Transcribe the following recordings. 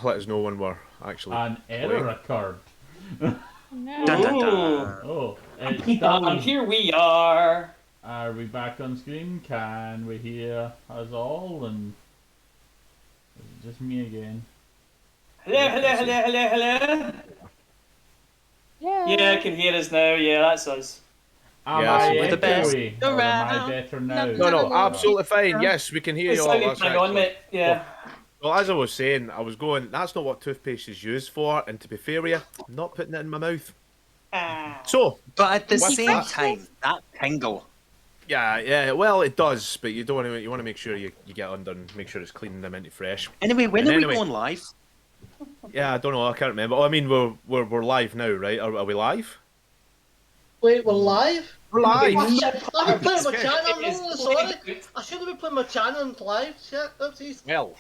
let us know when we're actually An error occurred. No. Dun, dun, dun. Oh, it's And done. here we are. Are we back on screen? Can we hear us all? And is it just me again? Hello, hello, hello, hello, hello. Yeah, I can hear us now. Yeah, that's us. Am Yeah, I so we're the best echoey, or am I better now? No, absolutely fine. Yes, we can hear It's you all. sounding That's bang on, excellent. mate. Yeah. Well, as I was saying, I was going, that's not what toothpaste is used for, and to be fair with you, I'm not putting it in my mouth. So, But at the What's same that? time, that tingle. yeah, well, it does, but you don't want to. You want to make sure you get under and make sure it's clean and minty fresh. Anyway, when And are we anyway- going live? Yeah, I don't know. I can't remember. Oh, I mean, we're live now, right? Are we live? Wait, we're live? We're live. Oh, shit. I've been playing my channel, I'm It is really sorry. good. I should have been playing my channel and live. Shit, oopsies. Well,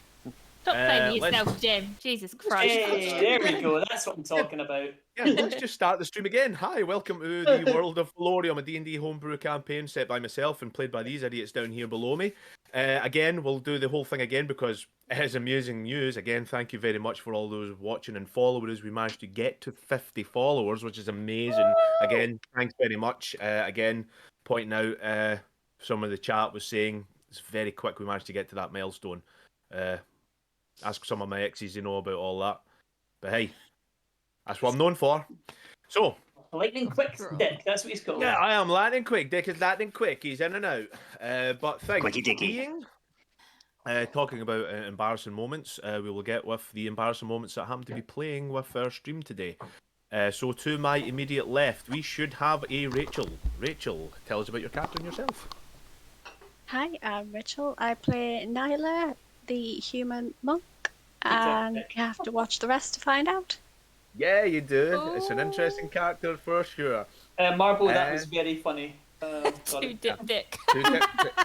Stop playing let's- yourself, Jim. Jesus Christ. Hey, there we go. That's what I'm talking about. yeah, let's just start the stream again. Hi, welcome to the World of Valorium, a D&D homebrew campaign set by myself and played by these idiots down here below me. Again, we'll do the whole thing again because it is amusing news. Again, thank you very much for all those watching and followers. We managed to get to 50 followers, which is amazing. Again, thanks very much. Again, pointing out some of the chat was saying it's very quick we managed to get to that milestone. Ask some of my exes, you know about all that. But hey, that's what I'm known for. So, Lightning quick dick. That's what he's called. yeah, I am lightning quick. Dick is lightning quick. He's in and out. But thing Quicky dicky. being, talking about embarrassing moments, we will get with the embarrassing moments that happen to be playing with our stream today. So to my immediate left, we should have a Rachel. Rachel, tell us about your character and yourself. Hi, I'm Rachel. I play Nyla, the human monk, and you have to watch the rest to find out. Yeah, you do. It's an interesting character for sure. Marble, that was very funny. Two Sorry. dick.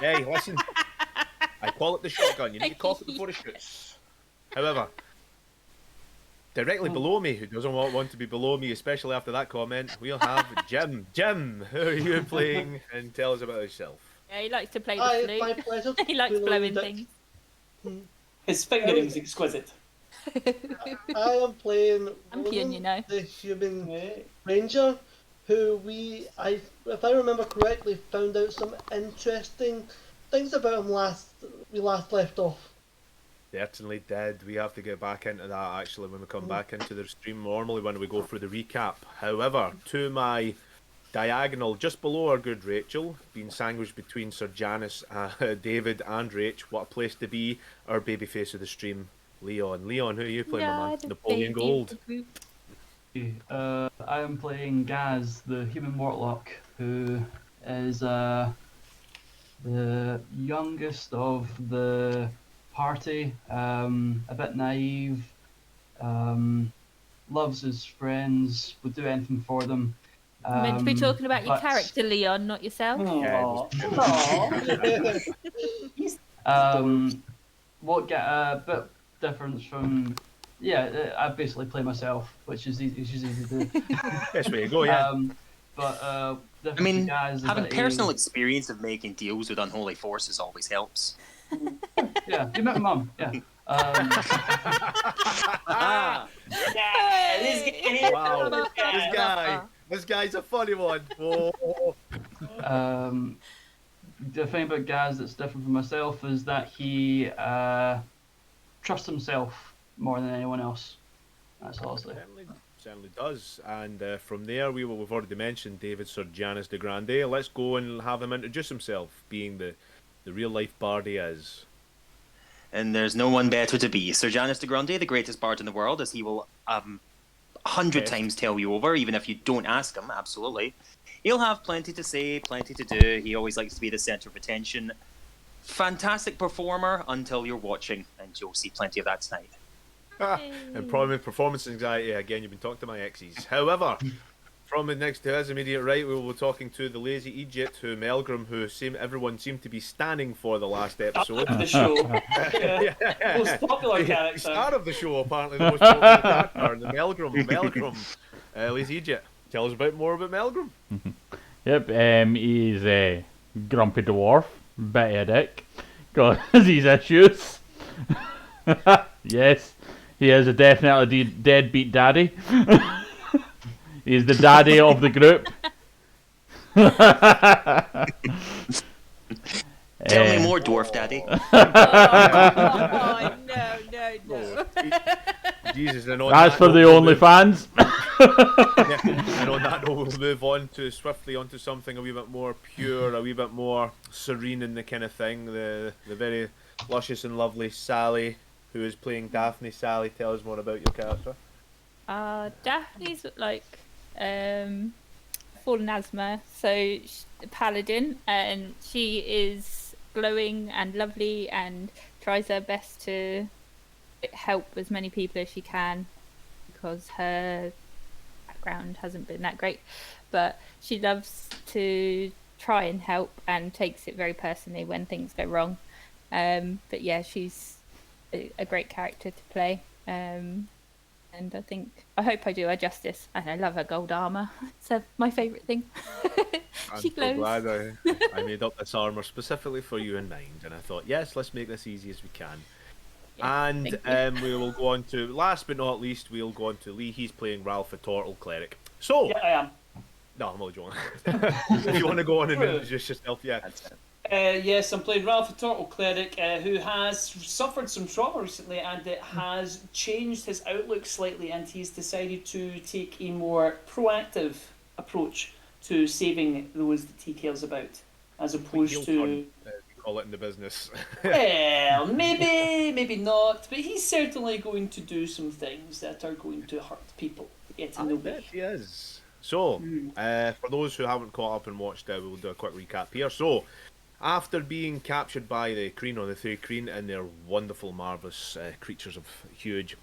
Hey, listen. I call it the shotgun. You need to cock it before it shoots. However, directly below me, who doesn't want to be below me, especially after that comment, we'll have Jim. Jim, who are you playing? And tell us about yourself. Yeah, he likes to play the Hi, it's my flute. pleasure. He likes to blowing dick. things. His fingering's exquisite. I am playing Champion, you know. the human Yeah. ranger, who if I remember correctly, found out some interesting things about him we last left off. Certainly did. We have to get back into that actually when we come back into the stream normally when we go through the recap. However, to my diagonal, just below our good Rachel, being sandwiched between Sir Janice, David and Rach, what a place to be, our babyface of the stream, Leon. Leon, who are you playing, my man? the Napoleon baby Gold. of the group. I am playing Gaz, the human warlock, who is the youngest of the party, a bit naive, loves his friends, would do anything for them. Meant to be talking about your but, character, Leon, not yourself. What get a bit difference from, I basically play myself, which is easy to do. Yes, way you go, yeah. But I mean, Gaz having ability- personal experience of making deals with unholy forces always helps. Yeah, you met my mum. Yeah. Yeah, Wow, this guy's a funny one. Whoa. The thing about Gaz that's different from myself is that he trusts himself more than anyone else. That's all I'll say. Certainly does. And from there, we've already mentioned David Sir Janice de Grande. Let's go and have him introduce himself, being the real life bard he is. And there's no one better to be. Sir Janice de Grande, the greatest bard in the world, as he will 100 times tell you over, even if you don't ask him, absolutely. He'll have plenty to say, plenty to do. He always likes to be the centre of attention. Fantastic performer until you're watching, and you'll see plenty of that tonight. And probably performance anxiety, again, you've been talking to my exes. However, from the next to his immediate right, we will be talking to the lazy Egypt, who Melgrim, who everyone seemed to be standing for the last episode. the show. Most popular The character. star of the show, apparently, the most popular character, the Melgrim. Lazy Egypt. Tell us more about Melgrim. Yep, he's a grumpy dwarf, bit of a dick, got his issues. Yes, He is a definitely deadbeat daddy. He's the daddy of the group. Tell me more, Dwarf Daddy. Oh, no. Jesus, and on That's that for note, the we'll move- OnlyFans. and on that note, we'll move on to swiftly onto something a wee bit more pure, a wee bit more serene in the kind of thing. The very luscious and lovely Sally, who is playing Daphne. Sally, tell us more about your character. Daphne's like fallen asthma, so she's a paladin, and she is glowing and lovely and tries her best to help as many people as she can because her background hasn't been that great, but she loves to try and help and takes it very personally when things go wrong. But yeah, she's a great character to play. And I hope I do her justice. And I love her gold armor. It's my favourite thing. She I'm so glows. glad I made up this armor specifically for you in mind, and I thought, yes, let's make this easy as we can. Yeah, And thank we will go on to, last but not least, we'll go on to Lee. He's playing Ralph, the Turtle Cleric. So, Yeah, I am. no, I'm only joking. If you want to go on and introduce yourself, yeah. That's it. Yes, I'm playing Ralph, the Turtle Cleric, who has suffered some trauma recently, and it has changed his outlook slightly, and he's decided to take a more proactive approach to saving those that he cares about, as opposed Heel to... turn, we call it in the business. Well, maybe not, but he's certainly going to do some things that are going to hurt people. Get to know bet me. he is. So, for those who haven't caught up and watched, we'll do a quick recap here. So, after being captured by the Kreen, or the three Kreen, and their wonderful, marvellous creatures of huge,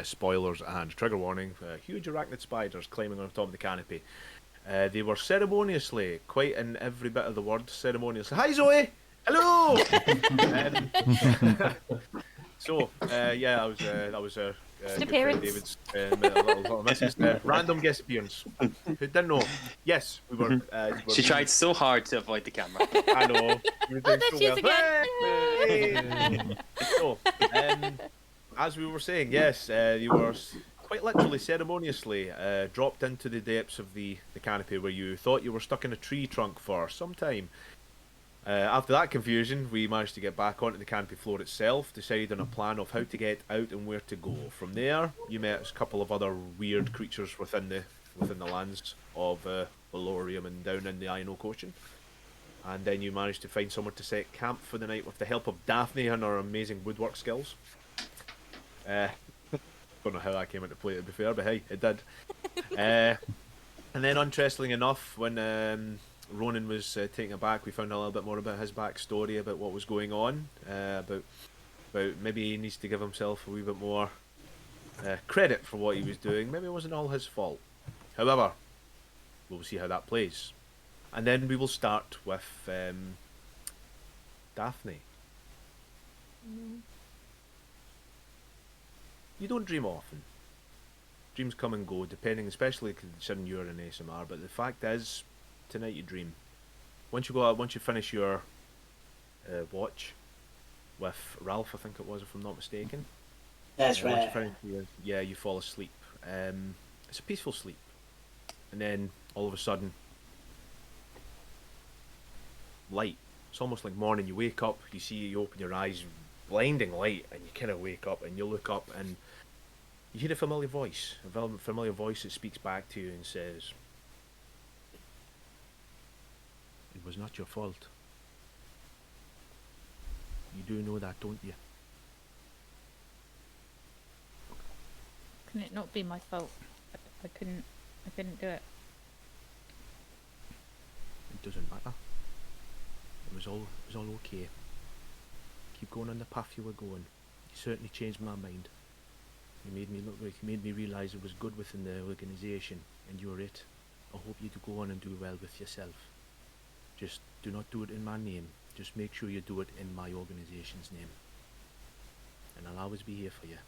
spoilers and trigger warning, huge arachnid spiders climbing on top of the canopy, they were ceremoniously, quite in every bit of the word, ceremoniously. Hi Zoe! Hello! That was good appearance. friend David's little message. Random guest appearance. Who didn't know? Yes, we were. She tried so hard to avoid the camera. I know. You were doing there so she is well. again. So, as we were saying, yes, you were quite literally ceremoniously dropped into the depths of the canopy where you thought you were stuck in a tree trunk for some time. After that confusion, we managed to get back onto the canopy floor itself, decided on a plan of how to get out and where to go. From there, you met a couple of other weird creatures within the lands of Valorium and down in the Ionoc Ocean. And then you managed to find somewhere to set camp for the night with the help of Daphne and her amazing woodwork skills. Don't know how that came into play, to be fair, but hey, it did. And then, interestingly enough, when Ronan was taken aback, we found a little bit more about his backstory, about what was going on, about maybe he needs to give himself a wee bit more credit for what he was doing. Maybe it wasn't all his fault. However, we'll see how that plays. And then we will start with Daphne. You don't dream often. Dreams come and go, depending, especially considering you're an ASMR, but the fact is, tonight you dream. Once you finish your watch with Ralph, I think it was, if I'm not mistaken. That's Once you right. finish you fall asleep. It's a peaceful sleep. And then, all of a sudden, light. It's almost like morning. You wake up, you open your eyes, blinding light, and you kind of wake up and you look up and you hear a familiar voice. A familiar voice that speaks back to you and says, "It was not your fault. You do know that, don't you?" Can it not be my fault? I couldn't do it. It doesn't matter. It was all okay. Keep going on the path you were going. You certainly changed my mind. You made me realise it was good within the organisation, and you're it. I hope you do go on and do well with yourself. Just do not do it in my name. Just make sure you do it in my organisation's name. And I'll always be here for you.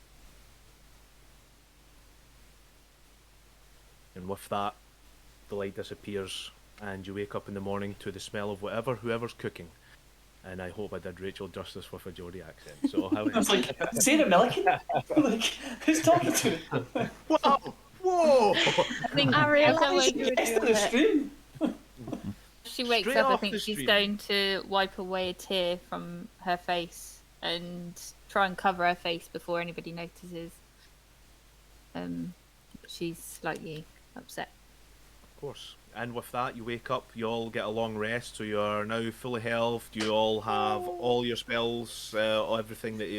And with that, the light disappears, and you wake up in the morning to the smell of whoever's cooking. And I hope I did Rachel justice with a Geordie accent. So how I was like, Sarah Milliken? Like, who's talking to me? Wow! Whoa! I think I as realised I wake, you were Guest on doing the it. stream. she wakes Straight up, I off think the she's stream. going to wipe away a tear from her face and try and cover her face before anybody notices. She's slightly upset. Of course. And with that, you wake up, you all get a long rest, so you're now full of health. You all have all your spells, everything that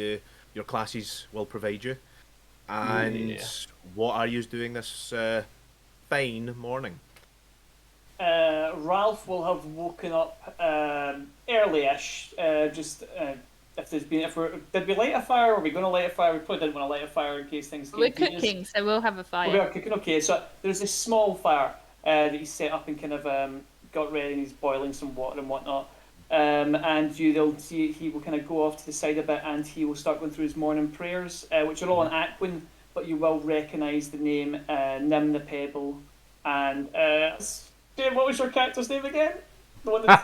your classes will provide you. And Yeah. what are you doing this fine morning? Ralph will have woken up early-ish. Did we light a fire? Were we going to light a fire? We probably didn't want to light a fire in case things. We're came. cooking, so we'll have a fire. We are cooking. Okay, so there's this small fire that he's set up and kind of got ready, and he's boiling some water and whatnot. And they'll see he will kind of go off to the side a bit, and he will start going through his morning prayers, which are all in Aquan, but you will recognise the name Nim the Pebble. And Jim, what was your character's name again? The one that's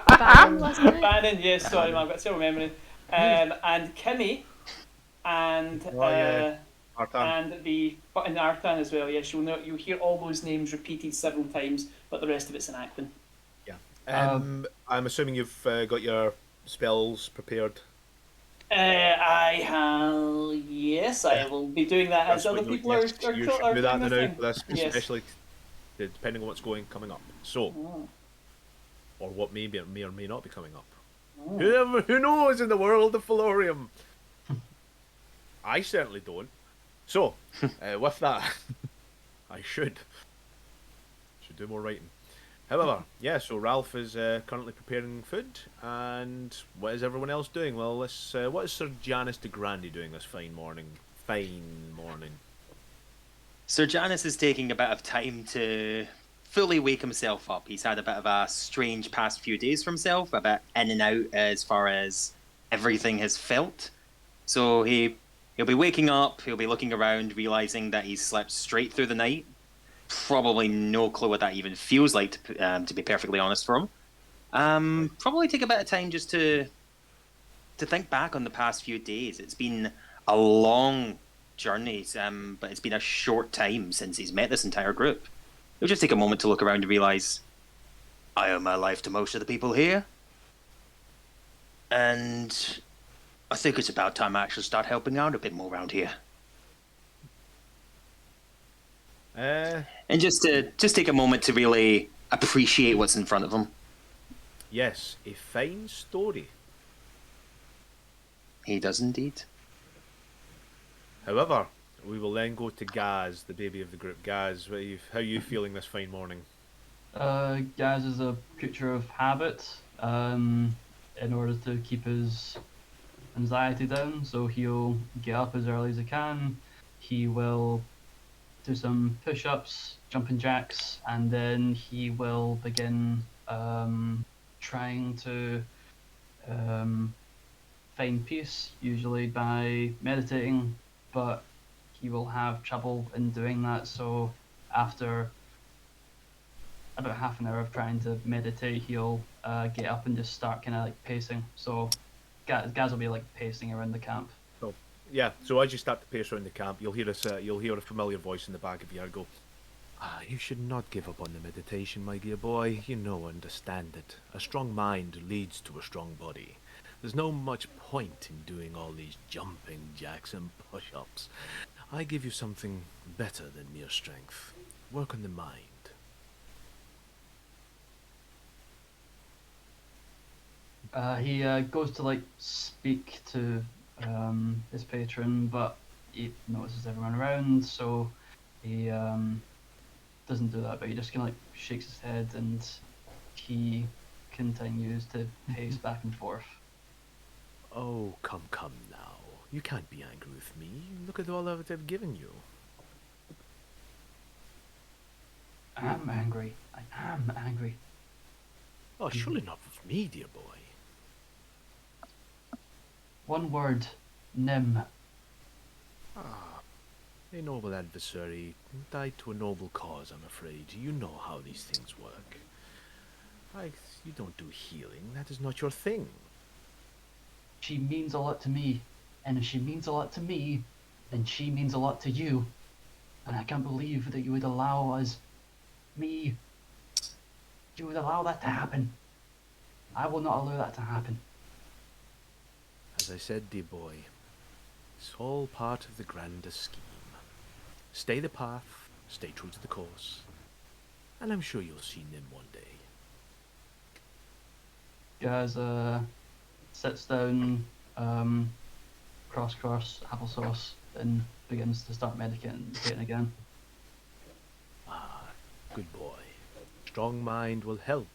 Baron, wasn't it? Bannon, yes, sorry, man, I've got terrible memory. And Kimmy, and Artan. and Artan as well. Yes, you'll hear all those names repeated several times, but the rest of it's in Aquan. I'm assuming you've got your spells prepared. I have, yes, I will be doing that as other people are you should doing do that their now thing. for this, Yes. especially depending on what's coming up. So, Oh. or what may or may not be coming up. Oh. Who knows in the world of Felorium? I certainly don't. So, with that, I should do more writing. However, yeah, so Ralph is currently preparing food, and what is everyone else doing? Well, what is Sir Janice de Grande doing this fine morning? Sir Janice is taking a bit of time to fully wake himself up. He's had a bit of a strange past few days for himself, a bit in and out as far as everything has felt. So he'll be waking up, he'll be looking around, realizing that he's slept straight through the night. Probably no clue what that even feels like, to be perfectly honest for him. Probably take a bit of time just to think back on the past few days. It's been a long journey, but it's been a short time since he's met this entire group. He'll just take a moment to look around and realise, I owe my life to most of the people here. And I think it's about time I actually start helping out a bit more around here. And just take a moment to really appreciate what's in front of him. Yes, a fine story. He does indeed. However, we will then go to Gaz, the baby of the group. Gaz, how are you feeling this fine morning? Gaz is a creature of habit. In order to keep his anxiety down, so he'll get up as early as he can. He will do some push-ups, jumping jacks, and then he will begin trying to find peace, usually by meditating, but he will have trouble in doing that, so after about half an hour of trying to meditate, he'll get up and just start kind of like pacing. So Gaz will be like pacing around the camp. Yeah, so as you start to pace around the camp, you'll hear a familiar voice in the back of your ear go, you should not give up on the meditation, my dear boy. Understand it. A strong mind leads to a strong body. There's no much point in doing all these jumping jacks and push-ups. I give you something better than mere strength. Work on the mind. He goes to like speak to his patron, but he notices everyone around, so he doesn't do that. But he just kind of like shakes his head, and he continues to pace back and forth. Oh, come now. You can't be angry with me. Look at all that I've given you. I am angry. I am angry. Oh, surely not with me, dear boy. One word, Nim. A noble adversary died to a noble cause, I'm afraid. You know how these things work. You don't do healing. That is not your thing. She means a lot to me, and if she means a lot to me, then she means a lot to you. And I can't believe that you would allow you would allow that to happen. I will not allow that to happen. As I said, dear boy, it's all part of the grander scheme. Stay the path, stay true to the course, and I'm sure you'll see Nim one day. Guys, sits down, cross applesauce, and begins to start medicating again. Ah, good boy. Strong mind will help,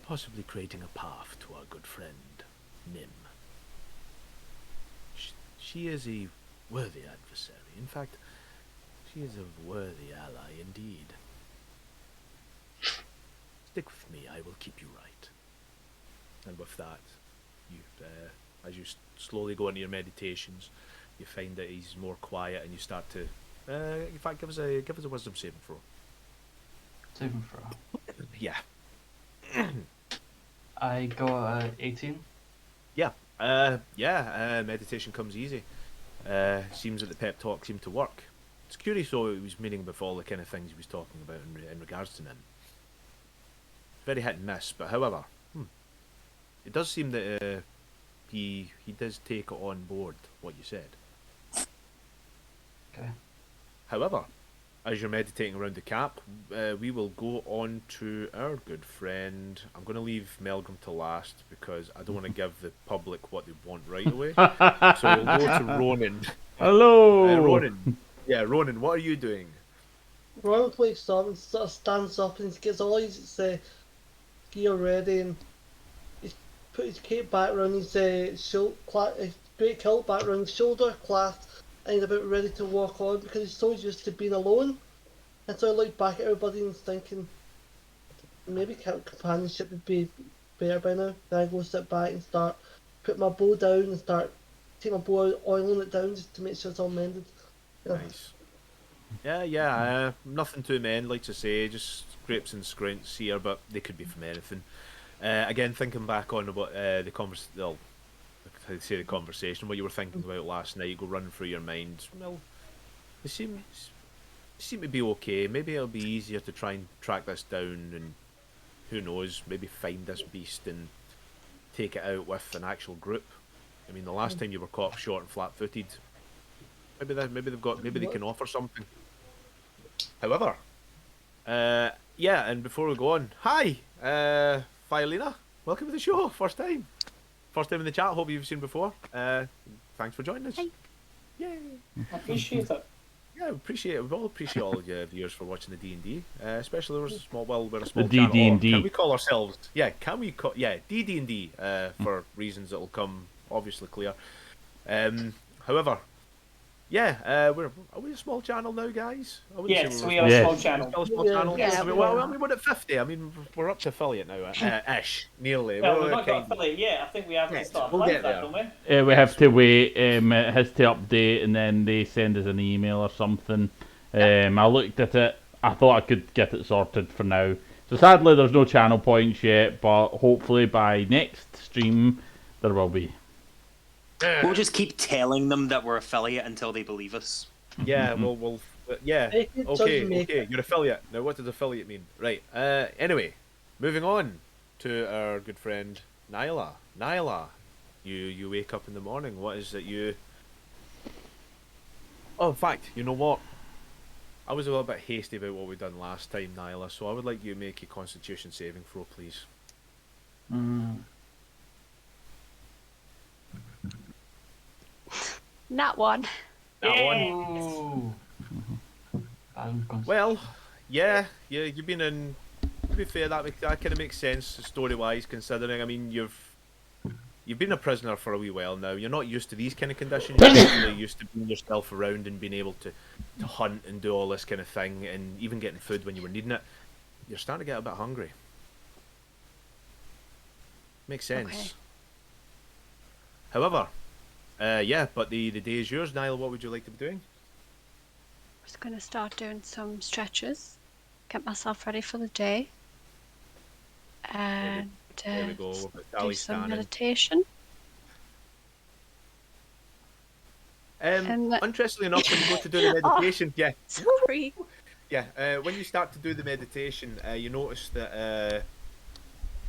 possibly creating a path to our good friend, Nim. She is a worthy adversary. In fact, she is a worthy ally indeed. Stick with me, I will keep you right. And with that, you, as you slowly go into your meditations, you find that he's more quiet, and you start to. In fact, give us a wisdom saving throw. Saving throw. Yeah. I got 18. Meditation comes easy. Seems that the pep talk seemed to work. It's curious though it was meaning with all the kind of things he was talking about in regards to Nim. Very hit and miss, but however, it does seem that he does take on board what you said. Okay. However, as you're meditating around the cap, we will go on to our good friend. I'm going to leave Melgrim to last because I don't want to give the public what they want right away. So we'll go to Ronan. Hello. Ronan. Yeah, Ronan, what are you doing? Ronald wakes up and sort of stands up and he gets all his gear ready and he's put his cape back around his his great kilt back around his shoulder, clasped, and he's about ready to walk on because he's so used to being alone. And so I look back at everybody and thinking, maybe companionship would be better by now. Then I go sit back and start put my bow down and take my bow out, oiling it down just to make sure it's all mended. Nice. Yeah. Nothing too mend, like to say, just scrapes and scrints here, but they could be from anything. Again, thinking back on what the conversation, what you were thinking about last night, go running through your mind. Well, they seem to be okay. Maybe it'll be easier to try and track this down, and who knows, maybe find this beast and take it out with an actual group. I mean, the last time you were caught short and flat-footed. Maybe they can offer something. However, and before we go on, hi, Phialina, welcome to the show. First time in the chat. Hope you've seen before. Thanks for joining us. Hi. Yay! I appreciate it. Yeah, we all appreciate all your viewers for watching the D&D, especially we're a small The channel. DD&D. Can we call ourselves? Yeah, DD&D for reasons that will come obviously clear. However, are we a small channel now, guys? Yes, we are a small channel. Still a small channel. Yeah, I mean, we're at 50. I mean, we're up to affiliate now, ish, nearly. Well, we've We're not kind got affiliate yet. I think we have to start we'll applying get for that, there. don't we? We have to wait. It has to update, and then they send us an email or something. I looked at it. I thought I could get it sorted for now. So sadly, there's no channel points yet, but hopefully by next stream there will be. We'll just keep telling them that we're affiliate until they believe us. Yeah, we'll Make it so you make okay. You're affiliate. Now, what does affiliate mean? Right. Anyway, moving on to our good friend Nyla. Nyla, you wake up in the morning. What is it you? Oh, in fact, you know what? I was a little bit hasty about what we done last time, Nyla. So I would like you to make a Constitution saving throw, please. Not one. That one. Ooh. Well, you've been in. To be fair, that kind of makes sense story-wise, considering. I mean, you've been a prisoner for a wee while now. You're not used to these kind of conditions. You're really used to being yourself around and being able to hunt and do all this kind of thing, and even getting food when you were needing it. You're starting to get a bit hungry. Makes sense. Okay. However, but the day is yours, Niall. What would you like to be doing? Just gonna start doing some stretches, get myself ready for the day. And There we go. We've got do Sally some standing. meditation. And Interestingly enough, when you go to do the meditation, yeah, sorry. yeah, when you start to do the meditation, you notice that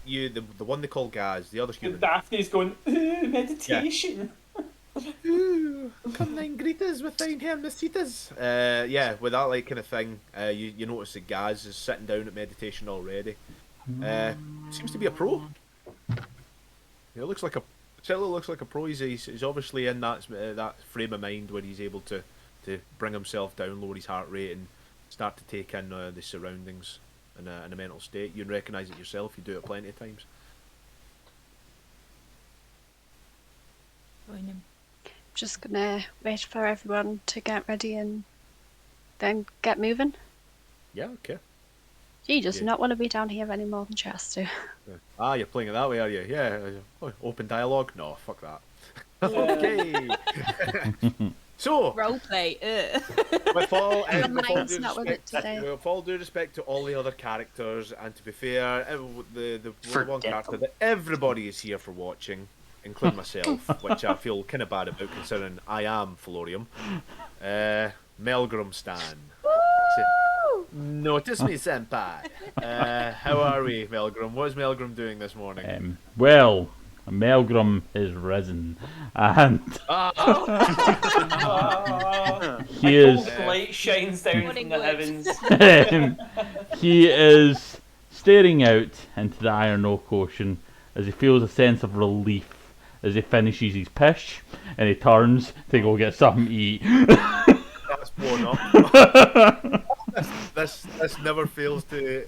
the one they call Gaz, the other human. Daphne's going, ooh, meditation. Ooh, come then greet us with thine hermesitas. Yeah, with that like kind of thing, you notice that Gaz is sitting down at meditation already. Seems to be a pro. It looks like a Cello looks like a pro. He's obviously in that frame of mind where he's able to bring himself down, lower his heart rate, and start to take in the surroundings in a mental state. You recognise it yourself. You do it plenty of times. Join him. Just gonna wait for everyone to get ready and then get moving. Yeah. Okay. He does Yeah. not want to be down here any more than she has to. Ah, you're playing it that way, are you? Yeah. Open dialogue? No, fuck that. Okay. So, Roleplay. with all, mind's not with it today. with all due respect to all the other characters, and to be fair, the one character that everybody is here for watching, including myself, which I feel kind of bad about considering I am Florium. Melgrim Stan. Notice me, senpai. How are we, Melgrim? What is Melgrim doing this morning? Well, Melgrim is risen, and he is. The light shines down from the heavens. He is staring out into the Iron Oak Ocean as he feels a sense of relief as he finishes his pish, and he turns to go get something to eat. That's blown up. This never fails to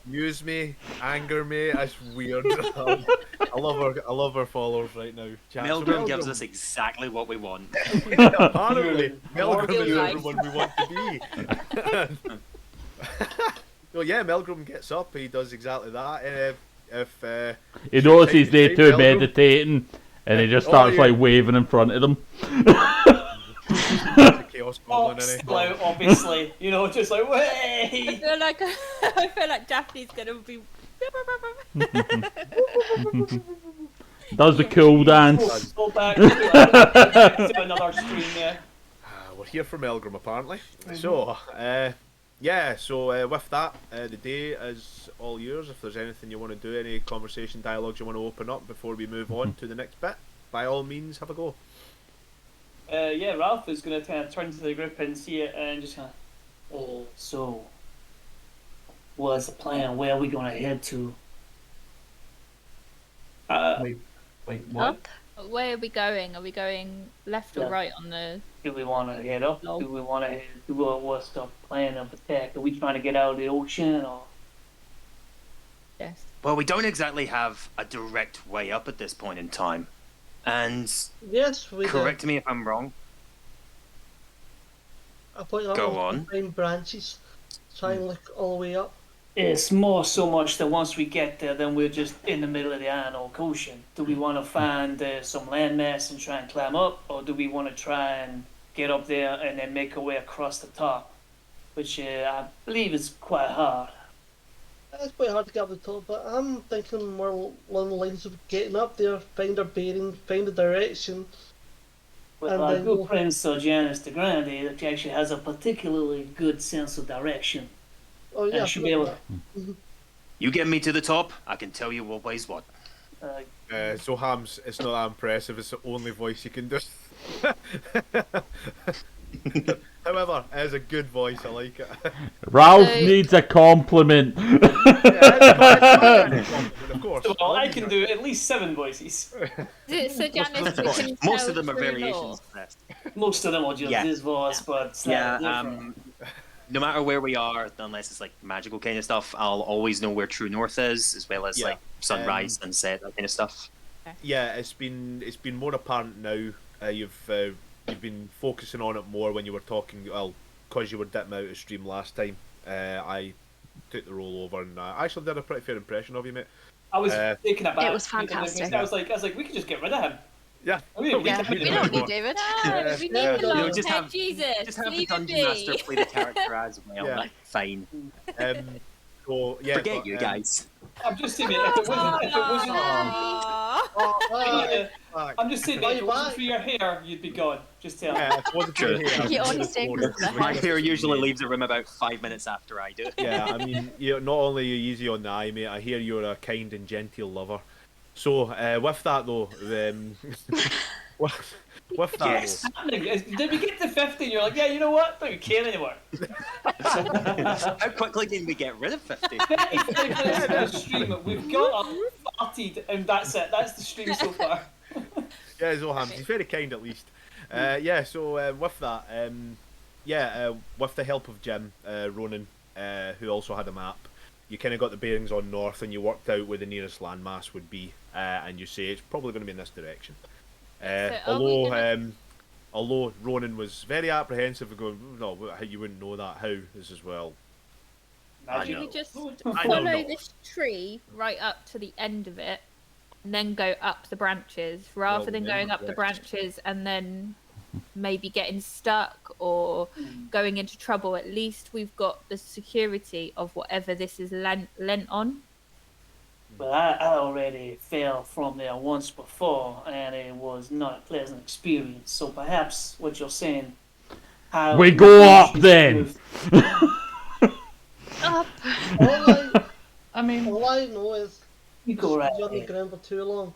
amuse me, anger me. That's weird. I love our followers right now. Chat. Melgrim gives us exactly what we want. Apparently, Melgrim is everyone we want to be. Well, yeah, Melgrim gets up. He does exactly that. If He notices they two Melgrim- meditating, and he just starts yeah. like waving in front of them. the chaos goblin, Box innit? still out, obviously. You know, just like, I way! feel like Daphne's gonna be. Does the cool dance. Go back to another stream, yeah. We're here for Melgrim, apparently. So, with that, the day is all yours. If there's anything you want to do, any conversation, dialogues you want to open up before we move on to the next bit, by all means, have a go. Yeah, Ralph is going to kind of turn to the group and see it and just kind of, so, what's the plan? Where are we going to head to? Wait, what? Up? Where are we going? Are we going left or Yeah. right on the? Do we want to head up? No. Do we want to head? What's the plan of attack? Are we trying to get out of the ocean or? Yes. Well, we don't exactly have a direct way up at this point in time. And Yes, we correct me if I'm wrong. I point out Go on. behind branches, try and look all the way up. It's more so much that once we get there, then we're just in the middle of the Iron Oak Ocean. Do we want to find some landmass and try and climb up, or do we want to try and get up there and then make our way across the top, which I believe is quite hard. It's quite hard to get up the top, but I'm thinking more along the lines of getting up there, find our bearing, find the direction. Well, And our then good we'll- friend Sir Janice de Grande actually has a particularly good sense of direction. Oh yeah, should be able You get me to the top, I can tell you what weighs what. So Hams, it's not that impressive. It's the only voice you can do. However, it is a good voice. I like it. Ralph So- needs a compliment. Of course. Well, I can do at least 7 voices. So Janice, we can Most tell of them are through variations law. of that. Most of them are just Yeah. his voice, but slightly Yeah, different. no matter where we are, unless it's like magical kind of stuff, I'll always know where true north is, as well as Yeah. like sunrise, sunset, that kind of stuff. Yeah, it's been more apparent now. You've been focusing on it more when you were talking. Well, because you were dipping out of stream last time. I took the role over, and I actually did a pretty fair impression of you, mate. I was taken aback. It was fantastic. I was like, we could just get rid of him. Yeah. I mean, Yeah, can we do don't it. need David. No, we need Yeah. the long You'll just head have- Jesus. Just have the Leave it dungeon be. master play the character as well. Yeah. Like, fine. Um, So yeah, Forget but, you guys. I'm just saying, if it wasn't, Aw. I'm just saying, Why if you it wasn't back? for your hair, you'd be gone. Just tell me. Yeah, if it wasn't for True. the hair, You I'd only be stay the because of the phone. My hair. hair usually leaves the room about 5 minutes after I do. Yeah, I mean, you're not only are you easy on the eye, mate. I hear you're a kind and genteel lover. So, with that though, with that Yes. Did we get to 50 and you're like, yeah, you know what? Don't care anymore. How quickly can we get rid of 50? 35 minutes of the stream, we've got up, farted, and that's it. That's the stream so far. Yeah, Zoham, he's very kind at least. Yeah, so with that, with the help of Jim, Ronan, who also had a map, you kind of got the bearings on north and you worked out where the nearest landmass would be, and you say it's probably going to be in this direction. Although Ronan was very apprehensive and going, no, you wouldn't know that. How? This is well. I Should know. we just I follow know. this tree right up to the end of it, and then go up the branches, rather Well, than then going up the correct. branches and then maybe getting stuck or going into trouble? At least we've got the security of whatever this is lent on. Well, I already fell from there once before, and it was not a pleasant experience. So perhaps what you're saying, how We go up then. Up. I mean, All I know is You go right you're on the ahead. ground for too long.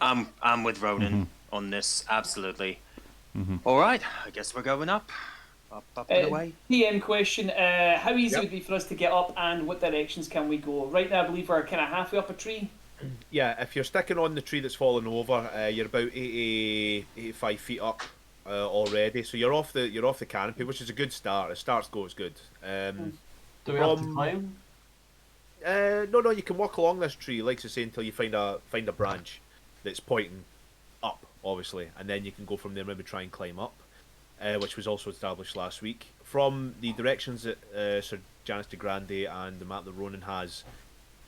I'm with Ronan on this, absolutely. All right, I guess we're going up. Up and away. PM question, how easy Yep. would it be for us to get up, and what directions can we go? Right now I believe we're kind of halfway up a tree. Yeah, if you're sticking on the tree that's fallen over, you're about 85 feet up already. So you're off the canopy, which is a good start. As starts go, it's good. do we have to from- climb? No, you can walk along this tree, like I say, until you find a branch that's pointing up, obviously, and then you can go from there. Maybe try and climb up, which was also established last week. From the directions that Sir Janice de Grande and the map that Ronan has,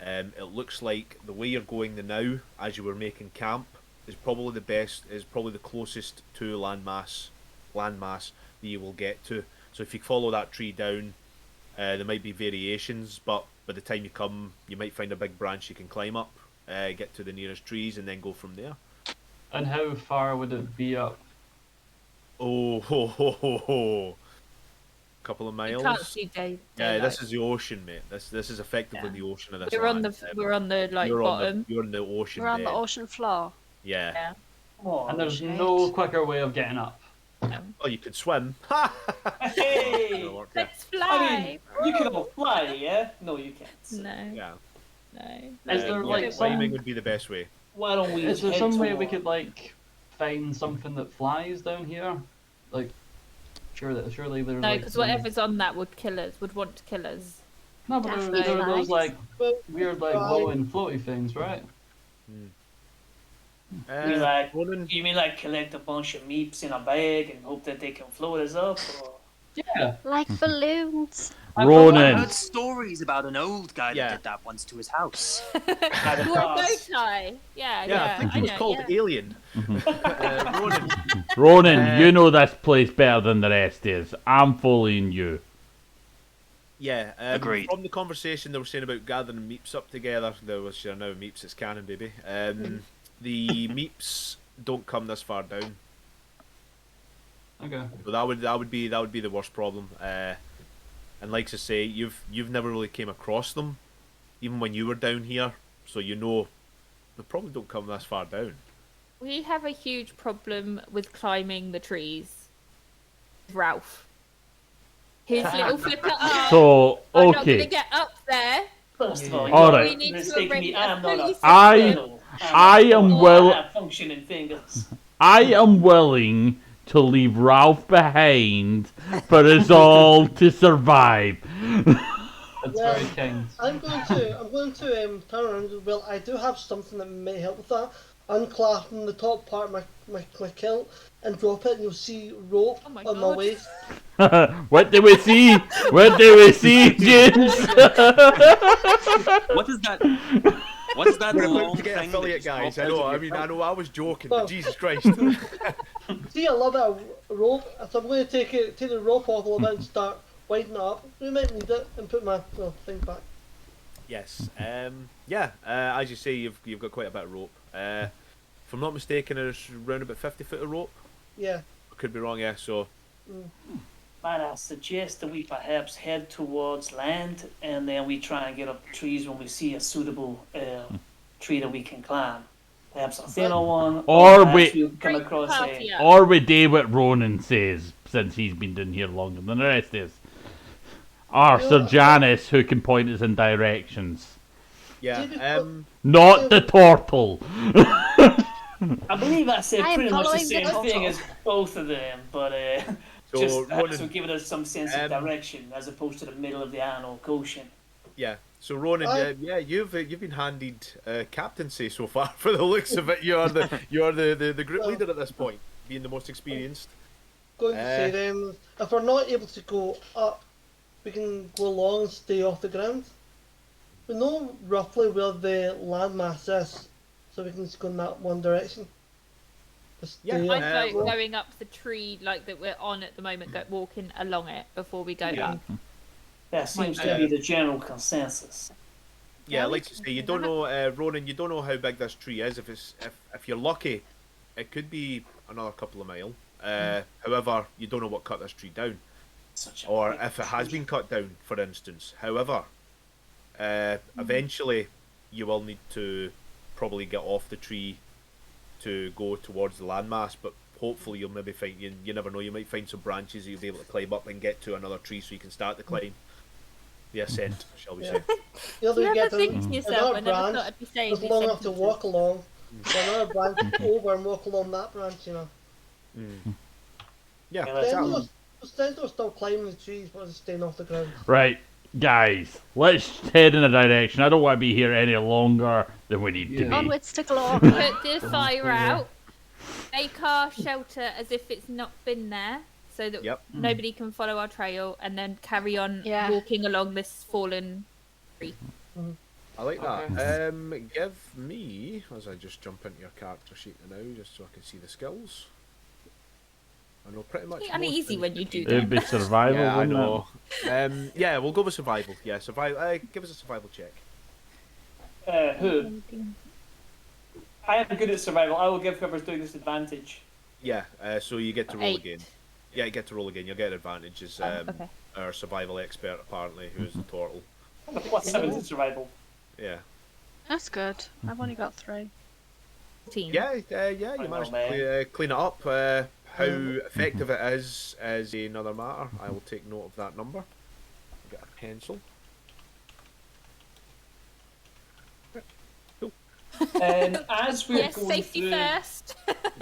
it looks like the way you're going now, as you were making camp, is probably the best. Is probably the closest to landmass that you will get to. So if you follow that tree down, there might be variations, but by the time you come, you might find a big branch you can climb up, get to the nearest trees, and then go from there. And how far would it be up? Oh, ho. Couple of You miles. can't see day. Yeah, daylight. this is the ocean, mate. This is effectively the ocean of this. We're on land. we're on the like you're bottom. you're on the ocean. We're on the bed. ocean floor. Yeah. Yeah. Oh, And there's shit. no quicker way of getting up. Oh, you could swim. Hey! That'll work, yeah. Let's fly. You can all fly, yeah? No, you can't. No, Yeah. no. Is there, Yeah, like, climbing some- would be the best way. Why don't we Is there head some way we toward- could like find something that flies down here? Like, surely there's No, like because some- whatever's on that would kill us. Would want to kill us. No, but Definitely there are those flies. like But weird like Fly. glowing floaty things, right? We like, Ronan, you mean like collect a bunch of meeps in a bag and hope that they can float us up? Or... Yeah. Like balloons. I Ronan. heard stories about an old guy Yeah. that did that once to his house. Kind of Or a bow fast. tie. Yeah, yeah, I think it was know, called yeah. Alien. Ronan, Ronan, you know this place better than the rest is. I'm following you. yeah. Agreed. From the conversation they were saying about gathering meeps up together, there was sure now meeps. It's canon, baby. The meeps don't come this far down. Okay. So that would be the worst problem. And like I say, you've never really came across them, even when you were down here. So you know, they probably don't come this far down. We have a huge problem with climbing the trees. Ralph. His little flipper arm. So, I'm not okay. gonna get up there. First of all, All you're right. We need to mistaking arrange me. a I'm not a police fiddle. I am I well- have functioning fingers. I am willing to leave Ralph behind for us all to survive. That's Yeah. very kind. I'm going to turn around and, well, I do have something that may help with that. Unclasping the top part of my kilt and drop it, and you'll see rope Oh my on my God. waist. What do we see? What do we see, James? What is that? What is that We're long about to get thing? affiliate that guys. just I pops know. out I of mean, your I know. I was joking, Oh. but Jesus Christ. See a little bit of rope, so I'm going to take the rope off a little bit and start widen it up. We might need it and put my thing back. Yes. Yeah. As you say, you've got quite a bit of rope. If I'm not mistaken, there's around about 50 foot of rope. Yeah. I could be wrong. Yeah. So. Man, I suggest that we perhaps head towards land, and then we try and get up the trees when we see a suitable tree that we can climb. Perhaps a thinner one, Or perhaps we- we'll come across Party a... up. Or we do what Ronan says, since he's been down here longer than the rest of us. Or Sir Janice, who can point us in directions. Yeah. Not the turtle. I believe I said I am pretty much the following same the thing turtle. as both of them, but So, just Ronan, so giving us some sense of um, direction as opposed to the middle of the Arnold Ocean. Yeah. So Ronan, Aye. yeah, you've been handed captaincy so far. For the looks of it, you're the group leader at this point, being the most experienced. Going to say then, if we're not able to go up, we can go along and stay off the ground. We know roughly where the landmass is, so we can just go in that one direction. Just Yeah, stay I'd up. vote going up the tree like that we're on at the moment, walking along it before we go Yeah. up. That seems to be the general consensus. Yeah, Yeah, we like can you say, you do don't that. know, Ronan. You don't know how big this tree is. If you're lucky, it could be another couple of mile. However, you don't know what cut this tree down, Such a or big if it has tree. been cut down, for instance. However, eventually you will need to probably get off the tree to go towards the landmass. But hopefully, you'll maybe find you never know. You might find some branches that you'll be able to climb up and get to another tree, so you can start the climb, the ascent, shall we Yeah. say? The other Do you we ever get think to yourself, I another never thought branch, I'd be saying it's these long enough to sentences. walk along. So another branch over and walk along that branch, you know. Yeah, Yeah, Then exactly. we're still climbing the trees, but just staying off the ground. Right, guys, let's head in a direction. I don't want to be here any longer than we need to Yeah. be. Onwards to glory. Put the fire out. Make our shelter as if it's not been there, so that Yep. nobody can follow our trail, and then carry on Yeah. walking along this fallen tree. I like that. Okay. Give me, as I just jump into your character sheet now, just so I can see the skills. I know pretty much. I'm most easy things when you that do you It'd be survival, Yeah, I wouldn't know. Yeah, we'll go with survival. Yeah, survival. Give us a survival check. Who? I am good at survival. I will give whoever's doing this advantage. Yeah, so you get to roll 8. again. Yeah, you get to roll again. You'll get advantage as Okay. our survival expert, apparently, who's the turtle. Plus 7 to survival. Yeah. That's good. I've only got 3. 14. Yeah, you I know, managed man. to clean it up. How effective it is another matter. I will take note of that number. Get a pencil. As we're Yes, going safety through, first.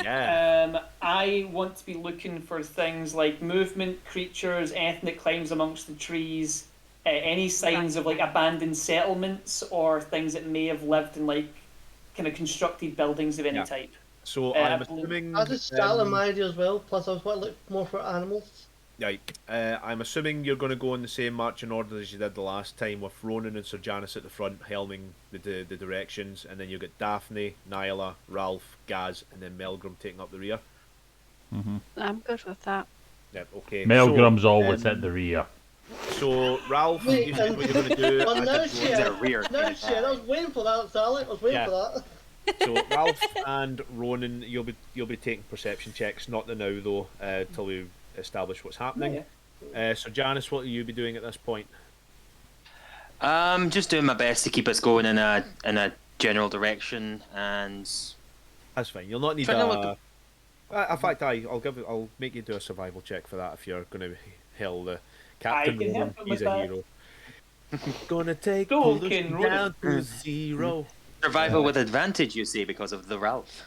Yeah. I want to be looking for things like movement, creatures, anything that climbs amongst the trees, any signs of like abandoned settlements or things that may have lived in like kind of constructed buildings of any Yeah. type. So I I'm believe- assuming. I just started my idea as well, plus I was want to look more for animals. Like, I'm assuming you're going to go in the same marching order as you did the last time, with Ronan and Sir Janice at the front, helming the directions, and then you'll get Daphne, Nyla, Ralph, Gaz, and then Melgrim taking up the rear. I'm good with that. Yep, okay. Melgrim's so, always at the rear. So, Ralph, Wait, you said what you're going to do. Well, I no did shit. Is it a rear? No shit, I was waiting for that, Sally. I was waiting Yeah. for that. So Ralph and Ronan, you'll be taking perception checks. Not the now though, till we establish what's happening. So Janice, what will you be doing at this point? Just doing my best to keep us going in a general direction, and That's fine. You'll not need Try to a. In fact, I'll make you do a survival check for that if you're going to hail the Captain can Ronan. help him He's with a that. hero. Gonna take Go, pollution Ken Ronan. down to 0. survival with advantage, you say, because of the Ralph.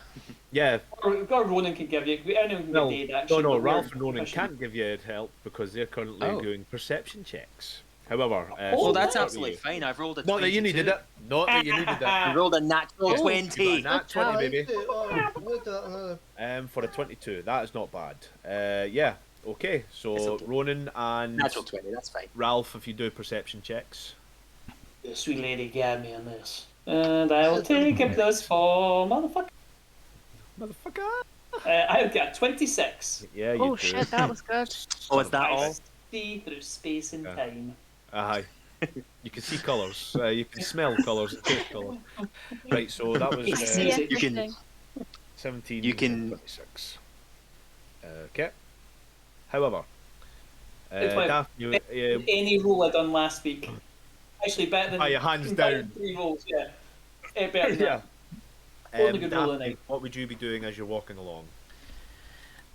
Yeah. Or Ronan can give you. Anyone can No, give aid, actually. no, but we're Ralph and Ronan efficient. can't give you help because they're currently Oh. doing perception checks. However, Oh, Well, that's so- absolutely fine. I've rolled a Not that you 22. needed it. Not that you needed it. I rolled a natural Oh, 20. you got a nat 20, I baby. need to- oh, I need to- For a 22, that is not bad. Yeah, okay. So It's okay. Ronan and Natural 20, that's fine. Ralph, if you do perception checks. The sweet lady got me on this. And I will take a +4, motherfucker. Motherfucker. I've got 26. Yeah, you Oh do. shit, that was good. Oh, is that all? see through space and Yeah. time. Aye. You can see colours. You can smell colours and taste colours. Right, so that was You can see You can- everything. 17 You can- and 26. Okay. However, It's fine. Daphne, Any roll I done last week. Actually, better than your hands combined down. 3 rolls. Yeah, better than yeah. that. Only good roll Daphne, tonight. what would you be doing as you're walking along?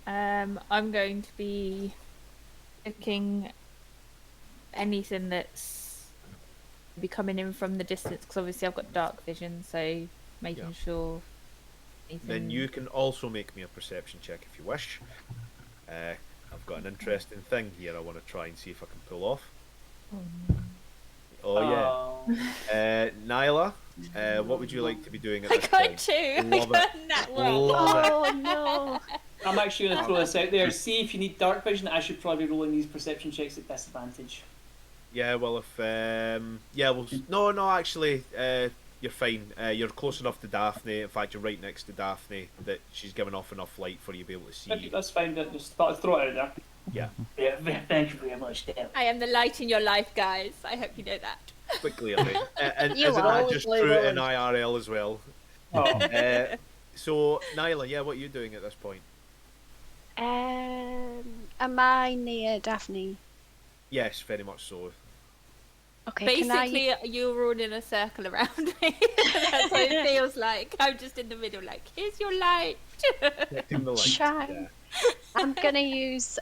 I'm going to be looking anything that's be coming in from the distance because obviously I've got dark vision, so making Yeah. sure. Anything... Then you can also make me a perception check if you wish. I've got an interesting thing here I want to try and see if I can pull off. Oh yeah. Nyla, what would you like to be doing at I this got point? 2. I Love got it. that one. Love it. Oh no. I'm actually going to throw this out there. See if you need dark vision. I should probably be rolling these perception checks at disadvantage. Yeah, well, if no, actually, you're fine. You're close enough to Daphne. In fact, you're right next to Daphne that she's given off enough light for you to be able to see. Okay, that's fine. But just thought I'd throw it out there. Yeah, Yeah, thank you very much, Dan. I am the light in your life, guys. I hope you know that. but clearly, and You isn't are. that just true in IRL as well? Oh. So, Nyla, yeah, what are you doing at this point? Am I near Daphne? Yes, very much so. Okay, Basically, you're all in a circle around me. That's what it feels like. I'm just in the middle, like, here's your light. Protecting the light. Shine. I'm gonna use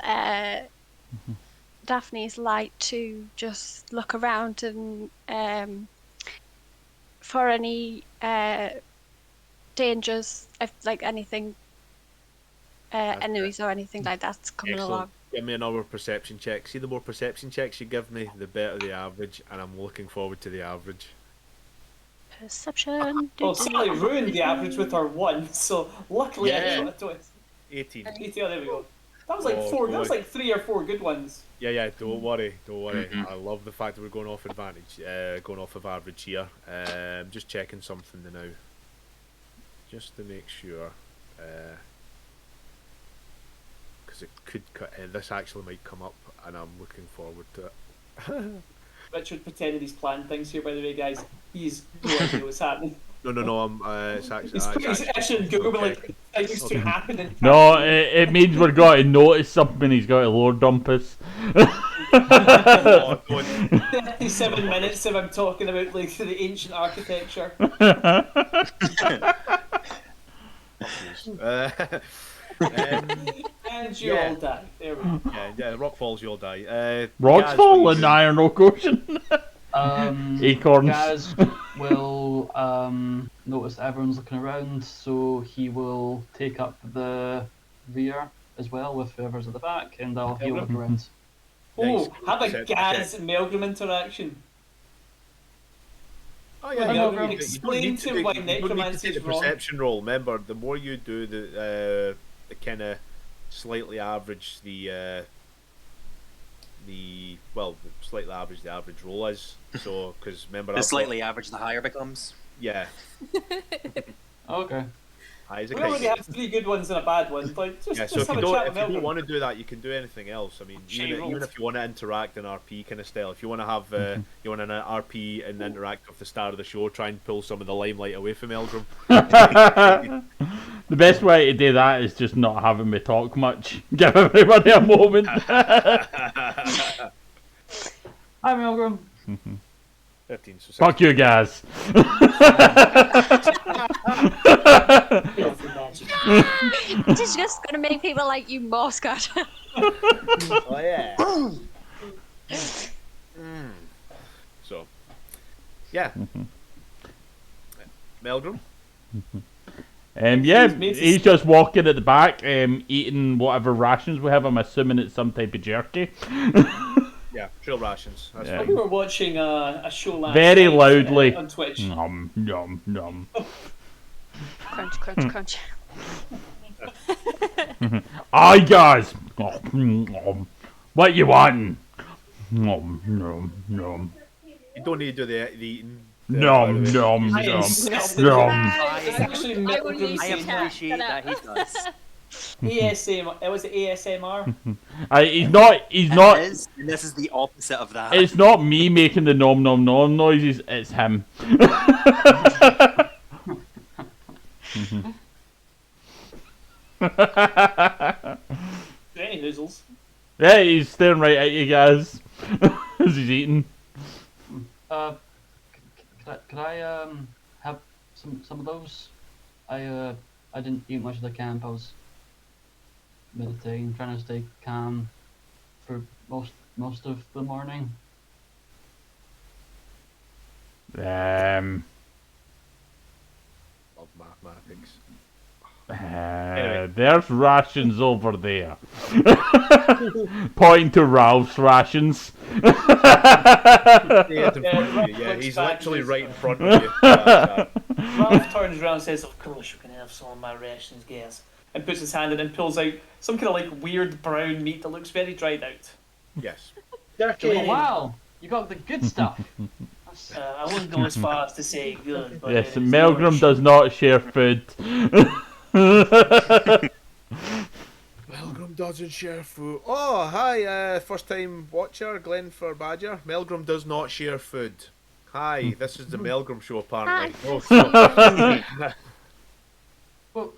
Daphne's light to just look around and for any dangers, if like anything, enemies or anything like that's coming Excellent. along. Give me another perception check. See, the more perception checks you give me, the better the average, and I'm looking forward to the average. Perception. Well, Sally ruined the average with her 1, so luckily I Yeah. shot a twist. 18. Oh, there we go. That was like Oh, 4. That was boy. like 3 or 4 good ones. Yeah, don't worry. I love the fact that we're going off advantage, going off of average here. Just checking something now, just to make sure, because it could this actually might come up, and I'm looking forward to it. Richard pretended he's planned things here, by the way, guys. He's no idea what's happening. No, it's actually. He's actually Google like things to happen. In No, it means we're going to notice something. He's got to lore dump us. Oh, don't. 37 minutes of him talking about like the ancient architecture. And you Yeah. all die. There we go. Yeah, rock falls, you'll die. Rocks Gaz, fall what in you the Iron Oak Ocean. Acorns. Gaz will notice everyone's looking around, so he will take up the rear as well with whoever's at the back, and I'll heal look around. Nice. Oh, have a Perception Gaz Melgrim interaction. Oh yeah, Well, you no, don't explain need to why you don't need to necromancy take is the wrong. perception roll. Remember, the more you do, the kind of slightly average the slightly average the average roll is. So, because remember, The slightly average, the higher becomes. yeah, Okay. high is a We already kite. have 3 good ones and a bad one. Like, Yeah, just so if have you a chat don't, with Melgrim. want to do that, you can do anything else. I mean, Shiny even rolls. if you want to interact in RP kind of style, if you want to have you want an RP and interact with the star of the show, try and pull some of the limelight away from Elgrim. The best way to do that is just not having me talk much. Give everybody a moment. Hi, Milgram. 15. So Fuck you guys. This is just gonna make people like you more scared. Oh yeah. So, yeah. Meldrum. Yeah, he's just walking at the back, eating whatever rations we have. I'm assuming it's some type of jerky. Yeah, trail rations. That's Yeah. fine. We were watching a show last Very night, loudly. on Twitch. Nom nom nom. Crunch, crunch, crunch. Aye, guys. What you want? Nom nom nom. You don't need to do the eating. Nom nom I nom insist. nom. It's actually I will Melgrim use I Yeah, saying shut appreciate up. that he does. ASMR. It was ASMR. He's not. He's not. It is, and this is the opposite of that. It's not me making the nom nom nom noises. It's him. Any hoozles. Yeah, he's staring right at you guys as he's eating. Could I have some of those? I didn't eat much of the camp. I was meditating, trying to stay calm for most of the morning. Love mathematics. There's rations over there. Pointing to Ralph's rations. Yeah, he's literally right in front of you. Ralph turns around and says, "Of course you can have some of my rations, guys," and puts his hand in and pulls out some kind of like weird brown meat that looks very dried out. Yes. Jerky. Oh wow, you got the good stuff. I wouldn't go as far as to say good, but Yes, it is Melgrim delicious. does not share food. Melgrim doesn't share food. Oh, hi, first time watcher, Glenn for Badger. Melgrim does not share food. Hi, this is the Melgrim show apparently. Oh, Well,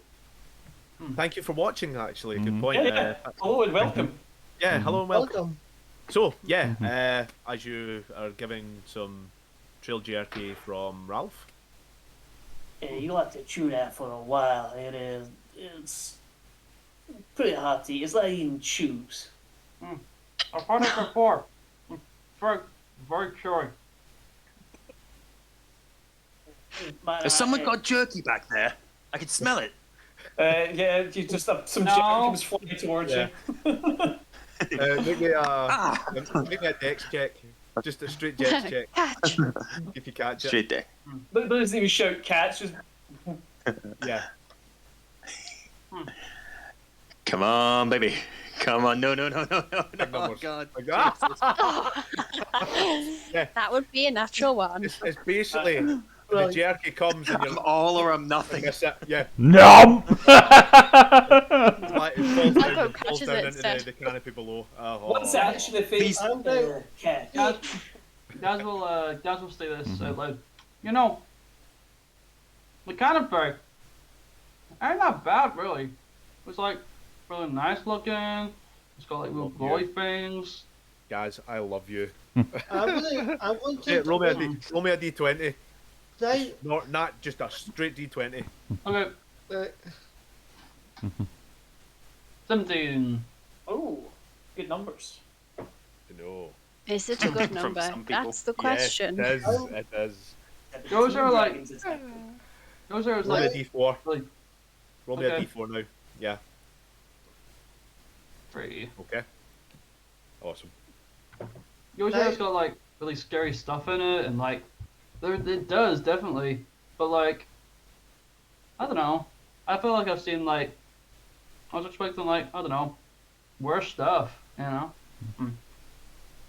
thank you for watching actually, good point. Yeah. Hello and welcome. Yeah, hello and welcome. Welcome. So, yeah, as you are giving some trail jerky from Ralph. Yeah, you'll have to chew that for a while. It's pretty hard to eat. It's like eating chews. I've had it before. Very, very chewy. Has someone got jerky back there? I can smell it. Yeah, you just have some jerky comes flying towards you. Make me a dex check. Just a straight dex check. Catch. If you catch it. Straight there. But doesn't even shout catch. Just Yeah. Come on, baby. Come on. No. Big Oh, numbers. God. Like that. That would be a natural one. It's basically the Right. jerky comes and I'm you're all or I'm nothing. yeah. Nom! Like, it falls down, Melgrim it falls catches down it into instead. the canopy below. Oh. what's actually face catch? Guys will say this out loud. You know, the canopy ain't that bad really. It's like really nice looking. It's got like little Love you. glowy things. Guys, I love you. I'm going Yeah, to roll me a D20. right. Not just a straight D20. Okay, Uh, 17. Oh, good numbers. No. Is it a good From number? some people. That's the question. Yes, it is. It is. Those are like- Dragons attack. Those are Roll me like, a D4. like Roll me a Okay. D4 now. Yeah. 3. Okay. Awesome. Yours has got like really scary stuff in it, and like, it does definitely, but like, I don't know. I feel like I've seen like, I was expecting like, I don't know, worse stuff, you know.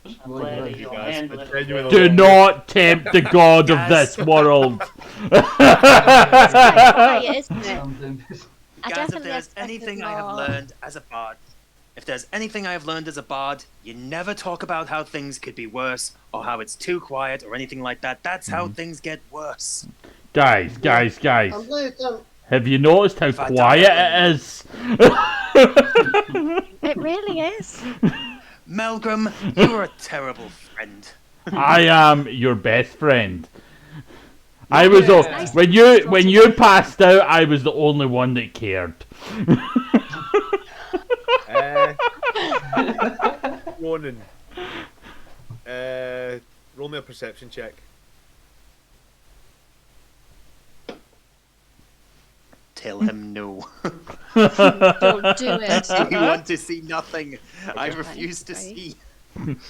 It's I'm really glad good. that you'll Guys, handle it's it. genuinely Do not tempt the god of this world. Quiet, isn't it? Something. I Guys, if definitely there's expected anything I have more. learned as a bard, you never talk about how things could be worse or how it's too quiet or anything like that. That's how things get worse. Guys. I'm going to Have you noticed how If I quiet die- it is? It really is. Melgrim, you're a terrible friend. I am your best friend. I was Yeah. when you passed out, I was the only one that cared. Ronan. Roll me a perception check. Tell him no. Don't do it. You want to see nothing. I refuse to see.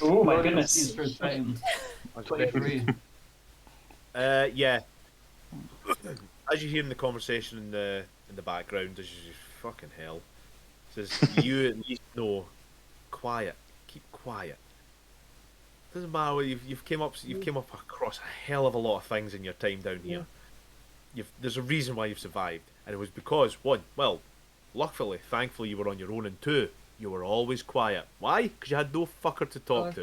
Oh my Well, goodness. it's for time. 23. Yeah. As you hear in the conversation in the background, as you fucking hell, says you at least know, quiet, keep quiet. Doesn't matter what you've came up across a hell of a lot of things in your time down here. There's a reason why you've survived, and it was because one, well, Luckily, thankfully, you were on your own, and 2, you were always quiet. Why? Because you had no fucker to talk to.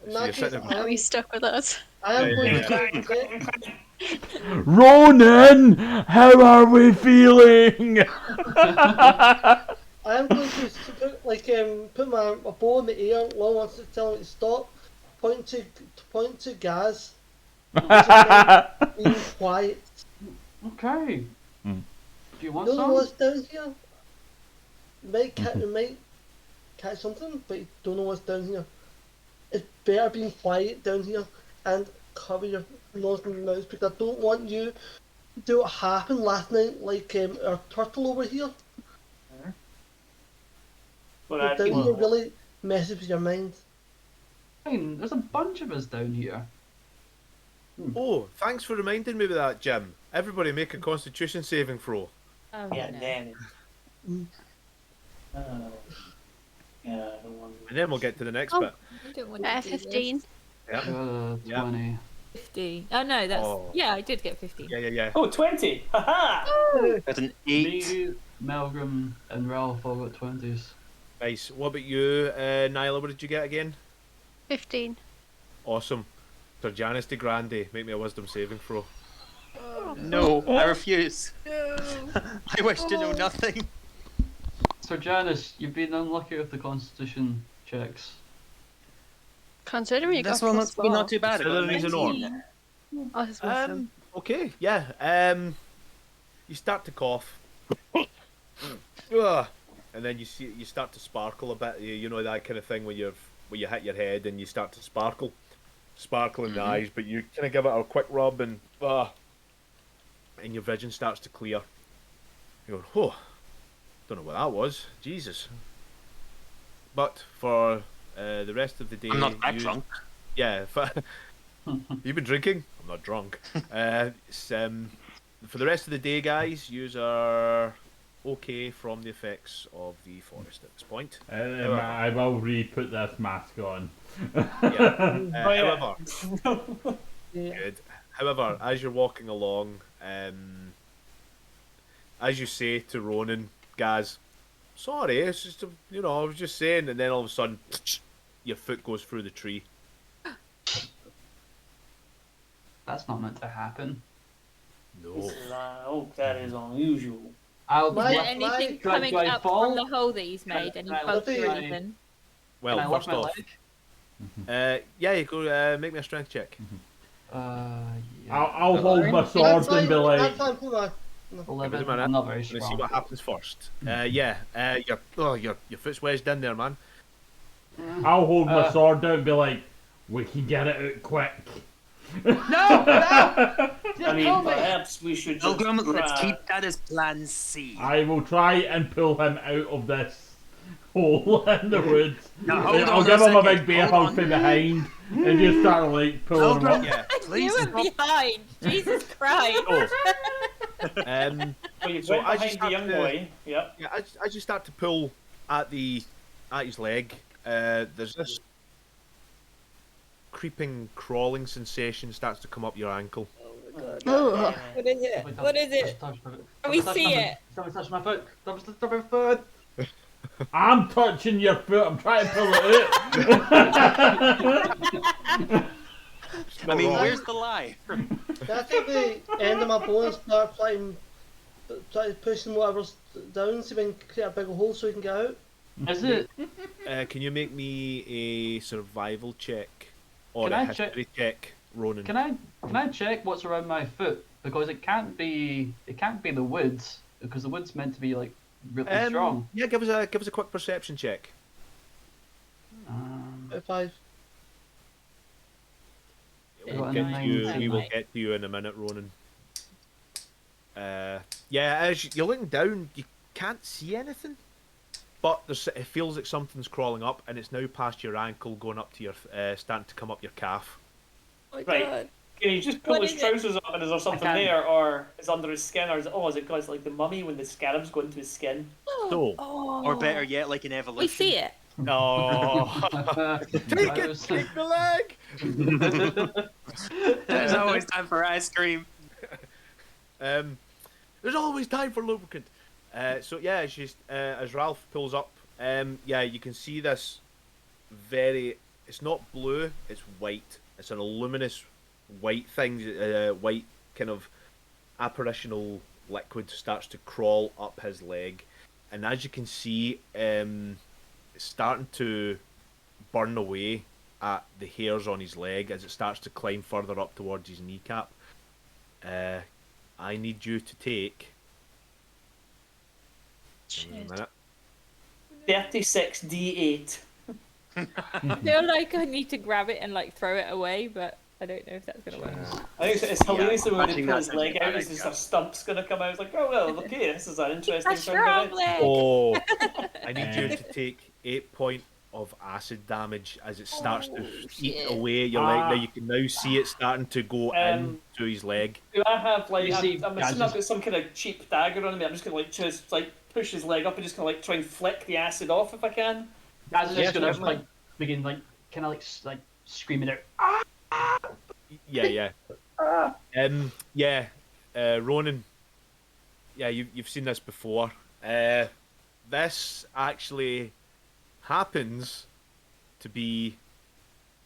In So that you're case, sitting there. Are we stuck with us? I am going Yeah. to get. Ronan, how are we feeling? I am going to put put my bow in the air. Long wants to tell me to stop. Point to Gaz. Being quiet. Okay. Hmm. Do you want You know some? what's down here? You might catch something, but you don't know what's down here. It's better being quiet down here and cover your nose and mouth because I don't want you to do what happened last night, like our turtle over here. But Down I here really messes with your mind. Fine, there's a bunch of us down here. Oh, thanks for reminding me of that, Jim. Everybody make a Constitution saving throw. Oh, yeah, no. damn it. Yeah, I don't want And then we'll get to the next Oh. bit. I don't want to do 15. this. Yeah. Yeah. 20. 50. Oh, no, that's... Oh. Yeah, I did get 50. Yeah, yeah, yeah. Oh, 20! Haha! That's an 8. Me, Melgrim, and Ralph all got 20s. Nice. What about you, Nyla? What did you get again? 15. Awesome. Sir Janice de Grande, make me a wisdom saving throw. No, I refuse. I wish to know nothing. So Janice, you've been unlucky with the Constitution checks. Considering you This got will plus not be 4. not too bad. I got Considering he's an orc. 19. Oh, his wisdom. Okay, yeah. You start to cough. Ugh. And then you start to sparkle a bit. You know that kind of thing where you hit your head and you start to sparkle in the eyes, but you kind of give it a quick rub and your vision starts to clear. You go, oh, don't know what that was. Jesus. But for the rest of the day, I'm not that drunk. Yeah, you've been drinking. I'm not drunk. For the rest of the day, guys, yous are okay from the effects of the forest at this point. I will re-put this mask on. However, Yeah. good. However, as you're walking along, as you say to Ronan, Gaz, sorry, it's just I was just saying, and then all of a sudden, your foot goes through the tree. That's not meant to happen. No. Oh, that is unusual. I'll Is My- there do anything do I- coming do I up fall? from the hole that he's made? Any can I bugs or lift my- anything? Well, Can I lift first my off, leg? yeah, you go make me a strength check. Yeah. I'll hold my sword and be like, That's fine for my. Give 11. us a minute. I'm not very Let's see strong. what happens first. Your foot's wedged in there, man. I'll hold my sword out and be like, we can get it out quick. I mean, perhaps we should just Pilgrim, let's try- keep that as plan C. I will try and pull him out of this hole in the woods. Now, hold I'll on give a him a second. big bear Hold hug from behind and just start like pulling him up. Yeah. Please You were stop. behind. Jesus Christ. Oh. Oh, you So went as you behind the start young to- boy. Yep. Yeah, as you start to pull at his leg, there's this creeping, crawling sensation starts to come up your ankle. Oh. What is it? What is it? Can we see it? Somebody touch my foot. Somebody touch my foot. I'm touching your foot. I'm trying to pull it out. I mean, wrong. where's the lie? That's at the end of my bones. Start try pushing whatever's down so we can create a bigger hole so we can get out. Is it? Can you make me a survival check or Can a I history check, Ronan? Can I check what's around my foot? Because it can't be the woods, because the woods meant to be like really strong. Yeah, give us a quick perception check. If I We Got will a get to you. 19. We will get to you in a minute, Ronan. Yeah, as you're looking down, you can't see anything, but it feels like something's crawling up, and it's now past your ankle, going up to your, starting to come up your calf. Oh my Right. God. Can you just pull What his is it? trousers up and is there something can't. there, or is under his skin, or is it because like the mummy when the scarabs go into his skin? So, Oh. Or better yet, like an evolution. We see it. no, take I it, was- take the leg. There's always time for ice cream. There's always time for lubricant. So yeah, it's just as Ralph pulls up, yeah, you can see this very. It's not blue. It's white. It's an luminous white thing. White kind of apparitional liquid starts to crawl up his leg, and as you can see, it's starting to burn away at the hairs on his leg as it starts to climb further up towards his kneecap. I need you to take. A minute. 36d8. I feel like I need to grab it and like throw it away, but I don't know if that's gonna work. I think it's hilarious when he imagine put his that's leg out, actually it's just a stump's gonna come out. It's like, oh well, okay, this is an interesting A thing. strong leg. Oh, I need you to take 8 points of acid damage as it starts to eat shit. away at your leg. Now you can now see it starting to go into his leg. Do I have like You see, I'm guys, assuming I've got some kind of cheap dagger on me. I'm just gonna like just like push his leg up and just gonna like try and flick the acid off if I can. Guys are Yeah, just gonna certainly. like begin like kind of like screaming out. Yeah. Ronan. Yeah, you've seen this before. This actually happens to be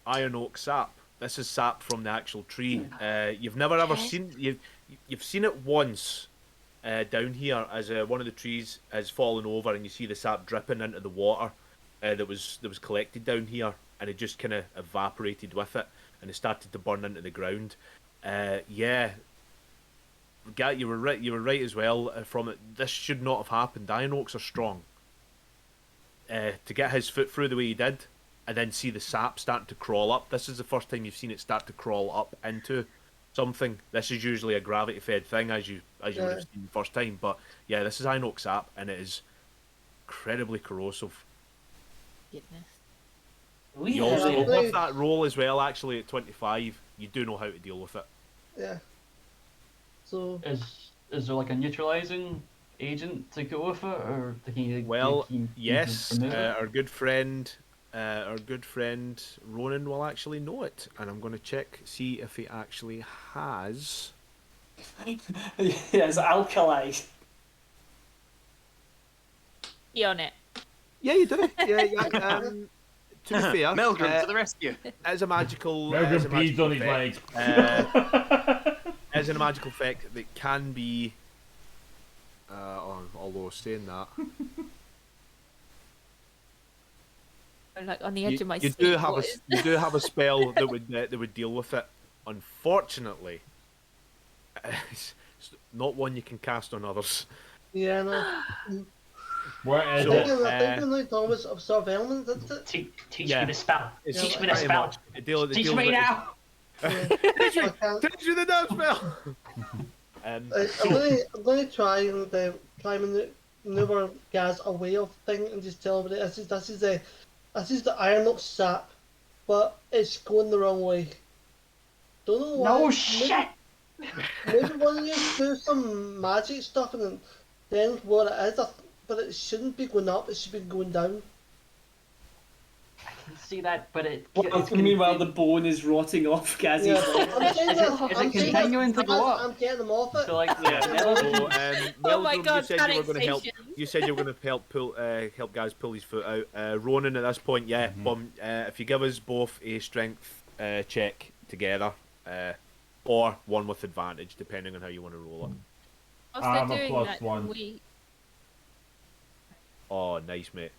iron oak sap. This is sap from the actual tree. You've never ever seen you've seen it once down here as one of the trees has fallen over and you see the sap dripping into the water that was collected down here, and it just kind of evaporated with it and it started to burn into the ground. Yeah, you were right. You were right as well. From it, this should not have happened. Iron oaks are strong. To get his foot through the way he did, and then see the sap starting to crawl up. This is the first time you've seen it start to crawl up into something. This is usually a gravity-fed thing, as you would have seen the first time. But yeah, this is iron oak sap, and it is incredibly corrosive. Goodness. You also, with that roll as well, actually at 25, you do know how to deal with it. Yeah. So Is there like a neutralizing agent to go with it, or can you? Well, can you yes, remove it? our good friend Ronan will actually know it, and I'm going to check see if he actually has. Yes, alkali. Be on it. Yeah, you do. Yeah. To be fair, Milgram to the rescue. as a magical, Melvin pees on his effect, legs. as a magical effect that can be. Although saying that, I'm like on the edge of my you seat. do have What a is- you do have a spell that would deal with it. Unfortunately, it's not one you can cast on others. yeah, no. What is So, it? I think when like Thomas observe elements, that's it. Teach yeah. me the spell. It's Teach me the pretty spell. much- it deals Teach me with- now. Teach me, I can't- teach you the damn spell. I'm So, gonna try and try and maneuver guys away of thing and just tell everybody this is the iron oak sap, but it's going the wrong way. Don't know why. No shit. Maybe one of you do some magic stuff and then what it is, but it shouldn't be going up. It should be going down. I can see that, but it. Well, meanwhile, the bone is rotting off Gazzy's Yeah, leg. I'm saying Is that- it I'm saying continuing that to go up? I'm getting them off it. So like, yeah. So, Oh my Meldrum, god, you said you panic were going to help. station. You said you were going to help guys pull his foot out. Ronan, at this point, yeah, if you give us both a strength check together, or one with advantage, depending on how you want to roll it. Whilst I'm they're a doing plus that, one. we Oh, nice, mate.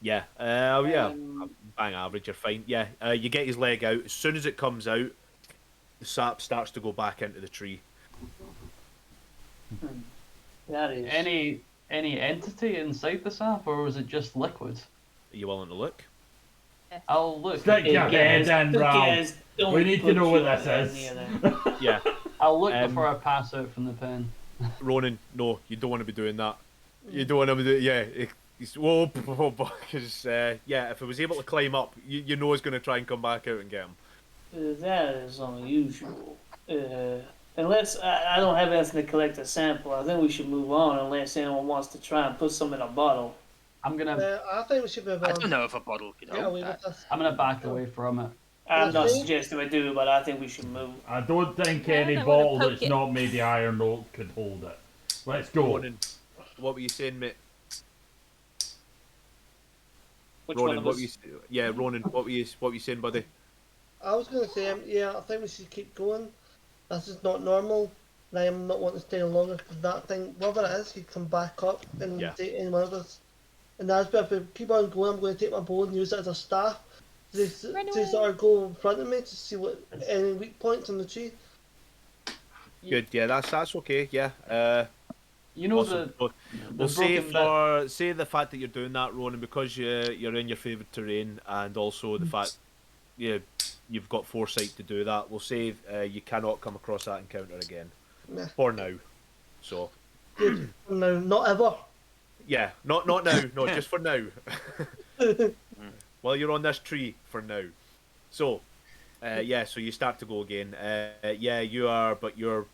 Yeah, bang average, you're fine. Yeah, you get his leg out. As soon as it comes out, the sap starts to go back into the tree. That is. any entity inside the sap, or was it just liquid? Are you willing to look? I'll look. Stick your head in, Ralph. We need to know what this is. Yeah, I'll look Um, before I pass out from the pen. Ronan, no, you don't want to be doing that. You don't want to be doing, whoa, because yeah, if it was able to climb up, you know it's going to try and come back out and get him. That is unusual. Unless I don't have anything to collect a sample, I think we should move on unless anyone wants to try and put some in a bottle. I'm gonna I think we should move I on. don't know if a bottle could Get help. away with this. I'm gonna back away from it. I'm not Okay. suggesting we do, but I think we should move. I don't think Yeah, any I wanna bottle poke that's it. not made of iron oak could hold it. Let's go. Ronan, what were you saying, mate? Which Ronan, one what of were you? us? Yeah, Ronan, what were you saying, buddy? I was going to say, yeah, I think we should keep going. This is not normal. And I am not wanting to stay longer because that thing, whatever it is, could come back up and Yeah. take any one of us. And that's if we keep on going, I'm going to take my bow and use it as a staff to sort of go in front of me to see what any weak points on the tree. Good, yeah, that's okay, yeah. You know Also, the we'll say broken bit. say the fact that you're doing that, Ronan, because you're in your favourite terrain, and also the fact you've got foresight to do that. We'll say you cannot come across that encounter again Nah. for now. So Good. No, not ever. yeah, not now, no, just for now. While you're on this tree for now. So yeah, so you start to go again. Yeah, you are, but you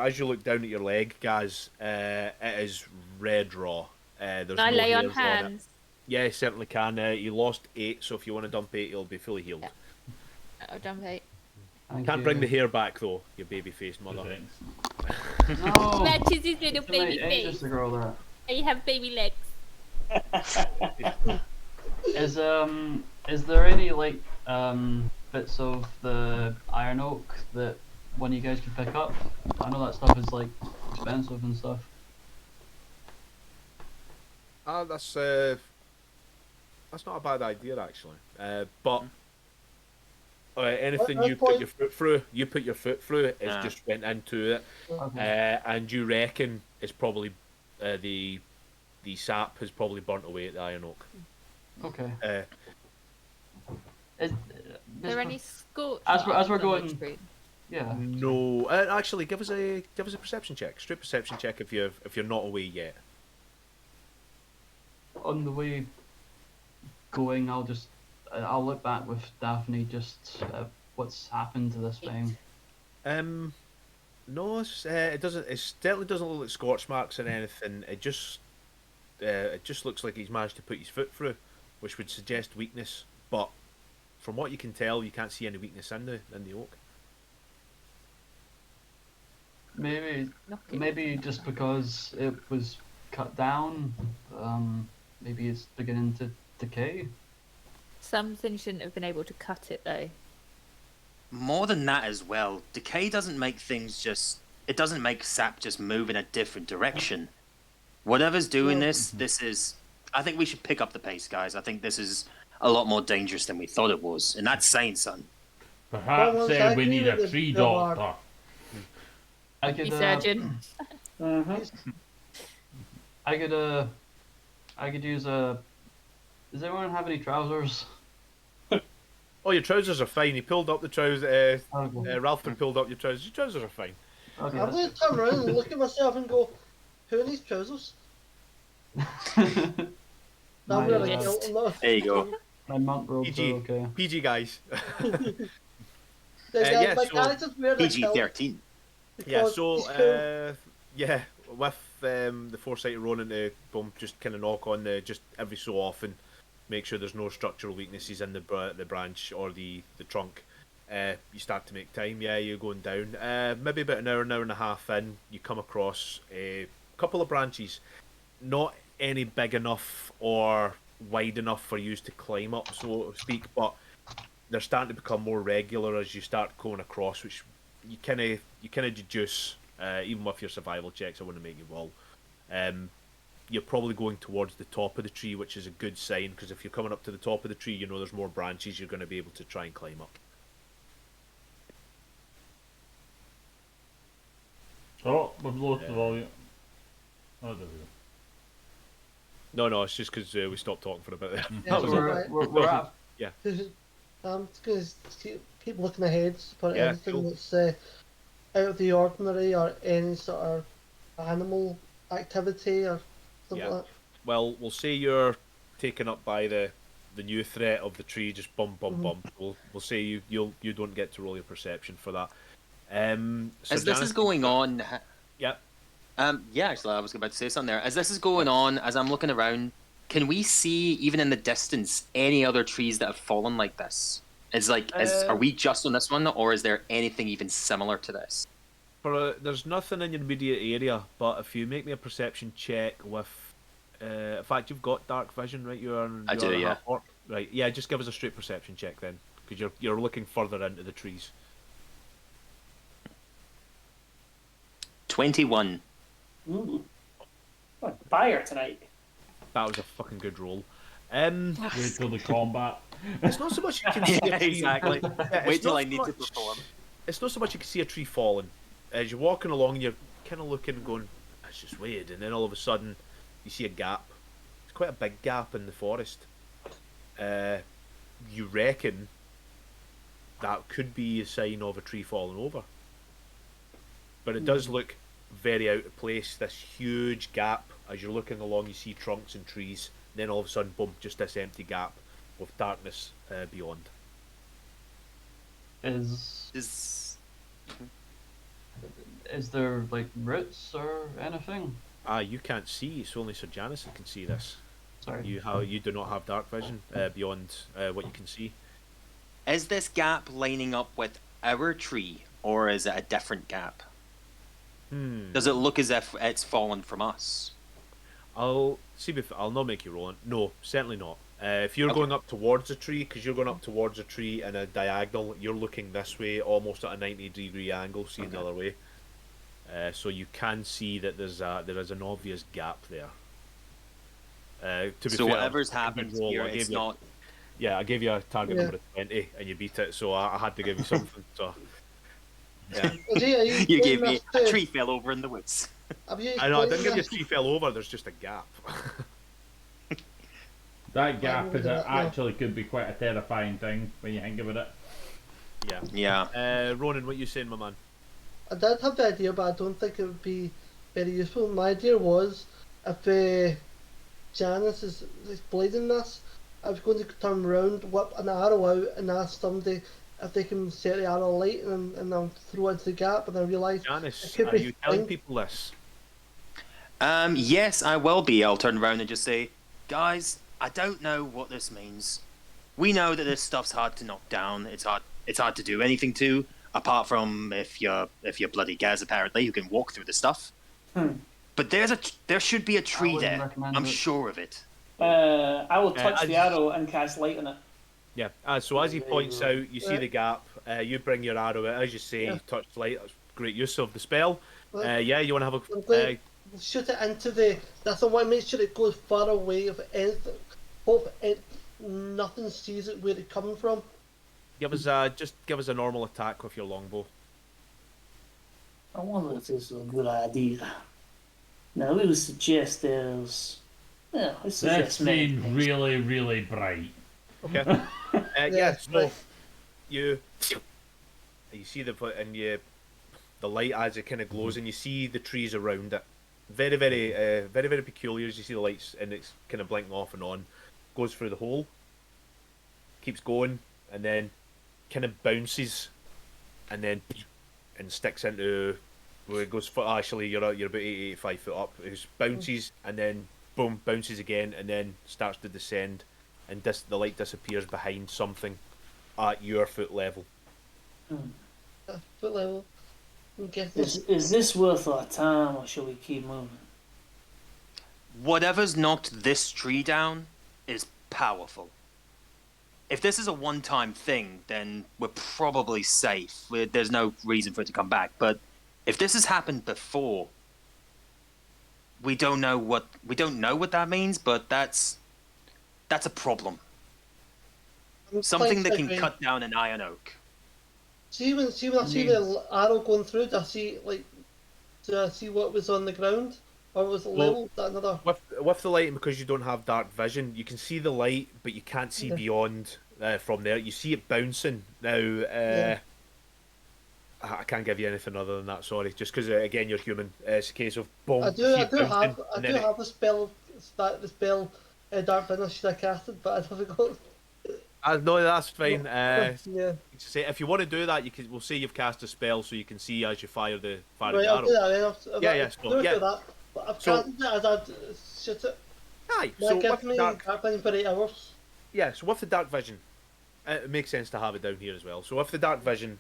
as you look down at your leg, Gaz, it is red raw. There's Can I no lay on hairs it. hands? Yeah, you certainly can. You lost 8, so if you want to dump 8, you'll be fully healed. Yeah. Oh, dump 8. Can't bring the hair back though, you baby-faced mother. No. Matches his little It's baby ain't face. just a girl there. You have baby legs. Is there any like bits of the iron oak that one of you guys could pick up? I know that stuff is like expensive and stuff. That's not a bad idea actually. But anything What you put point? your foot through, it Yeah. just went into it, Okay. and you reckon it's probably the sap has probably burnt away at the iron oak. Okay. Are Is, there any scorch? As we're marks on the going- tree? yeah. No, actually, give us a perception check, straight perception check if you're not away yet. On the way going, I'll look back with Daphne just what's happened to this thing. No, it doesn't. It certainly doesn't look like scorch marks or anything. It just looks like he's managed to put his foot through, which would suggest weakness. But from what you can tell, you can't see any weakness in the oak. Maybe just because it was cut down, maybe it's beginning to decay. Something shouldn't have been able to cut it though. More than that as well, decay doesn't make things just... It doesn't make sap just move in a different direction. Whatever's doing this is... I think we should pick up the pace, guys. I think this is a lot more dangerous than we thought it was. And that's saying something. Perhaps Well, we exactly need a the- tree the doctor. I Be could, surgeon. I could use a. Does anyone have any trousers? Oh, your trousers are fine. He pulled up the trousers. Okay. Ralphton pulled up your trousers. Your trousers are fine. Okay, I'm going to turn around and look at myself and go, who are these trousers? I'm my, wearing a yes. kilt and not. There you go. my monk robes PG. are okay. PG guys. My so character's wearing a kilt PG-13. Yeah, because so he's cool. yeah, with the foresight of Ronan to just kind of knock on just every so often, make sure there's no structural weaknesses in the branch or the trunk. You start to make time. Yeah, you're going down. Maybe about an hour and a half in, you come across a couple of branches, not any big enough or wide enough for you to climb up, so to speak, but they're starting to become more regular as you start going across, which you kind of deduce, even with your survival checks. I wouldn't make you roll. You're probably going towards the top of the tree, which is a good sign, because if you're coming up to the top of the tree, you know there's more branches you're going to be able to try and climb up. Oh, we've lost the volume. Oh, there we go. No, it's just because we stopped talking for a bit there. Yeah, So so right. we're at. I'm just going to keep looking ahead for Yeah, anything cool. that's out of the ordinary or any sort of animal activity or something Yeah. like that. Well, we'll say you're taken up by the new threat of the tree, just bum. We'll say you don't get to roll your perception for that. As this is going on... Yeah. Yeah, actually, I was about to say something there. As this is going on, as I'm looking around, can we see, even in the distance, any other trees that have fallen like this? Are we just on this one, or is there anything even similar to this? There's nothing in your immediate area, but if you make me a perception check with, in fact, you've got dark vision, right? I do, a yeah. half orc. Right, yeah. Just give us a straight perception check then, because you're looking further into the trees. 21. Ooh. On fire tonight. That was a fucking good roll. Wait till the combat. It's not so much you can see a tree. Exactly. Yeah, Wait it's till not I so need to much- perform. It's not so much you can see a tree falling. As you're walking along, you're kind of looking, going, "That's just weird." And then all of a sudden, you see a gap. It's quite a big gap in the forest. You reckon that could be a sign of a tree falling over. But it does look very out of place. This huge gap. As you're looking along, you see trunks and trees. Then all of a sudden, boom! Just this empty gap with darkness beyond. Is there like roots or anything? You can't see. It's only Sir Janice that can see this. Sorry. You do not have dark vision beyond what you can see. Is this gap lining up with our tree, or is it a different gap? Does it look as if it's fallen from us? I'll see if I'll not make you roll it. No, certainly not. If you're Okay. going up towards a tree, because you're going up towards a tree in a diagonal, you're looking this way, almost at a 90-degree angle, seeing the other way. So you can see that there is an obvious gap there. To be So fair, whatever's it's a good happened roll. here, I gave it's you- not. Yeah, I gave you a target Yeah. number of 20, and you beat it, so I had to give you something. So yeah. Jay, are You gave playing me this a too? tree fell over in the woods. Have you I know, I played didn't give you a this? tree fell over, there's just a gap. That gap would is do that now. actually could be quite a terrifying thing when you think about it. Yeah. Yeah. Ronan, what you saying, my man? I did have the idea, but I don't think it would be very useful. My idea was if Janice is blading this, I was going to turn around, whip an arrow out, and ask somebody if they can set the arrow light and then throw it into the gap, and I realised Janice, it could are be you telling fine. people this? Yes, I will be. I'll turn around and just say, guys, I don't know what this means. We know that this stuff's hard to knock down. It's hard to do anything to, apart from if you're bloody Gaz, apparently, who can walk through the stuff. But there should be a tree wouldn't there. recommend I'm it. sure of it. I will touch I the just- arrow and cast light on it. Yeah. So as he points out, you see the gap. You bring your arrow out, as you say, Yeah. touch light. That's great use of the spell. Well, Yeah, you want to have I'm a. going to shoot it into the. That's the one. Make sure it goes far away of anything. Hope nothing sees it where it's coming from. Give us a normal attack with your longbow. I wonder if this is a good idea. Now, we would suggest there's. Yeah, I That suggest many seems things. really, really bright. Okay. Yeah. So right. you see the light as it kind of glows, and you see the trees around it. Very, very peculiar. As you see the lights, and it's kind of blinking off and on. Goes through the hole. Keeps going, and then kind of bounces, and then sticks into. Where it goes for actually, you're about 85 foot up. It bounces, and then boom, bounces again, and then starts to descend, and the light disappears behind something at your foot level. Foot level. I'm guessing. Is this worth our time, or shall we keep moving? Whatever's knocked this tree down is powerful. If this is a one-time thing, then we're probably safe. There's no reason for it to come back. But if this has happened before, we don't know what that means. But that's a problem. I'm Something that quite can agree. cut down an iron oak. See when I see the arrow going through, do I see what was on the ground, or was it level? Is that another? With the light, and because you don't have dark vision, you can see the light, but you can't see beyond from there. You see it bouncing now. I can't give you anything other than that. Sorry, just because again you're human. It's a case of boom. I you do see it bouncing, have and then it- a spell. The spell dark vision should have casted, but I haven't got. No, that's fine. Yeah. Say if you want to do that, we'll say you've cast a spell, so you can see as you fire the Right, I'll arrow. do that. Then. Yeah, so, yeah. Do that. But I've So- casted it as I'd shoot it. Aye. That So gives with me the dark, dark vision for 8 hours. yeah. So with the dark vision, it makes sense to have it down here as well. So with the dark vision,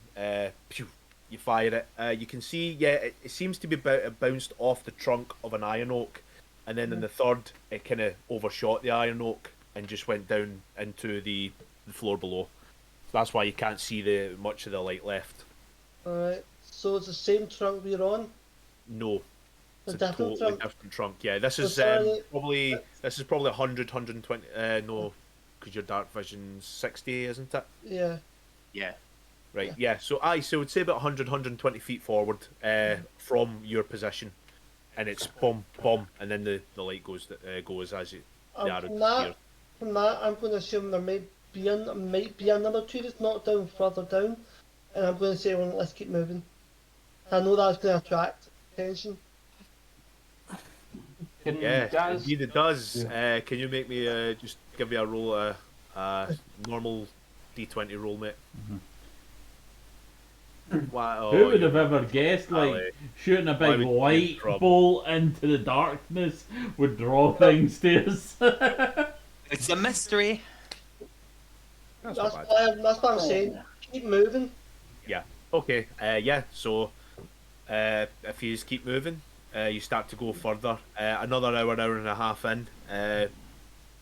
You fire it. You can see, it seems to be it bounced off the trunk of an iron oak, and then in the third, it kind of overshot the iron oak and just went down into the floor below. So that's why you can't see much of the light left. Alright, so it's the same trunk we're on? No, A it's a different totally trunk? different trunk. Yeah, this So is sorry, probably 100, 120. No, because your dark vision's 60, isn't it? Yeah. Yeah. Right. Yeah. So I would say about 100, 120 feet forward from your position, and it's boom, boom, and then the light goes as the arrow disappears. From that, I'm going to assume there might be another tree that's knocked down further down, and I'm going to say, well, let's keep moving. I know that's going to attract attention. Can Yeah, guys, indeed it does. Can you make me just give me a roll, normal D20 roll, mate? Wow. Who would have ever guessed, like, Ali. shooting a Why big would you be in light trouble? bolt into the darkness would draw things to us? It's a mystery. That's That's not bad. that's what I'm saying. Keep moving. Yeah. Okay. Yeah. So, if you just keep moving, you start to go further. Another hour and a half in,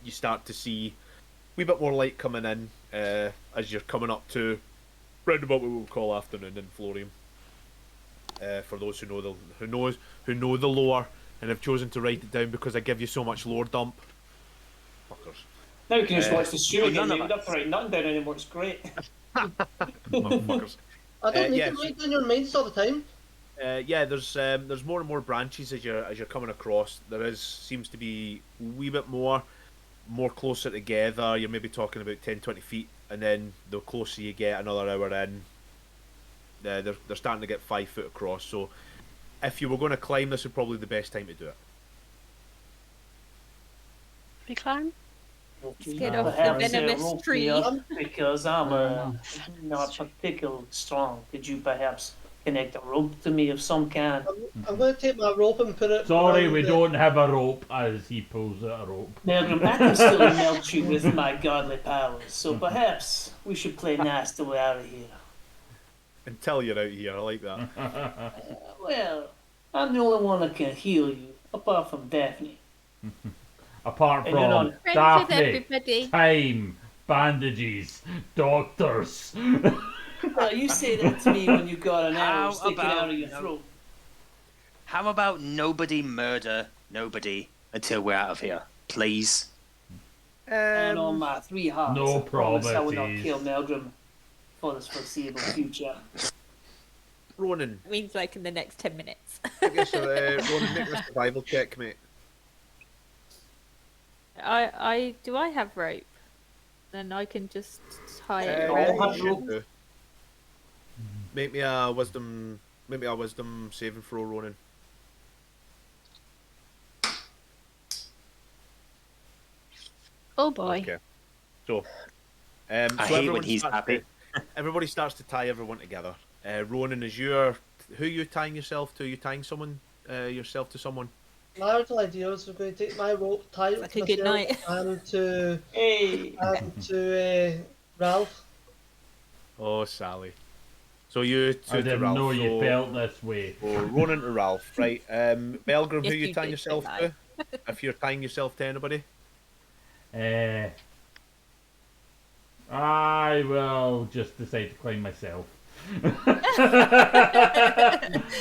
you start to see a wee bit more light coming in as you're coming up to round about what we would call afternoon in Florium. For those who know the lore and have chosen to write it down because I give you so much lore dump. Fuckers. Now we can just watch the stream again. none You of don't have to write nothing down anymore. It's great. Motherfuckers. I don't need yeah, to write down your minds all the time. Yeah, there's more and more branches as you're coming across. Seems to be a wee bit more closer together. You're maybe talking about 10, 20 feet, and then the closer you get, another hour in, they're starting to get 5 foot across. So, if you were going to climb, this would probably be the best time to do it. We climb? get off the Perhaps, venomous rope me tree. up because I'm not particularly strong. Could you perhaps connect a rope to me of some kind? I'm going to take my rope and put it. Sorry, around we the- don't have a rope, as he pulls out a rope. Milgram, I can still melt you with my godly powers, so perhaps we should play nice till we're out of here. Until you're out here, I like that. Well, I'm the only one that can heal you, apart from Daphne. Apart And you're from not- Friends with Daphne, everybody. time, bandages, doctors. Well, you say that to me when you got an arrow How sticking about out of your no? throat. How about nobody murder nobody until we're out of here, please? And on my 3 hearts, no I promise I will not promises. kill Meldrum for the foreseeable future. Ronan, Means like in the next 10 minutes. Ronan, make a survival check, mate. Do I have rope? Then I can just tie it Yeah, around. I'll you have rope. should do. Make me a wisdom saving throw, Ronan. Oh boy. Okay. So, I so hate when everyone he's starts happy. everybody starts to tie everyone together. Ronan, who are you tying yourself to? Are you tying someone yourself to someone? My original idea was we're going to take my rope, tie it Like to a good myself night. and to Ralph. Oh, Sally. So you two I to didn't Ralph. know you so, felt this way. so Ronan to Ralph, right? Belgrim, Yes, who you you tying did yourself say to? If you're tying yourself to anybody, I will just decide to climb myself.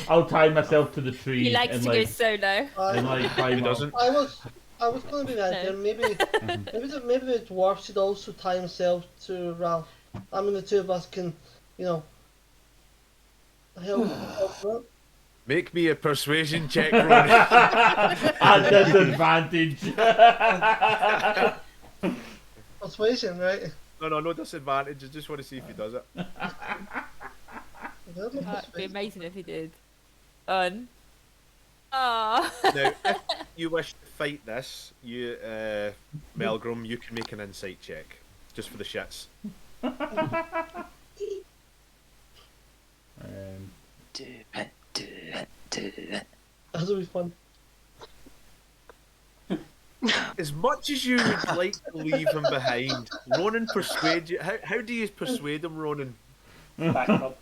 I'll tie myself to the tree He likes and to go solo. and like climb who up. doesn't? I was going to be that idea. Maybe the dwarf should also tie himself to Ralph. I mean, the two of us can, help out. Make me a persuasion check, Ronan. At disadvantage. Persuasion, right? No disadvantage. I just want to see if he does it. There's no That'd be persuasion. amazing if he did. Fun. Ah. Now, if you wish to fight this, you, Melgrim, you can make an insight check, just for the shits. That'll be fun. As much as you would like to leave him behind, Ronan persuades you. How do you persuade him, Ronan? Back up.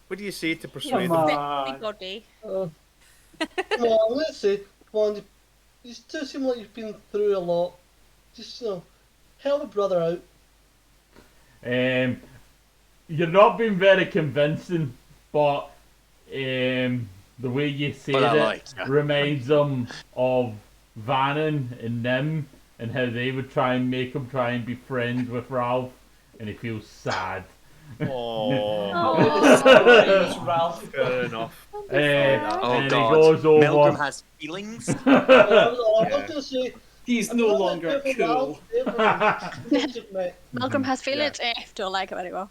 What do you say to persuade Come them? on. Sexy body. Come on, let's say, come on, you still seem like you've been through a lot. Just, help a brother out. You're not being very convincing, but the way you say But I it like ya. reminds them of Vannon and Nim and how they would try and make him try and be friends with Ralph, and he feels sad. Oh, Oh, Ralph. fair enough. Oh and he God, goes over. Milgram has feelings. I was going to say, He's no longer cool. Malcolm has feelings. Don't like him anymore.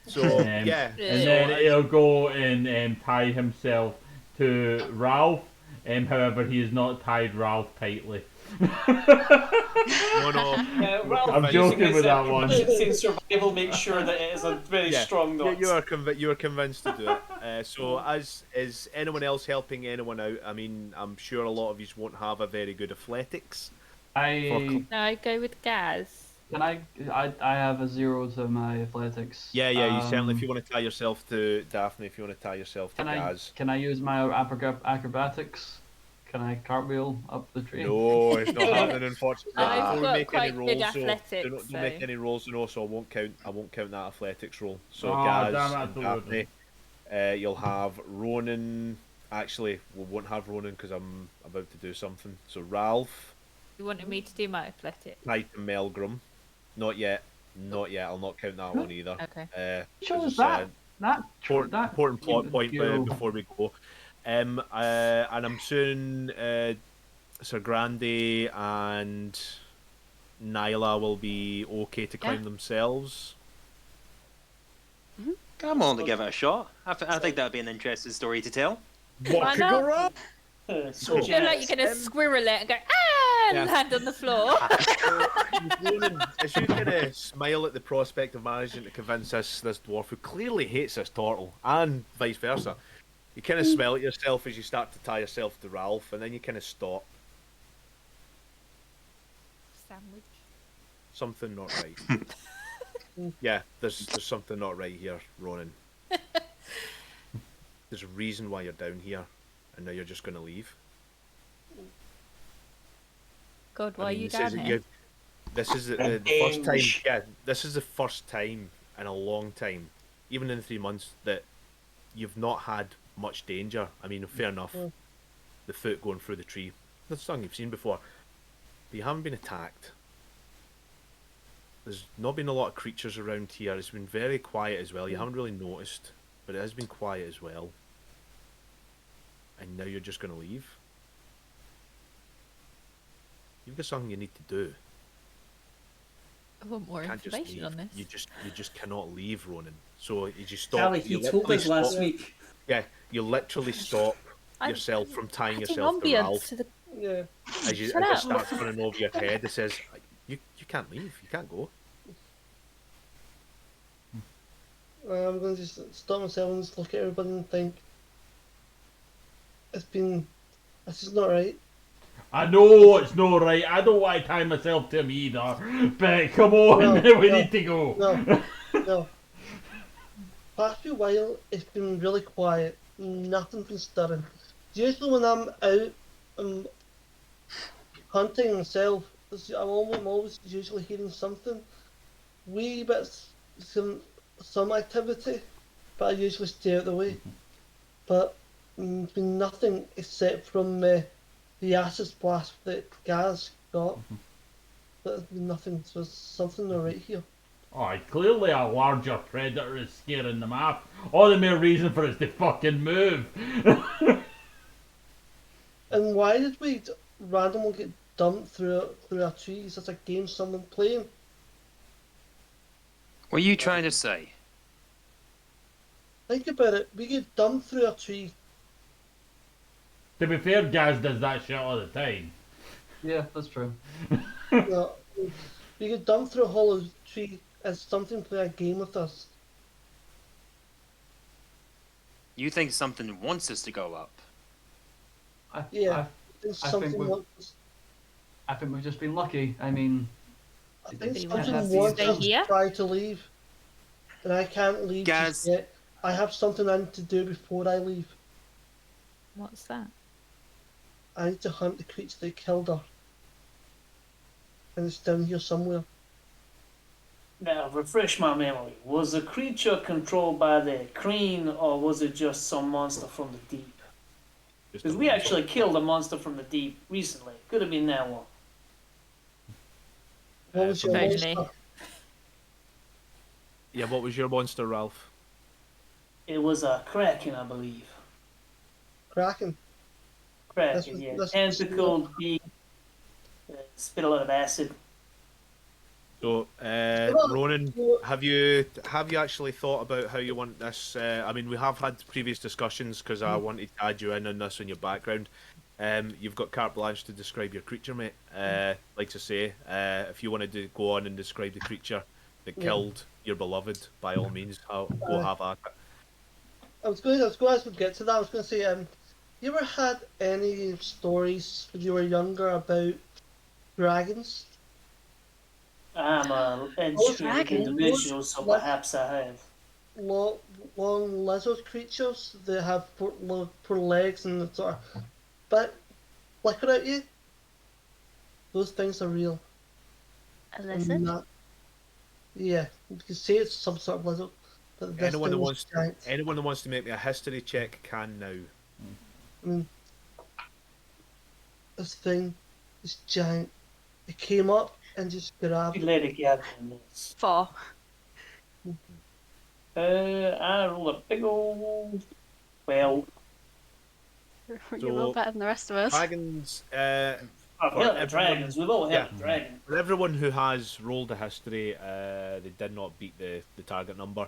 So yeah, And so then as- he'll go and tie himself to Ralph. However, he has not tied Ralph tightly. no. Ralph I'm using joking his, with that one. proficiency in survival makes sure that it is a very Yeah, strong knot. you are convinced to do it. So, as is anyone else helping anyone out? I mean, I'm sure a lot of you won't have a very good athletics. I No, I go with Gaz. can I have a 0 to my athletics. Yeah, you certainly. If you want to tie yourself to Daphne, if you want to tie yourself to Can Gaz. I use my acrobatics? Can I cartwheel up the tree? No, it's not happening. Unfortunately, I've Before we got make quite any good rolls, athletics, don't make so- any rolls, so I won't count. I won't count that athletics roll. So Oh, Gaz damn it, I and thought Daphne, you'll have Ronan. Actually, we won't have Ronan because I'm about to do something. So Ralph, You wanted me to do my athletics. tied to Melgrim. Not yet. I'll not count that one either. Okay. Shows as that I said, that important plot even point hero. before we go. And I'm soon Sir Grande and Nyla will be okay to climb themselves. Come on to give it a shot. I think that'd be an interesting story to tell. What Why could go not? wrong? So I feel like you're gonna squirrel it and go ah, and Yeah. land on the floor. Ronan, as you kind of smile at the prospect of managing to convince this dwarf who clearly hates this turtle, and vice versa, you kind of smile at yourself as you start to tie yourself to Ralph, and then you kind of stop. Sandwich. Something not right. Yeah, there's something not right here, Ronan. There's a reason why you're down here, and now you're just going to leave. God, why I are mean, you this down isn't here? your- This is the first time. Yeah, this is the first time in a long time, even in 3 months, that you've not had much danger. I mean, fair enough. The foot going through the tree. That's something you've seen before. But you haven't been attacked. There's not been a lot of creatures around here. It's been very quiet as well. You haven't really noticed, but it has been quiet as well. And now you're just going to leave? You've got something you need to do. I want more Can't just information leave. on this. You just cannot leave, Ronan. So you just stop. Callie, you he told literally us last stop- week. Yeah, you literally stop I'm yourself from tying adding yourself to ambience Ralph to the Yeah. as Shut it up. starts running over your head. It says, "You can't leave. You can't go." I'm going to just stop myself and just look at everybody and think, this is not right. I know it's not right. I don't want to tie myself to him either. But come on, No, we no, need to go. No. Past few while, it's been really quiet. Nothing's been stirring. Usually when I'm out hunting myself, I'm always usually hearing something. Wee bits, some activity, but I usually stay out of the way. But there's been nothing except from the acid splash that Gaz got. But there's been nothing, so there's something not right here. Oh, clearly a larger predator is scaring them off. All the more reason for us to fucking move. And why did we randomly get dumped through a tree? Is this a game someone playing? What are you trying to say? Think about it. We get dumped through a tree. To be fair, Gaz does that shit all the time. Yeah, that's true. No, we get dumped through a hollow tree as something play a game with us. You think something wants us to go up? Yeah. It's I something think we've- wants. I think we've just been lucky. I mean, I think You something want us to wants stay us here? to try to leave, and I can't leave Gaz, just yet. I have something I need to do before I leave. What's that? I need to hunt the creature that killed her. And it's down here somewhere. Now, refresh my memory. Was the creature controlled by the Kreen, or was it just some monster from the deep? Just Because a we monster. actually killed a monster from the deep recently. Could have been that one. What was your Occasionally. monster? Yeah, what was your monster, Ralph? It was a kraken, I believe. Kraken. Kraken, yeah. Tentacled, big, spit a lot of acid. So, Well, Ronan, well- have you actually thought about how you want this? I mean, we have had previous discussions because I wanted to add you in on this on your background. You've got carte blanche to describe your creature, mate. Like I say, if you wanted to go on and describe the creature that killed your beloved, by all means, go have at it. I was going to get to that. I was going to say, you ever had any stories when you were younger about dragons? I'm a educated dragon. individual, so What? perhaps I have. Long lizard creatures that have poor legs and sort of but flicker at you. Those things are real. A And lizard? yeah, you can say it's some sort of lizard. But this Anyone that thing is wants giant. anyone that wants to make me a history check can now. I mean, this thing is giant. It came up and just grabbed. We let it get on this. 4. I rolled a big old. Well, You're So- a little better than the rest of us. Dragons. I've For held everyone- dragons. We've all held Yeah. dragons. For everyone who has rolled a history, they did not beat the target number.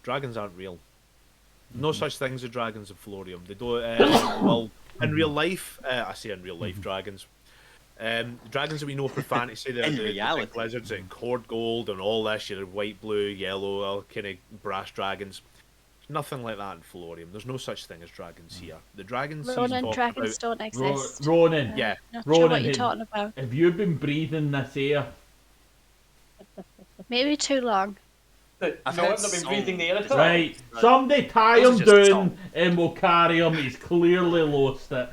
Dragons aren't real. No such things as dragons in Florium. They don't. Well, in real life, I say in real life, dragons. Dragons that we know for fantasy, they're In the reality. big lizards that hoard gold and all this. Your white, blue, yellow, all kind of brass dragons. Nothing like that in Florium. There's no such thing as dragons here. The dragons he's Ronan, talking dragons about. don't exist. Ronan, Yeah. Not sure Ronan, what you're talking about. have you been breathing this air? Maybe too long. But I've no, heard I've not been songs. breathing the air at all. Right, somebody tie Those him are just down songs. and we'll carry him. He's clearly lost it.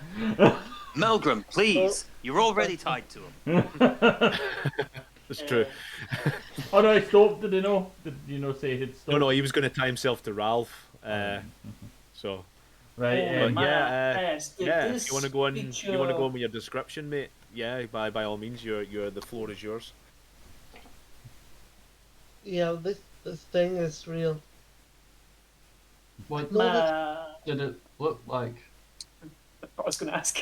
Milgram, please. You're already tied to him. That's true. Oh no, he stopped. Did he know? Did you know say he'd stopped? No, he was going to tie himself to Ralph. So. Right, Oh, But my yeah, ass, did yeah. this If you want to go on, feature- you want to go on with your description, mate. Yeah, by all means, you're the floor is yours. Yeah, this thing is real. What No, My, did it look like? I was going to ask.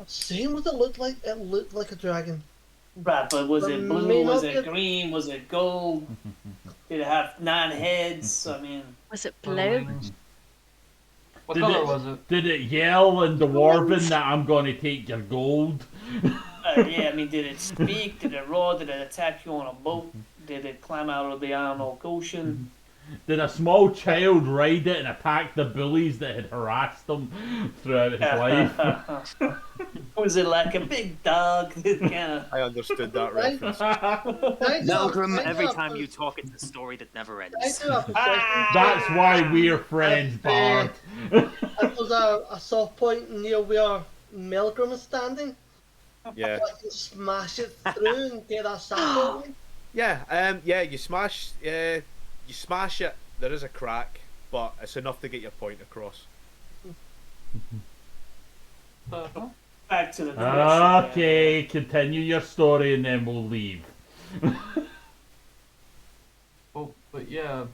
Same what it looked like. It looked like a dragon. Right, but was But it may blue? not Was be- it green? Was it gold? Did it have 9 heads? I mean, Was it What blue? wings? What Did color it- was it? Did it yell in Dwarven that I'm going to take your gold? yeah, I mean, did it speak? Did it roar? Did it attack you on a boat? Did it climb out of the Arnold Ocean? Did a small child ride it and attack the bullies that had harassed him throughout his life? Was it like a big dog that kind of... I understood that Right. reference. Milgram, every time you talk, it's a story that never I ends. do have a question. That's why we're friends, Bard. If there's a soft point near where Milgram is standing, Yeah, I can smash it through and get that sample. yeah, yeah. You smash it. There is a crack, but it's enough to get your point across. Back to the question. Okay, continue your story and then we'll leave. Oh, but yeah,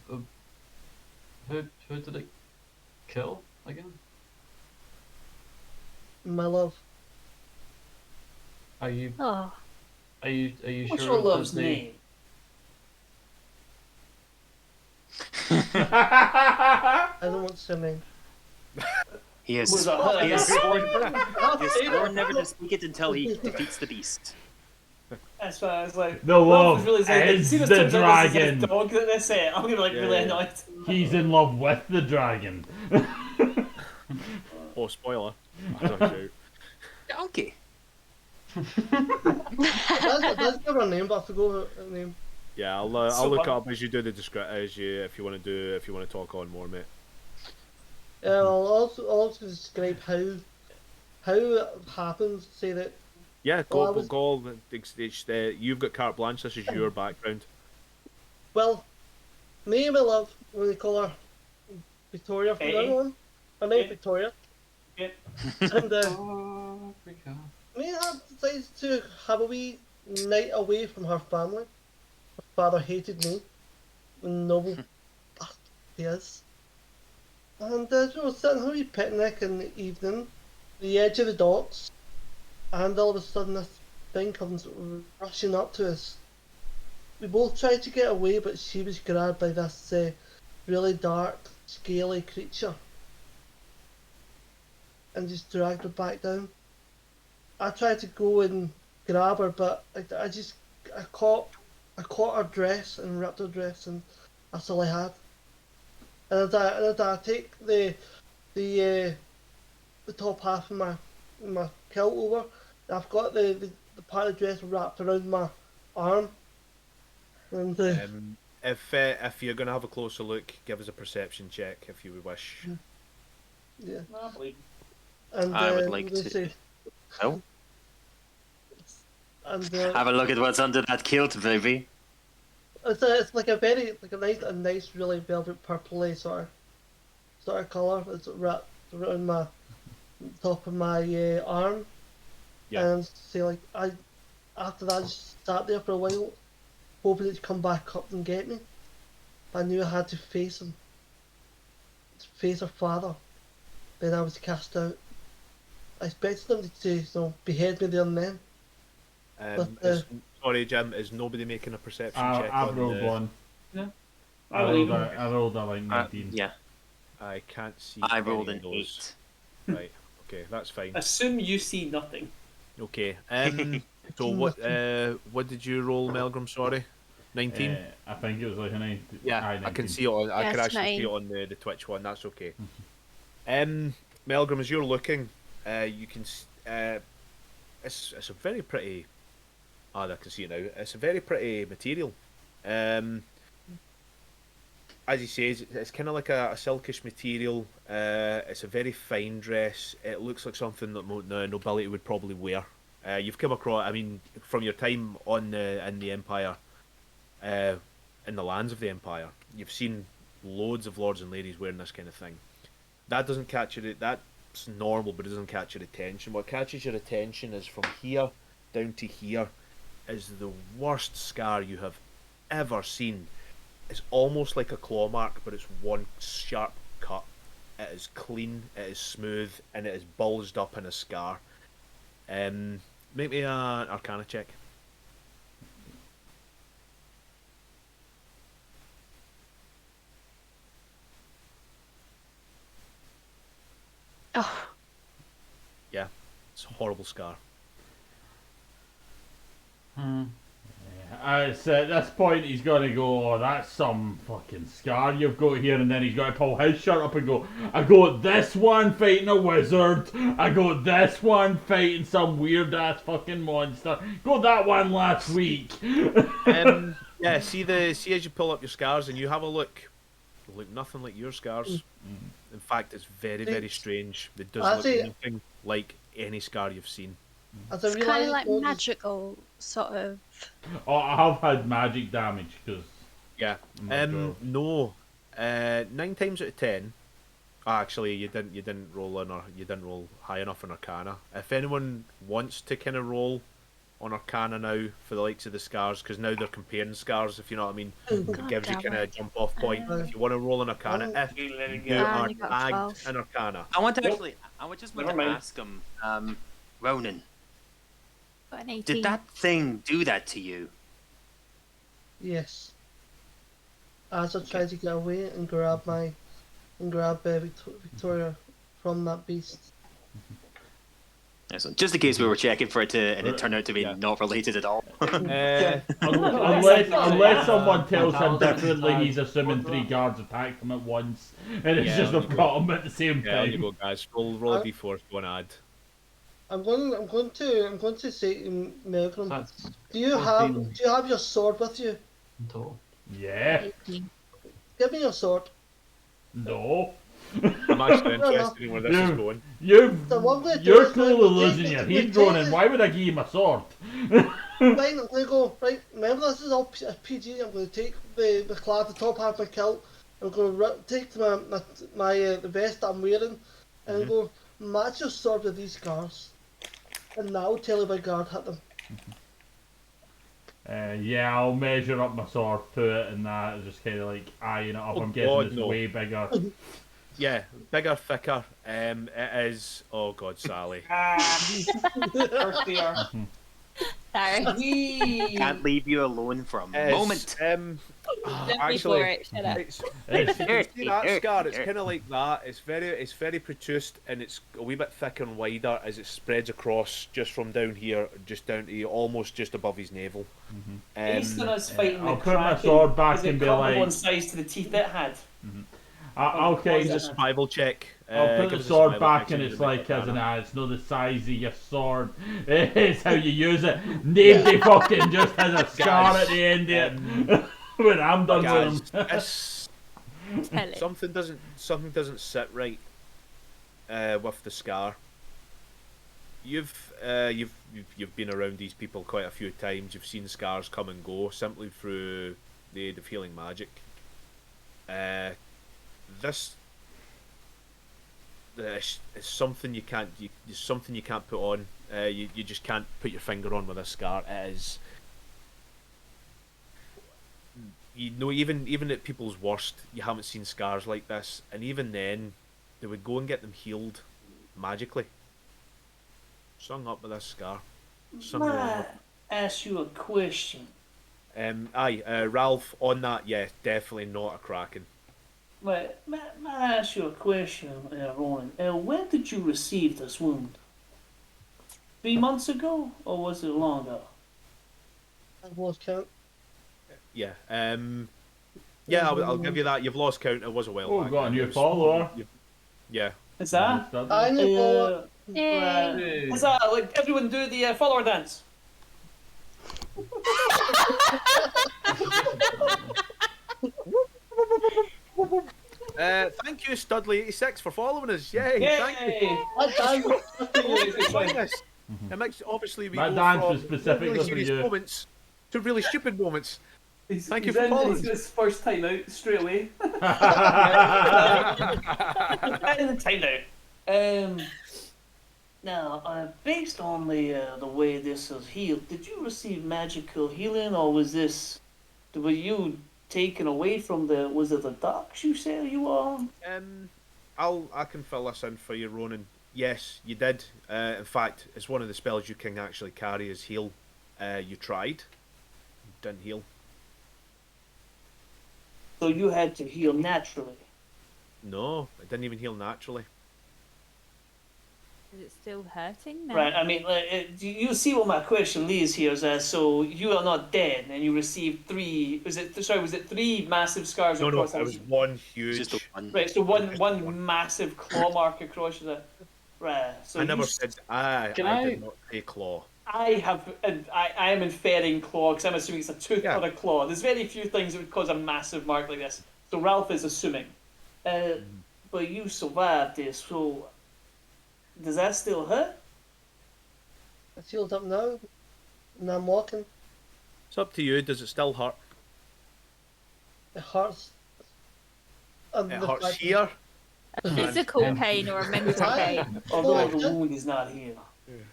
who did it kill again? My love. Are you Oh, What's sure? your love's that they- name? I don't want to say name. He has Was a he has sworn, Ah, he has sworn never to speak it until he defeats the beast. That's why I was like, The love was really saying, is see this the turns out this is dragon. his dog that they say. I'm gonna be like Yeah, really yeah. annoyed. He's in love with the dragon. Oh, spoiler! That's a shout. Donkey. That's give her name, but I forgot her name. Yeah, I'll So look fun. up as you do the if you want to talk on more, mate. I'll also describe how it happens. Say that. Yeah, Well, I go was go. You've got carte blanche. This is your background. well. Me and my love, when we call her Victoria from Hey. now on. Her name Hey. Victoria, Yeah. and Africa. me and her decided to have a wee night away from her family. Her father hated me, and noble bastard he is. And we were sitting having a wee picnic in the evening, the edge of the docks, and all of a sudden this thing comes rushing up to us. We both tried to get away, but she was grabbed by this really dark, scaly creature and just dragged her back down. I tried to go and grab her, but I caught her dress and ripped her dress, and that's all I had. And I take the top half of my kilt over, and I've got the part of dress wrapped around my arm, and If you're gonna have a closer look, give us a perception check if you wish. yeah, I believe. and I would I'm like gonna to. say, Oh, and have a look at what's under that kilt, baby. it's like a nice really velvet purpley sort of colour. It's wrapped around my top of my arm, Yeah. and say like after that I just sat there for a while, hoping it'd come back up and get me. I knew I had to face him, to face her father. Then I was cast out. I expected them to behead me there and then. But, Sorry, Jim. Is nobody making a perception check I've on rolled the... one. I believe him. I rolled a like 19. Yeah, I can't see. I any rolled of an those. 8. Right. Okay, that's fine. Assume you see nothing. Okay. So what did you roll, Melgrim? Sorry, 19. I think it was like a 19. Yeah, Aye, I 19. can see it on. I can Yes, actually see it 9. on the Twitch one. That's okay. Melgrim, as you're looking, you can. It's a very pretty. Ah, I can see it now. It's a very pretty material. As he says, it's kind of like a silkish material. It's a very fine dress. It looks like something that nobility would probably wear. You've come across, I mean, from your time in the Empire, in the lands of the Empire, you've seen loads of lords and ladies wearing this kind of thing. That doesn't catch your, that's normal, but it doesn't catch your attention. What catches your attention is from here down to here is the worst scar you have ever seen. It's almost like a claw mark, but it's one sharp cut. It is clean, it is smooth, and it is bulged up in a scar. Make me an Arcana check. Oh, Yeah, it's a horrible scar. It's at this point he's got to go, oh, that's some fucking scar you've got here, and then he's got to pull his shirt up and go, I got this one fighting a wizard, I got this one fighting some weird ass fucking monster, got that one last week. Yeah, see as you pull up your scars and you have a look nothing like your scars. In fact, it's very, very strange. It doesn't look anything like any scar you've seen. as I it's kind of like realised, magical, sort of. Oh, I have had magic damage, because... Yeah. No. 9 times out of 10. Actually, you didn't roll high enough on Arcana. If anyone wants to kind of roll on Arcana now for the likes of the scars, because now they're comparing scars, if you know what I mean, it God gives you damn kind of a it. jump off point. If you want to roll on Arcana, if you are you got tagged 12. in Arcana. I want to actually. I would just want Never to mind. ask him, Ronan, Got an 18. did that thing do that to you? yes. As I tried to get away and grab Victoria from that beast. Excellent. Just in case we were checking for it to, and it turned out to be Yeah. not related at all. Unless someone tells him differently, he's assuming 3 guards attacked him at once, and it's Yeah, just there they've you got him at the same Yeah, there you time. go, guys. Roll a d4 if you want to add. I'm going to say to Malcolm, That's do you have your sword with you? in total. Yeah. 18. Give me your sword. No. I'm actually interested in where this is going. So what I'm gonna do You're is clearly we'll losing take your it- we'll head, take Ronan. it- Why would I give you my sword? Right, I'm gonna go, right, remember this is all PG, I'm gonna take the clad, the top half of my kilt, I'm gonna take my the vest that I'm wearing, and I'm go match your sword with these scars. And that'll tell you if a guard hit them. Yeah, I'll measure up my sword to it and that, just kind of like eyeing it up. Oh I'm guessing God, it's no. way bigger. Yeah, bigger, thicker. It is. Oh God, Sally. First they are. Sorry. Wee. Can't leave you alone for a It is, moment. Don't be actually, for it. Shut up. it's, It's- you can see that scar. It's kind of like that. It's very protrusive and it's a wee bit thicker and wider as it spreads across just from down here, just down to almost just above his navel. Based on us fighting I'll the put my Kraken, sword back is it and be comparable like- in size to the teeth it had? I'll kind Give us a of. survival check. I'll put give the us a sword survival back check and so it's you like, make as an that it's not the size of your sword, it's how you use it. Nobody fucking just has a scar at the end of it. When I'm done Guys, with them. this, Tell it. something doesn't sit right with the scar. You've been around these people quite a few times. You've seen scars come and go simply through the aid of healing magic. This is something you can't something you can't put on. You just can't put your finger on with a scar. It is. You know, even at people's worst, you haven't seen scars like this, and even then, they would go and get them healed magically. Sung up with this scar. Sung along May with- I ask you a question? Ralph, on that, yeah, definitely not a Kraken. May I ask you a question, Ronan? When did you receive this wound? 3 months ago, or was it longer? I've lost count. Yeah, yeah, I'll give you that. You've lost count. It was a while Oh, back. got a new It was- follower. Yeah. Is that? I know. Yay. Is that like everyone do the follower dance? Thank you, Studley86, for following us. Yay! Thank you. Yay! I dance. Good try. Yes. It makes obviously we That go dance from was specifically really for serious you. moments to really stupid moments. Thank you He's for in following. his first time out straight away. And the time out. Now, based on the way this is healed, did you receive magical healing, or were you taken away from was it the docks you said you were on? I can fill this in for you, Ronan. Yes, you did. In fact, it's one of the spells you can actually carry is heal. You tried, didn't heal. So you had to heal naturally. No, it didn't even heal naturally. Is it still hurting now? Right, I mean, you see what my question leads here is, so you are not dead, and you received was it three massive scars No, across it was one huge. Just the one. Right, so Just one one. massive claw mark across the. Right, so I never you said I did not say claw. I am inferring claw because I'm assuming it's a tooth Yeah. or a claw. There's very few things that would cause a massive mark like this. So Ralph is assuming. But you survived this, so does that still hurt? It's healed up now. And I'm walking. It's up to you. Does it still hurt? It hurts. And It the hurts fact- here. A physical pain or a mental pain? Although Oh, the yeah. wound is not here.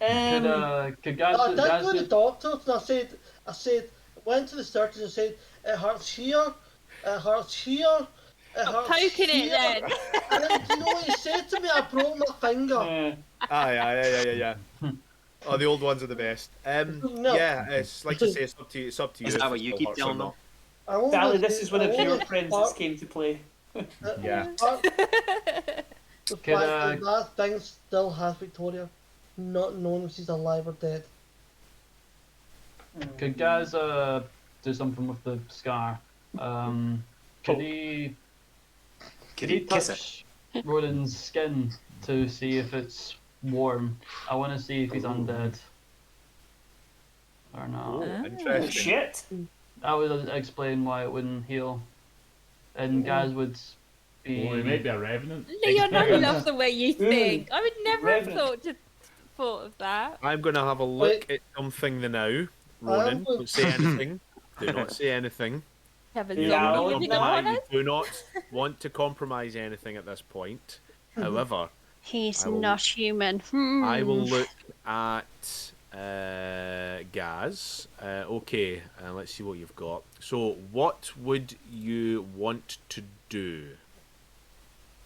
Could guys, I did guys go to the just, doctor and I said, went to the surgeon and said, it hurts here, it hurts here, it Stop hurts poking it here. then. And then, do you know what he said to me? I broke my finger. Yeah. Oh, the old ones are the best. No. Yeah, it's like I say, it's up to you. It's up to you. Is if that it what you still keep hurts or telling not. I only Sally, did- this is one I of only your friends that's hurt- came to play. Yeah. The Could, fact that thing still has Victoria, not knowing if she's alive or dead. could guys do something with the scar? Could he Could he kiss it? touch Rodan's skin to see if it's warm? I want to see if he's undead or not. Oh, Ah. interesting. Shit. That would explain why it wouldn't heal. And guys would be. Well, he might be a revenant. Leon, I love the way you think. I would never have Revenant. thought of that. I'm going to have a look at something now. Ronan, going- don't say anything. Do not say anything. Have a You Yeah, zombie do, living not, upon you us. do not want to compromise anything at this point. However, He's I will- not human. I will look at Gaz. Okay, let's see what you've got. So, what would you want to do?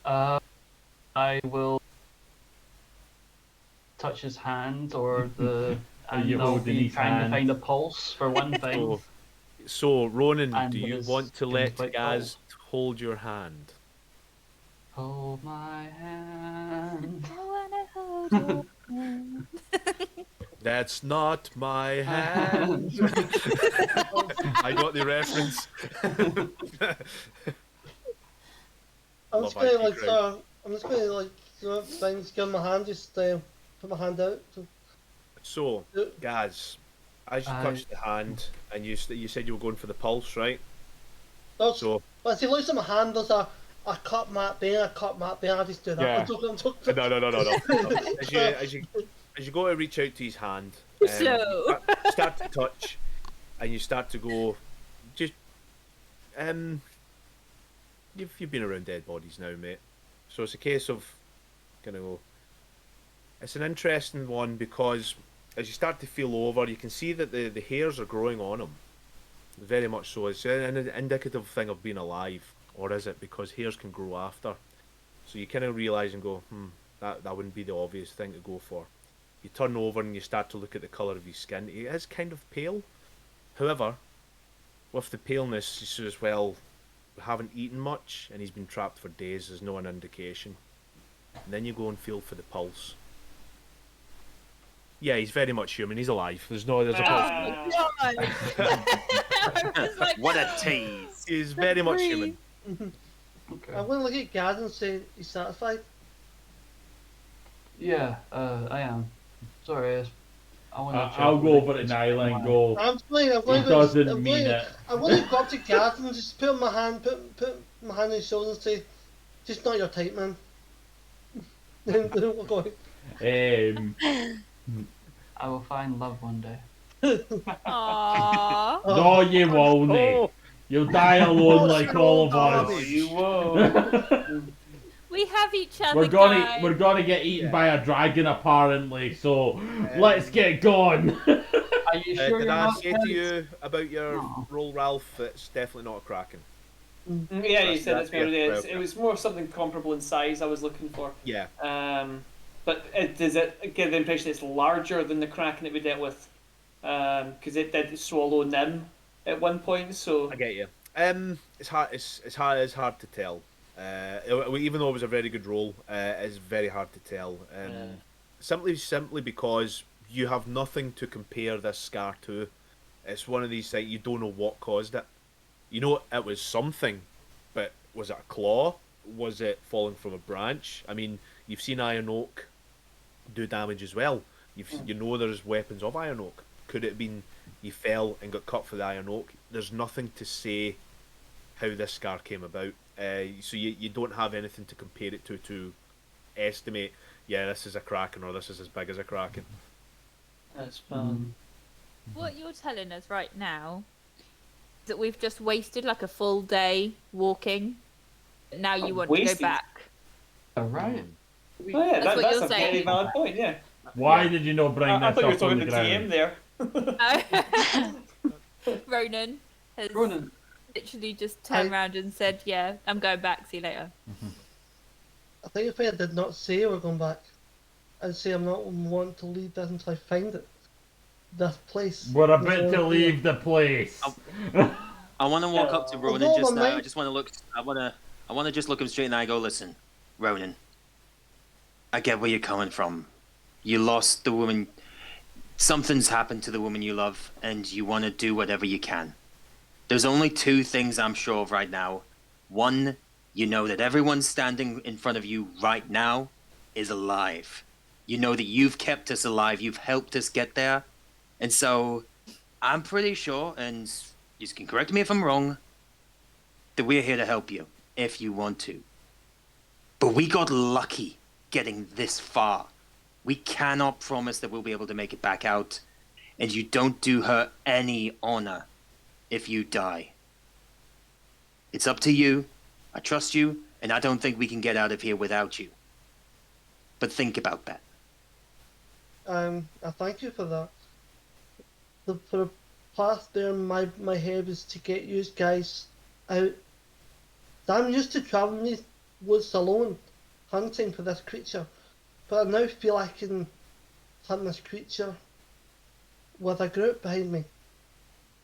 I will touch his hand or the. Are And you I'll holding be his trying hand? to find a pulse for one thing. So, Ronan, And do you his want to let conflict Gaz hold your hand? Hold my hand. I wanna hold your hand. That's not my hand. I got the reference. I'm Love just gonna IT like crowd. I'm just gonna like things, give my hand, just put my hand out. So, Gaz, as you Aye. touched the hand, and you said you were going for the pulse, right? That's, So, but as he looks at my hand, there's a cut Matt Bain, I just do that. Yeah. I'm joking. no. As you go to reach out to his hand, Slow. you start to touch, and you start to go, just you've been around dead bodies now, mate. So it's a case of gonna go. It's an interesting one because as you start to feel over, you can see that the hairs are growing on him. Very much so. It's an indicative thing of being alive, or is it because hairs can grow after? So you kind of realise and go, that wouldn't be the obvious thing to go for. You turn over and you start to look at the colour of his skin. He is kind of pale. However, with the paleness, he says, well, we haven't eaten much and he's been trapped for days. There's no indication. And then you go and feel for the pulse. Yeah, he's very much human. He's alive. There's a pulse. Oh my god! I was like, What a tease. He's very much human. Okay. I'm gonna look at Gaz and say, he's satisfied. Yeah, I am. Sorry, I want to. I'll go over to Nyla and go. I'm playing. I'm going He to doesn't I'm mean going, it. I'm going to go up to Gaz and just put my hand on his shoulder and say, just not your type, man. Then we're going. I will find love one day. aww. No, you won't. Oh. You'll die alone Oh, like so all of garbage. us. You will. We have each other. We're gonna guys. get eaten by a dragon apparently. So let's get going. Are you sure Did you're I not say to you about your No. roll, Ralph? It's definitely not a kraken. Yeah, you said That's that's maybe good. it was more something comparable in size I was looking for. Yeah. But does it give the impression it's larger than the kraken that we dealt with? Because it did swallow Nim at one point. So I get you. It's hard. It's hard to tell. Even though it was a very good roll, it's very hard to tell. Simply because you have nothing to compare this scar to. It's one of these things you don't know what caused it. You know it was something, but was it a claw? Was it falling from a branch? I mean, you've seen iron oak do damage as well. You know there's weapons of iron oak. Could it have been he fell and got cut for the iron oak? There's nothing to say how this scar came about. So you don't have anything to compare it to estimate, yeah, this is a kraken or this is as big as a kraken. that's fun. What you're telling us right now is that we've just wasted like a full day walking. Now you want to Wasted? go back. All right. Oh yeah, That's what that's you're a very saying. valid point. Yeah, Why did you not bring I this thought you were up on talking the to ground? TM there. Ronan has Ronan. literally just turned around and said, "Yeah, I'm going back. See you later." I think if I did not say we're going back, I'd say I'm not wanting to leave this until I find it. This place. We're about to leave the place. I want to walk up to Ronan Hold just on, now. I mate. just want to look. I want to just look him straight in the eye. And go, listen, Ronan. I get where you're coming from. You lost the woman. Something's happened to the woman you love, and you want to do whatever you can. There's only two things I'm sure of right now. One, you know that everyone standing in front of you right now is alive. You know that you've kept us alive. You've helped us get there. And so I'm pretty sure, and You can correct me if I'm wrong, that we're here to help you, if you want to. But we got lucky getting this far. We cannot promise that we'll be able to make it back out, and you don't do her any honor if you die. It's up to you. I trust you, and I don't think we can get out of here without you. But think about that. I thank you for that. For the past there, my head was to get you guys out. I'm used to traveling these woods alone, hunting for this creature, but I now feel I can hunt this creature with a group behind me.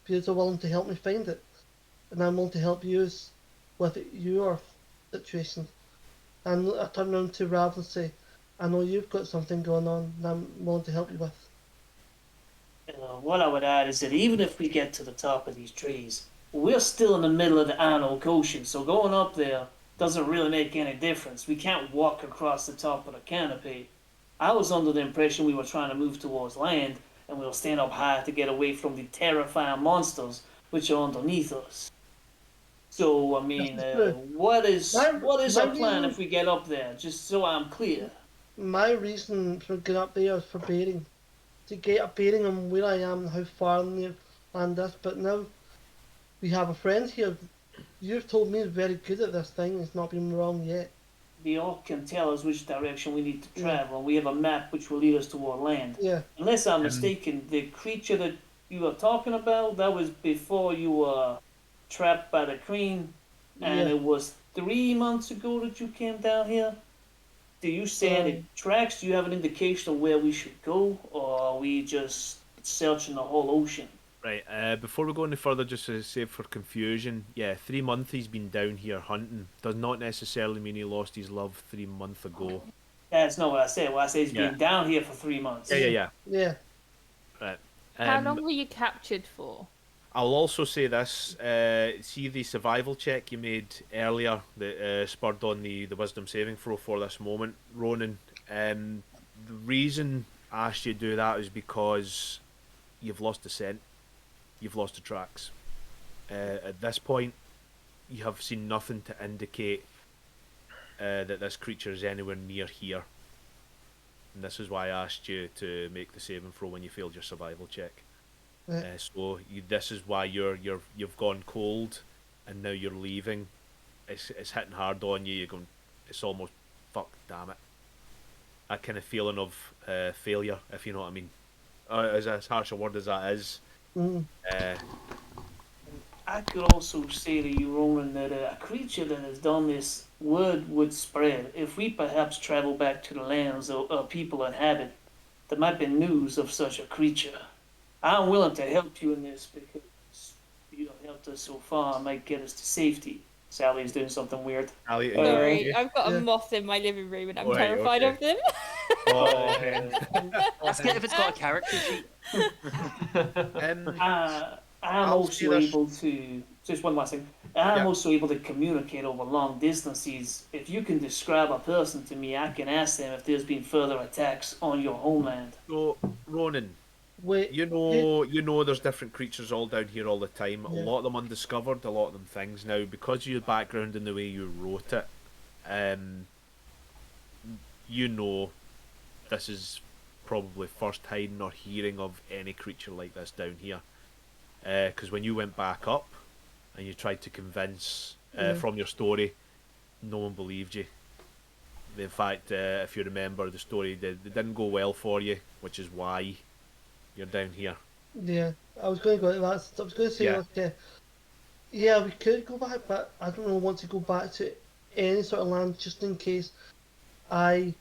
Because they're willing to help me find it, and I'm willing to help you with your situation. And I turn around to Rav and say, I know you've got something going on, and I'm willing to help you with. What I would add is that even if we get to the top of these trees, we're still in the middle of the Anarch Ocean, so going up there doesn't really make any difference. We can't walk across the top of the canopy. I was under the impression we were trying to move towards land, and we'll stand up high to get away from the terrifying monsters which are underneath us. So, I mean, what is our plan if we get up there? Just so I'm clear. My reason for getting up there is for bearing. To get a bearing on where I am and how far in the land is. But now we have a friend here. You've told me he's very good at this thing. He's not been wrong yet. The orc can tell us which direction we need to travel, and we have a map which will lead us toward land. Yeah. Unless I'm mistaken, the creature that you were talking about, that was before you were trapped by the queen, and it was 3 months ago that you came down here. Do you see any tracks? Do you have an indication of where we should go, or are we just searching the whole ocean? Right, before we go any further, just to save for confusion, 3 months he's been down here hunting. Does not necessarily mean he lost his love 3 months ago. That's not what I said. What I said is been down here for 3 months. Yeah. Yeah. Right. How long were you captured for? I'll also say this, see the survival check you made earlier that spurred on the wisdom saving throw for this moment, Ronan. The reason I asked you to do that is because you've lost the scent, you've lost the tracks. At this point, you have seen nothing to indicate that this creature is anywhere near here. And this is why I asked you to make the saving throw when you failed your survival check. So this is why you've gone cold, and now you're leaving. It's hitting hard on you. You're going. It's almost fuck. Damn it. That kind of feeling of failure, if you know what I mean. As harsh a word as that is. I could also say to you, Ronan, that a creature that has done this word would spread. If we perhaps travel back to the lands or people inhabit, there might be news of such a creature. I'm willing to help you in this because you have helped us so far. It might get us to safety. Sally's doing something weird. Sorry, I've got a moth in my living room and I'm terrified of them. Ask it if it's got a character sheet. I'm also able to, just one last thing, I'm also able to communicate over long distances. If you can describe a person to me, I can ask them if there's been further attacks on your homeland. So, Ronan, Wait, you know there's different creatures all down here all the time. A lot of them undiscovered, a lot of them things. Now, because of your background and the way you wrote it, you know this is probably first hiding or hearing of any creature like this down here. Because when you went back up and you tried to convince from your story, no one believed you. In fact, if you remember the story, they didn't go well for you, which is why you're down here. Yeah, I was going to go to that. I was going to say, we could go back, but I don't really want to go back to any sort of land just in case I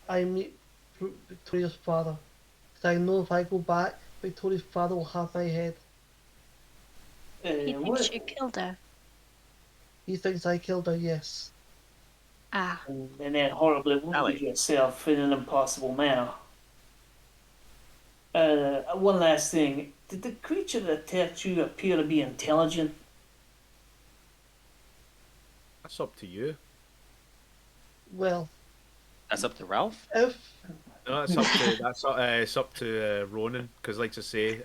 meet Victoria's father. Because I know if I go back, Victoria's father will have my head. He thinks you killed her. He thinks I killed her, yes. Ah. And then horribly wounded yourself in an impossible manner. One last thing. Did the creature that attacked you appear to be intelligent? That's up to you. Well, That's up to Ralph. No, it's up to Ronan, because like I say,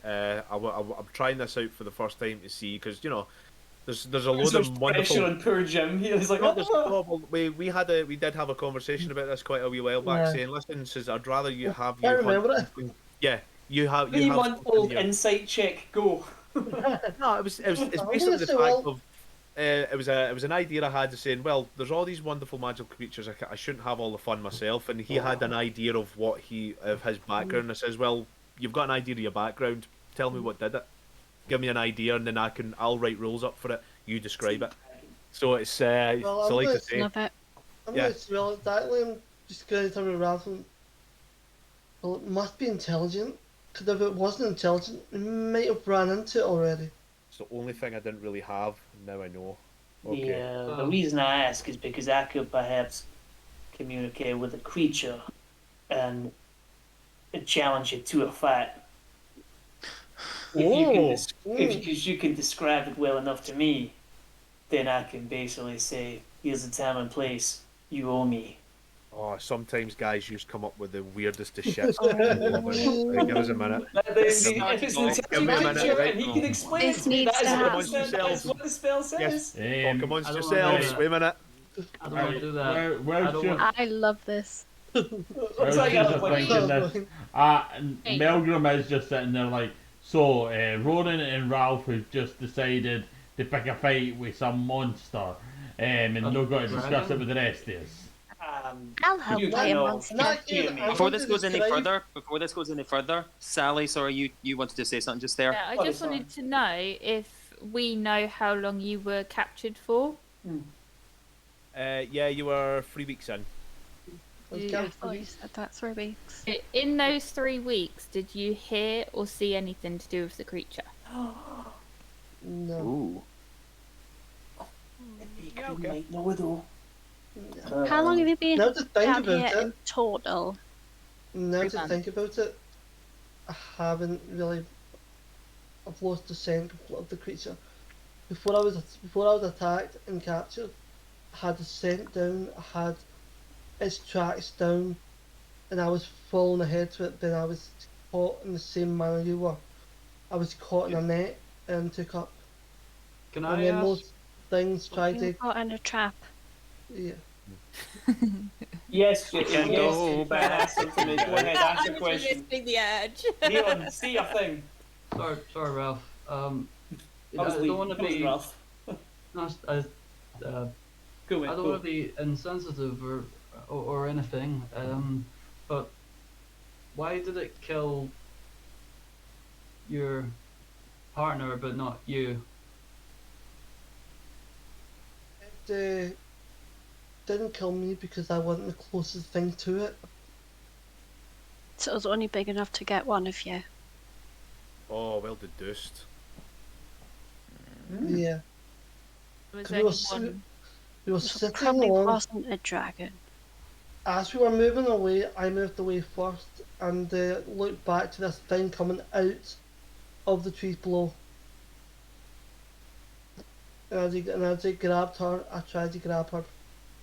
I'm trying this out for the first time to see, because there's a load There's of pressure wonderful. on poor Jim. He was like, No, there's, "Ah." no, well, we did have a conversation about this quite a wee while back, Yeah. saying, listen, says I'd rather you have I you hunt remember it. something. Yeah, you have 3-month something old here. insight check. Go. No, it's I'm basically gonna the say, fact well, of it was an idea I had of saying, well, there's all these wonderful magical creatures. I shouldn't have all the fun myself, and he had an idea of of his background. I says, well, you've got an idea of your background. Tell me what did it. Give me an idea, and then I'll write rules up for it. You describe it. So it's well, so I'm like I gonna, say, Love it. I'm yeah. gonna say, well, exactly. I'm just gonna tell me Ralph. Well, it must be intelligent. Because if it wasn't intelligent, we might have ran into it already. It's the only thing I didn't really have. Now I know. Okay. Yeah, the reason I ask is because I could perhaps communicate with a creature and challenge it to a fight. If you can describe it well enough to me, then I can basically say, here's the time and place, you owe me. Oh, sometimes guys just come up with the weirdest of shit. Give us a minute. If it's an Give me a intelligent minute, creature right? and he can explain This it to me, needs that is to what happen. that is what the spell says. Yes. Talk amongst I don't yourselves. wanna- Wait a minute. I don't want to do that. I Where's don't your, want- I love this. where's like your I was like, thinking this? Melgrim is just sitting there like, so Ronan and Ralph have just decided to pick a fight with some monster, and not got to discuss it with the rest of us. I'll help you play a know. monster. Not Hear yet. me. I'm Before going this to goes any describe- further, Sally, sorry, you wanted to say something just there. Yeah, I Oh, just sorry. wanted to know if we know how long you were captured for. Yeah, you were 3 weeks in. Let's Yeah. go. I thought you said that 3 weeks. In those 3 weeks, did you hear or see anything to do with the creature? No. Ooh. Yeah, okay. Might know though. How long have you been Now to think down about here it, in total? now 3 to months. think about it, I haven't really. I've lost the scent of the creature. Before I was attacked and captured, I had the scent down. I had its tracks down, and I was falling ahead to it. Then I was caught in the same manner you were. I was caught in a net and took up. Can And I then ask? those things tried You to. got in a trap. Yeah. Yes, You can go back. Ask something. Go ahead, ask your question. the edge. Neon, say your thing. Sorry, Ralph. I I was don't want to leaving. be. Ralph. No, Go, I mate, don't go. want to be insensitive or anything. But why did it kill your partner but not you? It didn't kill me because I wasn't the closest thing to it. So it was only big enough to get one of you. Oh, well deduced. Yeah. Was We were, only s- one. we were So it sitting probably along. wasn't a dragon. As we were moving away, I moved away first and looked back to this thing coming out of the trees below. And as I grabbed her, I tried to grab her,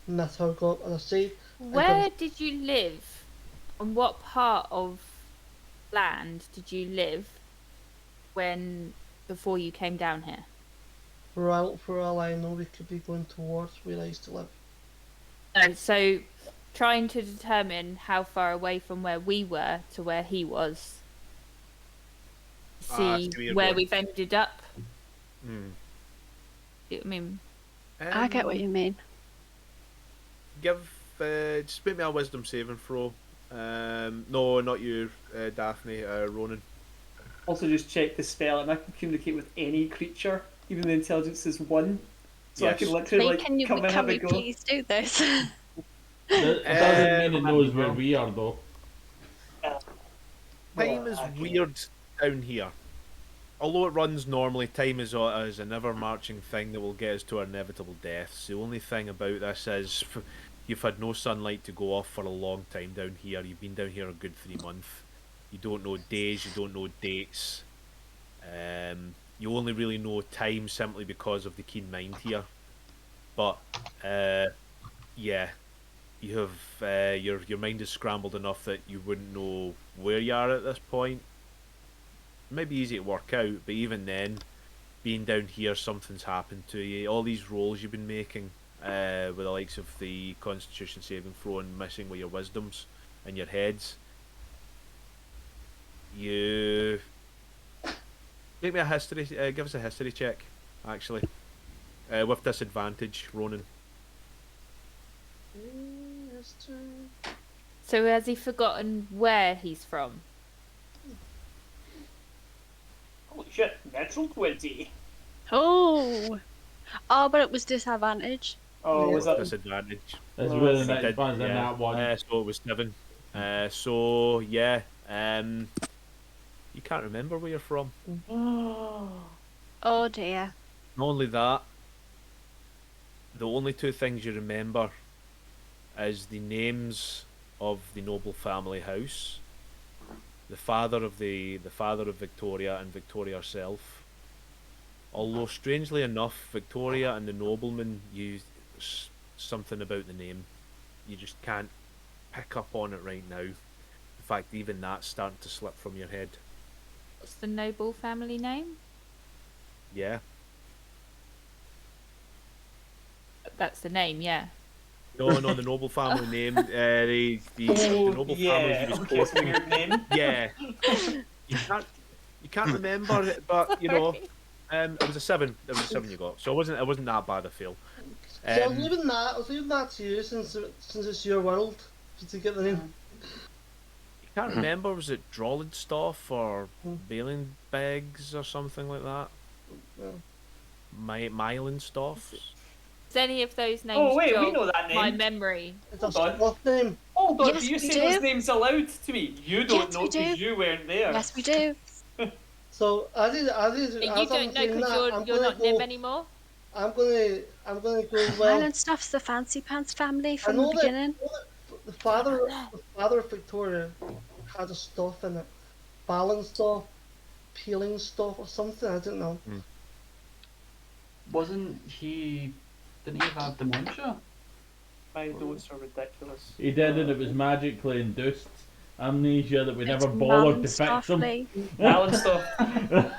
and that's how I got. And I say, Where did you live? On what part of land did you live before you came down here? for all I know, we could be going towards where I used to live. So trying to determine how far away from where we were to where he was. See so you're where going- we've ended up. Hmm. I mean, I get what you mean. Give just make me a wisdom saving throw. No, not you, Daphne. Ronan. Also, just check the spell, and I can communicate with any creature, even the intelligence is 1. So I Yes. can literally Can come and have we a go. please do this? It doesn't mean it knows where we are though. Time is weird down here. Although it runs normally, time is an ever-marching thing that will get us to our inevitable deaths. The only thing about this is you've had no sunlight to go off for a long time down here. You've been down here a good 3 months. You don't know days, you don't know dates. You only really know time simply because of the keen mind here. But, yeah. you have your mind is scrambled enough that you wouldn't know where you are at this point. It might be easy to work out, but even then, being down here, something's happened to you. All these rolls you've been making, with the likes of the Constitution saving throw and missing with your wisdoms and your heads. You give me a history. Give us a history check, actually, with disadvantage, Ronan. So has he forgotten where he's from? Holy shit, natural 20. Oh. Oh, but it was disadvantage. Oh, was that Disadvantage? That's Oh, where the he next Did- one's in yeah. that one. So it was 7. So yeah. You can't remember where you're from. Oh dear. Not only that, the only 2 things you remember is the names of the noble family house, the father of Victoria and Victoria herself. Although strangely enough, Victoria and the nobleman used something about the name. You just can't pick up on it right now. In fact, even that's starting to slip from your head. What's the noble family name? Yeah. That's the name, yeah. No, the noble family name. The noble family he was okay, it's a quoting. weird name. Yeah. You can't remember it, but you know, it was a 7. It was a 7 you got, so it wasn't that bad a fail. See, I was leaving that to you since it's your world to get the name. You can't remember, was it Drollenstoff or Bailingbegs or something like that? Mylenstoff? Is any of those names Oh, wait, we jog know that my name. memory? It's a Hold on. sloth name. Hold on, Yes, do you we say do. those names aloud to me? You don't Yes, know we do. because you weren't there. Yes, we do. So as You I'm don't know saying because that, I'm you're gonna not go. Nim anymore? I'm gonna go. Well, Island Stuff's the Fancy Pants family I from know the beginning. the father of Victoria had a stuff in it, balance stuff, peeling stuff or something. I don't know. Wasn't he? Didn't he have dementia? My notes are ridiculous. He did, and it was magically induced amnesia that we It's never bothered to fix him. Malin-Stuffly. Alan stuff.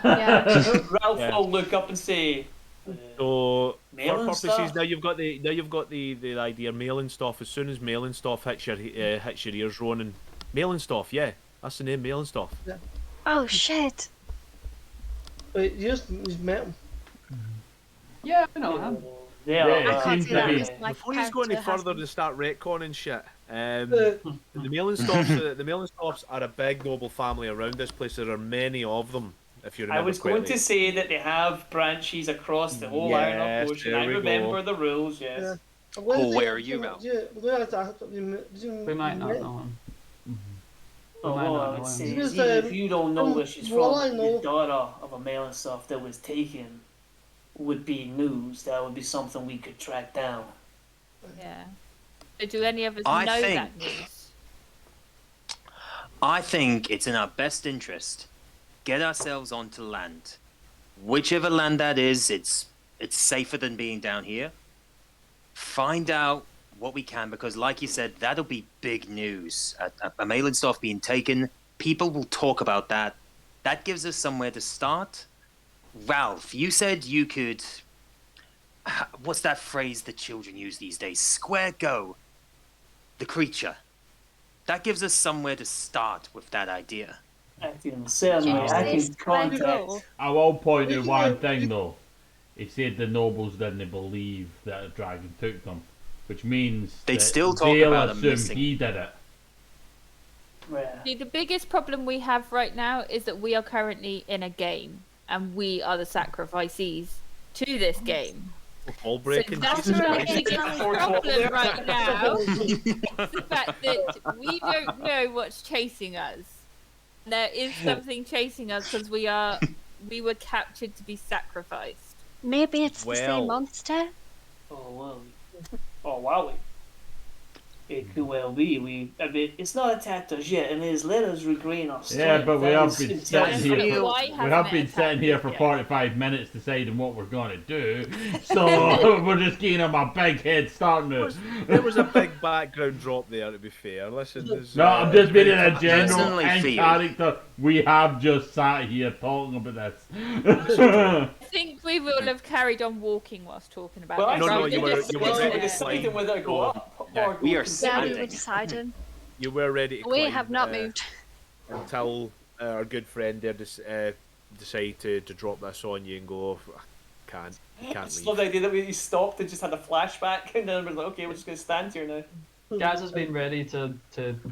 Yeah. Ralph Yeah. will look up and say, So for Mailing purposes, stuff? now you've got the idea. Mailing stuff. As soon as mailing stuff hits your ears, Ronan. Mailing stuff. Yeah, that's the name. Mailing stuff. Oh shit. Wait, you've met him. Yeah, I know him. yeah, Yeah, I it can't seems see to that be. because my Before you go any character further hasn't. to start retconning shit, Uh, the mailing stops. The mailing stops are a big noble family around this place. There are many of them. If you remember I was going correctly. to say that they have branches across the whole Iron Yes, Ocean. there I we remember go. the rules, yes. Yeah. I'm gonna Oh, say- where are you, Ralph? I'm gonna ask you We might not met- know him. Oh, might all not I know would him. say Because, is, even if you don't know where she's well, from, I know- the daughter of a male and stuff that was taken would be news. That would be something we could track down. Yeah. So do any of us I know think- that news? I think it's in our best interest. Get ourselves onto land. Whichever land that is, it's safer than being down here. Find out what we can, because like you said, that'll be big news. A mailing stuff being taken, people will talk about that. That gives us somewhere to start. Ralph, you said you could... What's that phrase that children use these days? Square go. The creature. That gives us somewhere to start with that idea. Acting in a certain way, Yes, I this can plan contact. goal. I will point out one thing though. He said the nobles didn't believe that a dragon took them, which means They'd that still talk they'll about them assume missing. he did it. Yeah. See, the biggest problem we have right now is that we are currently in a game, and we are the sacrificees to this game. Ball So breaking. that's Jesus the Christ. biggest problem right now. The fact that we don't know what's chasing us. There is something chasing us because we were captured to be sacrificed. Maybe it's the Well. same monster. Oh, wow. Oh, wow. It could well be. I mean, it's not attacked us yet, and it has let us regain our strength. Yeah, but we That have is been intelligent. sitting here. Why We hasn't have it been attacked sitting here us for yet? 45 minutes deciding what we're going to do. So we're just giving him a big head start now. There was a big background drop there, to be fair. Listen, there's, No, I'm just it's being very a general Personally and feel- character. We have just sat here talking about this. I think we will have carried on walking whilst talking about Well, this. No, no, actually, you were- just- you were just ready we're to deciding climb. whether to go up Yeah, or we go are to Yeah, we standing. were deciding. You were ready to We climb, have not moved. until our good friend there decided to drop this on you and go, "Oh, I can't, you I can't just leave." love the idea that we stopped and just had a flashback, and then we're like, okay, we're just going to stand here now. Gaz has been ready to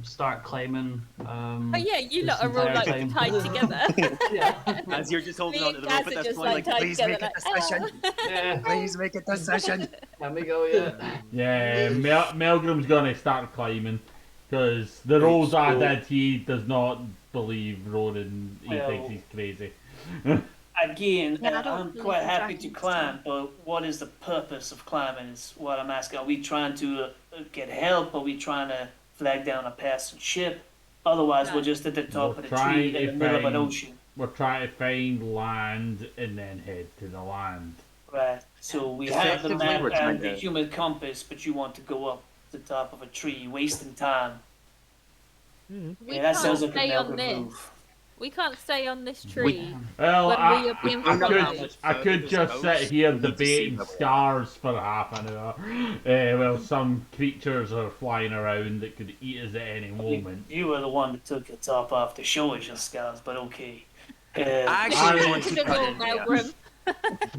start claiming. Oh yeah, you lot this are all entire like time. tied together. Yeah. As you're just holding Me on to and the rope Gaz at are this just point, like like, tied please together, make a like, decision. Yeah. Please make a decision. Let me go, yeah. Yeah, Melgrim's going to start climbing because the roles I did, he does not believe Ronan. He Well- thinks he's crazy. Again, Yeah, I don't I'm believe quite in happy to dragons, climb, but what is the purpose of climbing is what I'm asking. Are we trying to get help? Are we trying to flag down a passing ship? Otherwise, we're just at the top We're of the trying tree in to the middle of an find- ocean. We're trying to find land and then head to the land. Right, so we have the Effectively, map we're trying and the to- human compass, but you want to go up the top of a tree, wasting time. We Yeah, that can't sounds like a stay on Melbourne this. move. We can't stay on this tree. Well, When we are being I followed. could, I could just sit here debating scars for half an hour. Well, some creatures are flying around that could eat us at any moment. You were the one that took the top off to show us your scars, but okay. I actually want to Good cut old in here. Melgrim.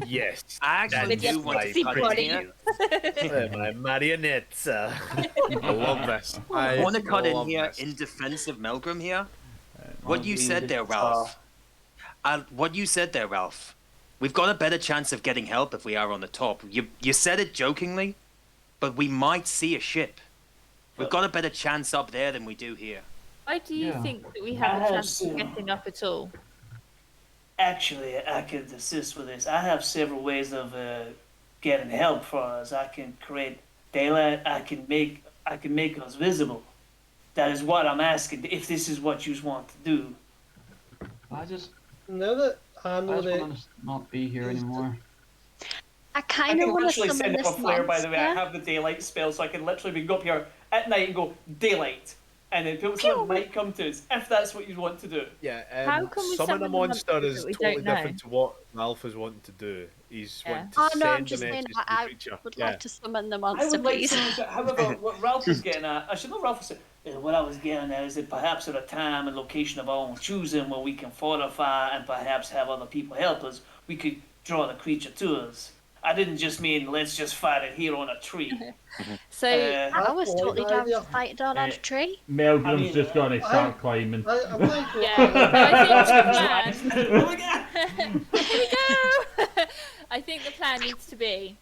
Yes. I actually With do your want to sexy cut in body. here. My marionettes. I love this. I want to cut in love here this. in defense of Melgrim here. What you Maybe said there, it's, Ralph. What you said there, Ralph. We've got a better chance of getting help if we are on the top. You said it jokingly, but we might see a ship. We've got a better chance up there than we do here. Why do you Yeah. think that we I have a have chance of seen- getting up at all? Actually, I could assist with this. I have several ways of getting help for us. I can create daylight. I can make us visible. That is what I'm asking. If this is what you want to do, I just Now that I know want that to not be here anymore. I I kind of can want to literally summon send up a this flare. By the way, I monster. have the daylight spell, so I can literally go up here at night and go daylight, and then people someone might come to us if that's what you want to do. Yeah, How can we summon a summon monster monsters is that we totally don't know? different to what Ralph is wanting to do. He's Yeah. wanting to Oh no, I'm send just a saying message to the I creature. would Yeah. like to summon the I monster, would like please. to. However, what Ralph was getting at, I should know Ralph was what I was getting at is that perhaps at a time and location of our own choosing where we can fortify and perhaps have other people help us, we could draw the creature to us. I didn't just mean let's just fight it here on a tree. So I was That's totally one down idea. to fight it on a tree. Melgrim's I mean, just going to start I- climbing. I'm like, yeah, so I think the Oh my God. plan. Here we go. I think the plan needs to be,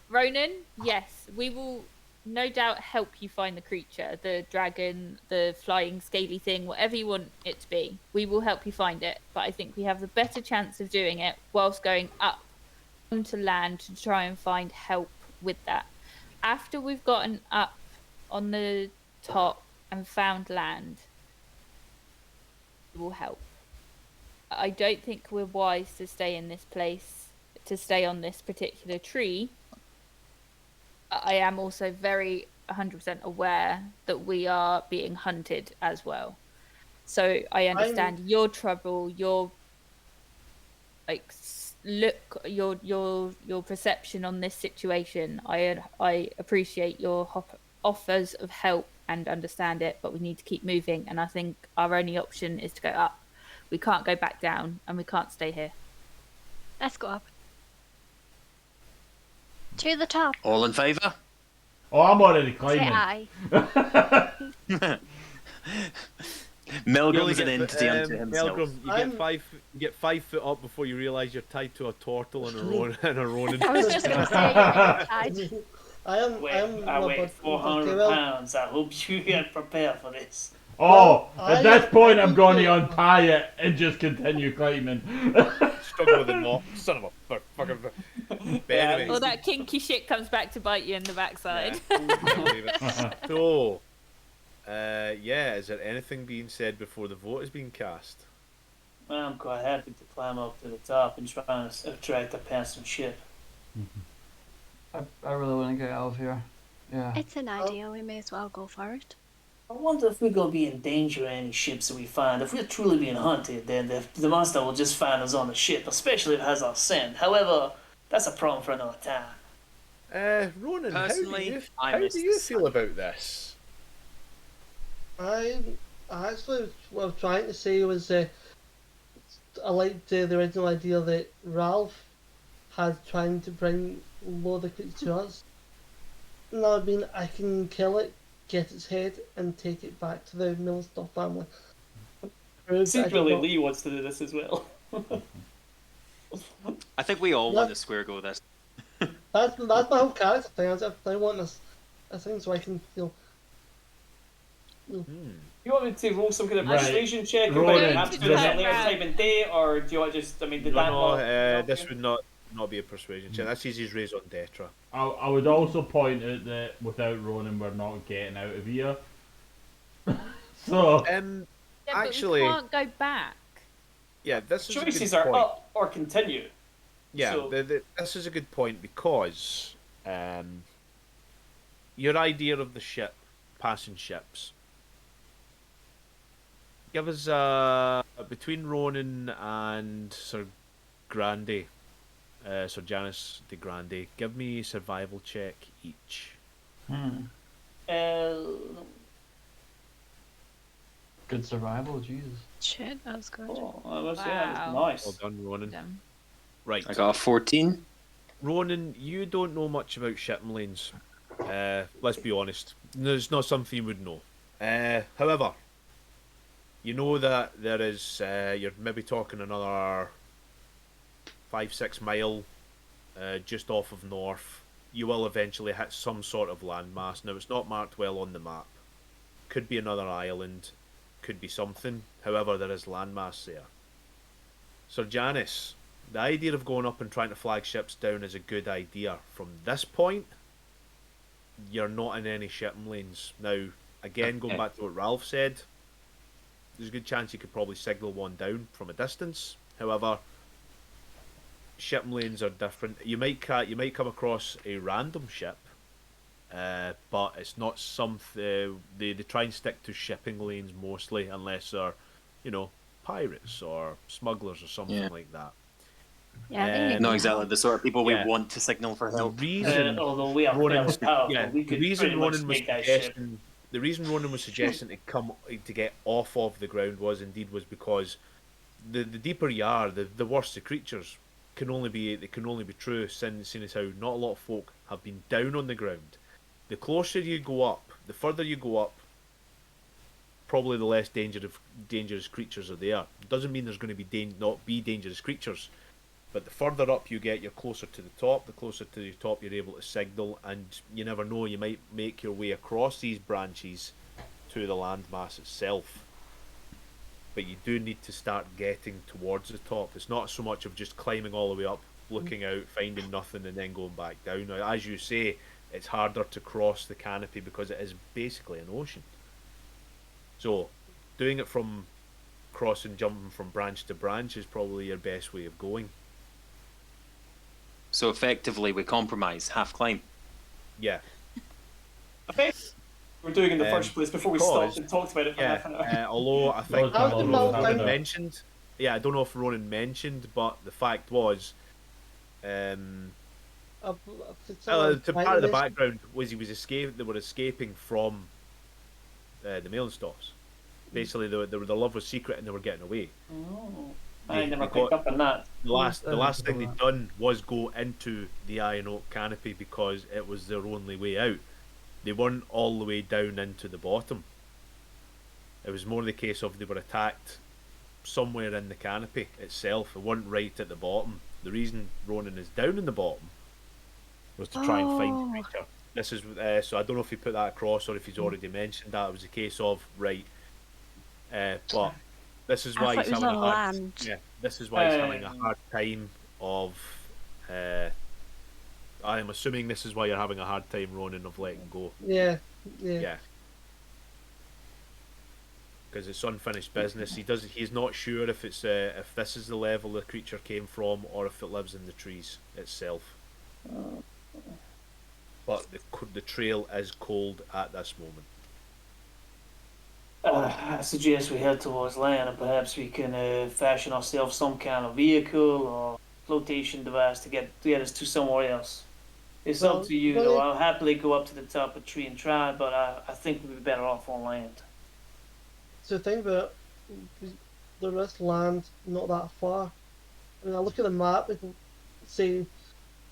Ronan. Yes, we will no doubt help you find the creature, the dragon, the flying scaly thing, whatever you want it to be. We will help you find it, but I think we have the better chance of doing it whilst going up onto land to try and find help with that. After we've gotten up on the top and found land, we will help. I don't think we're wise to stay in this place, to stay on this particular tree. I am also very 100% aware that we are being hunted as well. So I understand your trouble, your like your perception on this situation. I appreciate your offers of help and understand it, but we need to keep moving. And I think our only option is to go up. We can't go back down, and we can't stay here. Let's go up. To the top. All in favour? Oh, I'm already Say climbing. aye. Melgrim's You an only entity get, unto himself. Melgrim, you I'm- get 5 foot up before you realise you're tied to a turtle and a Ronin. I was just going to say, you're tied. I am I weigh okay, 400 well, pounds. I hope you get prepared for this. Oh, Well, at this point I'm going to I- untie it and just continue climbing. Struggle with the knot. Son of a fucking. But anyway, All that kinky shit comes back to bite you in the backside. I'll leave it. So, yeah, is there anything being said before the vote is being cast? Well, I'm quite happy to climb up to the top and try and attract a passing ship. I really want to get out of here. Yeah. It's an idea. We may as well go for it. I wonder if we're going to be in danger of any ships that we find. If we're truly being hunted, then the monster will just find us on the ship, especially if it has our scent. However, that's a problem for another time. Ronan, Personally, how do you feel about this? I actually, what I was trying to say was, I liked the original idea that Ralph had trying to bring load of creatures to us. Now, I mean, I can kill it, get its head, and take it back to the Milestone family. Secretly, Lee wants to do this as well. I think we all want a square go this. That's my whole character thing. I want this thing so I can feel. You want me to roll some kind of Right. persuasion check Roll about it. perhaps doing it at a later Round. time and day, or do you want just, I mean, did that No, not... this would not be a persuasion check. That's easy as raise on Detra. I would also point out that without Ronan, we're not getting out of here. So, Yeah, but Actually- we can't go back. Yeah, this is a Choices good are point. up or continue. Yeah, So- this is a good point because your idea of the ship, passing ships. Give us between Ronan and Sir Grande, Sir Janice de Grande. Give me a survival check each. Uh, Good survival, Jesus. Shit, that was good. oh, that was, yeah, that was Wow. nice. Well done, Ronan. Them. Right, I got a 14. Ronan, you don't know much about shipping lanes. Let's be honest. It's not something you would know. However, you know that there is, you're maybe talking another 5-6 mile just off of north. You will eventually hit some sort of landmass. Now, it's not marked well on the map. Could be another island. Could be something. However, there is landmass there. Sir Janice, the idea of going up and trying to flag ships down is a good idea. From this point, you're not in any shipping lanes. Now, again, going back to what Ralph said, there's a good chance you could probably signal one down from a distance. However, shipping lanes are different. You might come across a random ship, but it's not something they try and stick to shipping lanes mostly, unless they're, pirates or smugglers or something like that. Yeah, I think Not exactly the sort of people we Yeah. want to signal for help. The reason Although we are Ronan, fairly powerful, yeah, we the could reason pretty much Ronan was make that ship. suggesting, the reason Ronan was suggesting to get off of the ground was because the deeper you are, the worse the creatures can only be true, seeing as how not a lot of folk have been down on the ground. The closer you go up, the further you go up, probably the less dangerous creatures are there. It doesn't mean there's going to be not be dangerous creatures, but the further up you get, you're closer to the top. The closer to the top you're able to signal, and you never know, you might make your way across these branches to the landmass itself. But you do need to start getting towards the top. It's not so much of just climbing all the way up, looking out, finding nothing, and then going back down. Now, as you say, it's harder to cross the canopy because it is basically an ocean. So, doing it from jumping from branch to branch is probably your best way of going. So effectively, we compromise, half climb. Yeah. Okay. We're doing in the first place before we because- stopped and talked about it for half an hour. Although I think How did Ronan Ronan- mentioned, I don't know if Ronan mentioned, but the fact was, to part of the background was he was escaping. They were escaping from the Milestone. Basically, the love was secret and they were getting away. Oh, I They- never they picked got- up on that. The last thing they'd done was go into the Iron Oak canopy because it was their only way out. They weren't all the way down into the bottom. It was more the case of they were attacked somewhere in the canopy itself. It wasn't right at the bottom. The reason Ronan is down in the bottom was to try and find the creature. This is so I don't know if he put that across or if he's already mentioned that. It was a case of but this is I why thought he's it was having on a hard land. this is why he's having a hard time of I'm assuming this is why you're having a hard time, Ronan, of letting go. Yeah. Yeah. Because it's unfinished business. He's not sure if it's if this is the level the creature came from or if it lives in the trees itself. But the trail is cold at this moment. I suggest we head towards land, and perhaps we can fashion ourselves some kind of vehicle or flotation device to get us to somewhere else. It's up to you, though. I'll happily go up to the top of the tree and try, but I think we'd be better off on land. So think about it, there is land not that far. I mean, I look at the map and say,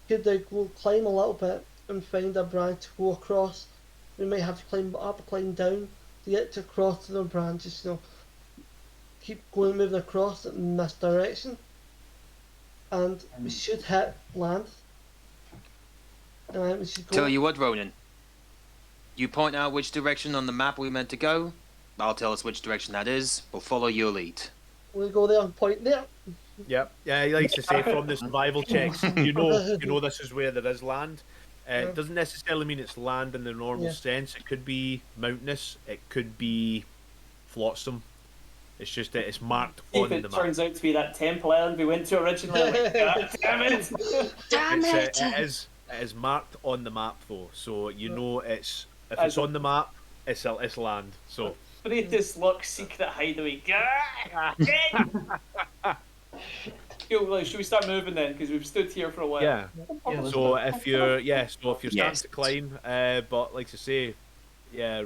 could they go climb a little bit and find a branch to go across? We might have to climb up, climb down to get to cross to the branches. Keep going, moving across in this direction, and we should hit land. And we should go. Tell you what, Ronan. You point out which direction on the map we're meant to go. I'll tell us which direction that is. We'll follow your lead. We'll go there and point there. Yep. Yeah, he likes to say from the survival checks, you know this is where there is land. It doesn't necessarily mean it's land in the normal sense. It could be mountainous. It could be flotsam. It's just that it's marked on the map. If it turns out to be that temple island we went to originally, like, God damn it! Damn it! It is marked on the map though, so you know it's if it's on the map, it's land. So. Greatest luck secret hideaway. Should we start moving then? Because we've stood here for a while. Yeah. So if you're starting Yes. to climb, but like to say, I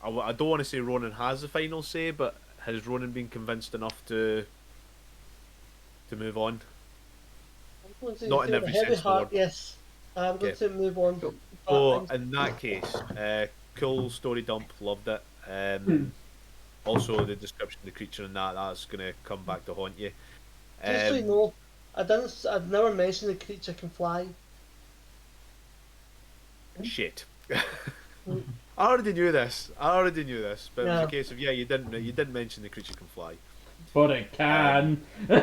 don't want to say Ronan has the final say, but has Ronan been convinced enough to move on? Not in every sense of the word. Yes, I'm going to move on. So in that case, cool story dump, loved it. Also the description of the creature and that's going to come back to haunt you. Just so you know, I've never mentioned the creature can fly. Shit. I already knew this, but it was a case of you didn't mention the creature can fly. But it can. No,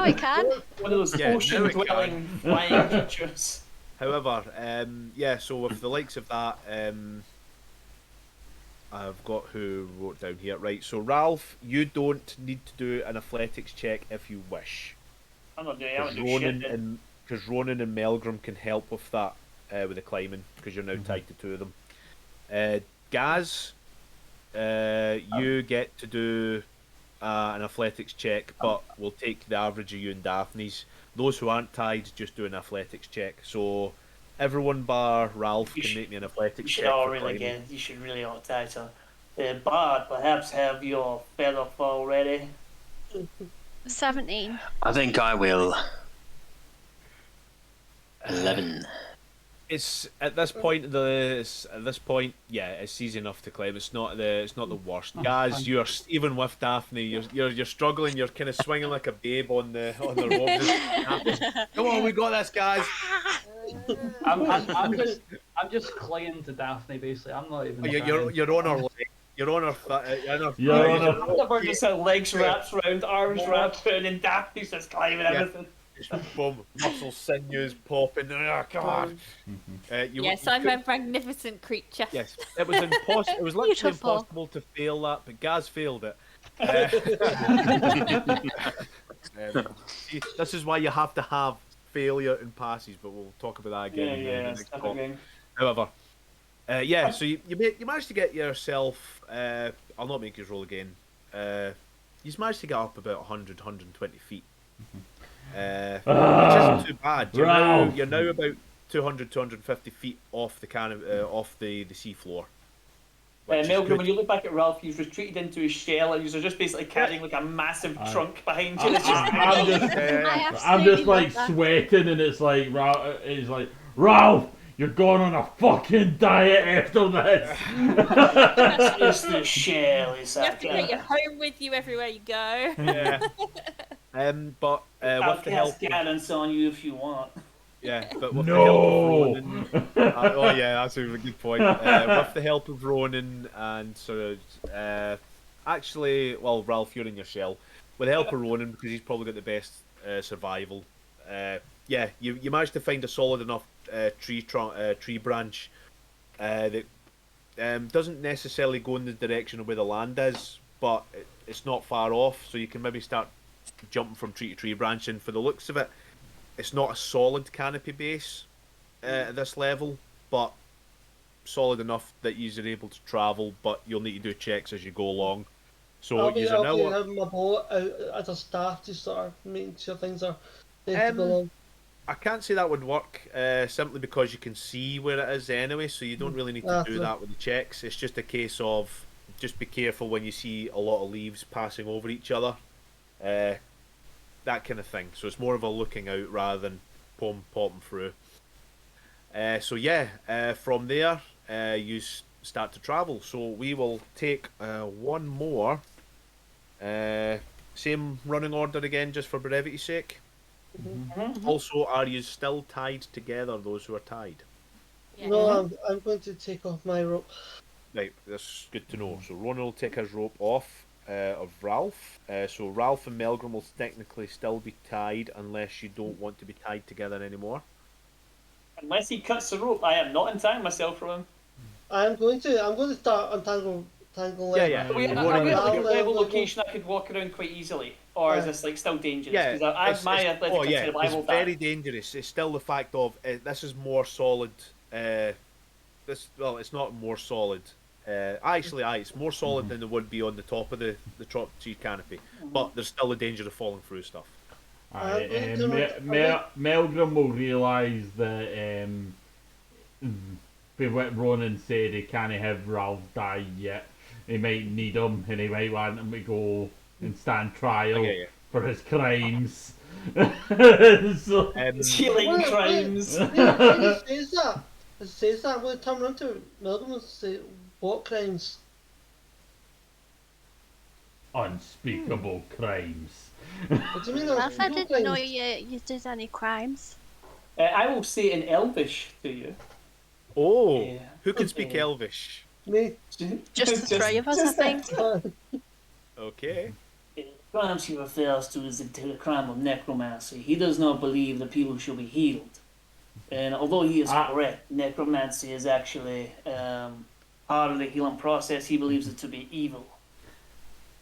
it can. One of those ocean-dwelling flying creatures. However, so with the likes of that, I've got who wrote down here. Right, so Ralph, you don't need to do an athletics check if you wish. I'm not doing it. Because Ronan and Melgrim can help with that, with the climbing, because you're now tied to two of them. Gaz, you get to do an athletics check, but we'll take the average of you and Daphne's. Those who aren't tied just do an athletics check. So everyone bar Ralph can make me an athletics check. You should really all tie to Bard, perhaps have your feather fall ready. 17. I think I will. 11. It's at this point. It's easy enough to climb. It's not the worst. Guys, you're even with Daphne. You're struggling. You're kind of swinging like a babe on the rope. Come on, we got this, guys. I'm just clinging to Daphne basically. I'm not even. You're on her leg. You're on her. Never just had legs wrapped around, arms wrapped around, and Daphne's just climbing everything. Boom, muscles, sinews popping. Oh, God. Yes, I'm a magnificent creature. Yes, it was impossible. It was literally Beautiful. impossible to fail that, but Gaz failed it. See, this is why you have to have failure and passes, but we'll talk about that again. in the next talk. However, so you managed to get yourself. I'll not make you roll again. You managed to get up about 100, 120 feet. Which isn't too bad. You're now about 200, 250 feet off the off the seafloor. Melgrim, when you look back at Ralph, he's retreated into his shell, and you're just basically carrying like a massive trunk behind you. I'm just like sweating, and it's like Ralph, you're going on a fucking diet after this. It's just the shell. You have to take your home with you everywhere you go. Yeah. But I'll with the help, guidance on you if you want. yeah, but with the help of Ronan, that's a really good point. With the help of Ronan and actually, Ralph, you're in your shell. With the help of Ronan, because he's probably got the best survival yeah, you managed to find a solid enough tree branch that doesn't necessarily go in the direction of where the land is, but it's not far off, so you can maybe start jumping from tree to tree branching. For the looks of it, it's not a solid canopy base at this level, but solid enough that you're able to travel, but you'll need to do checks as you go along. So I'll be now having my boat out as a staff to sort of making sure things are safe to go along. I can't say that would work simply because you can see where it is anyway, so you don't really need to do that with the checks. It's just a case of just be careful when you see a lot of leaves passing over each other, that kind of thing. So it's more of a looking out rather than popping through. So yeah, from there you start to travel. So we will take one more. Same running order again, just for brevity's sake. Also, are you still tied together, those who are tied? Yeah. No, I'm going to take off my rope. Right, that's good to know. So Ronan will take his rope off of Ralph. So Ralph and Melgrim will technically still be tied unless you don't want to be tied together anymore. Unless he cuts the rope, I am not untangling myself from him. I'm going to start untangling. Yeah. Are we at a level location I could walk around quite easily? Or is this like still dangerous? Yeah, Because my athletic terrible, I will it's very die. dangerous. It's still the fact of this is more solid. It's not more solid. It's more solid than it would be on the top of the top tree canopy. But there's still a danger of falling through stuff. Melgrim will realise that what Ronan said, he can't have Ralph die yet. He might need him, and he might want him to go and stand trial for his crimes. So, healing crimes. It says that. Will it turn around to Melbourne and say, what crimes? unspeakable crimes. What do you mean? Ralph, I didn't know you did any crimes. I will say in Elvish to you. Oh, who can speak Elvish? Me. Just the three of us, I think. Okay. Crimes he refers to is the crime of necromancy. He does not believe that people should be healed. And although he is correct, necromancy is actually part of the healing process. He believes it to be evil.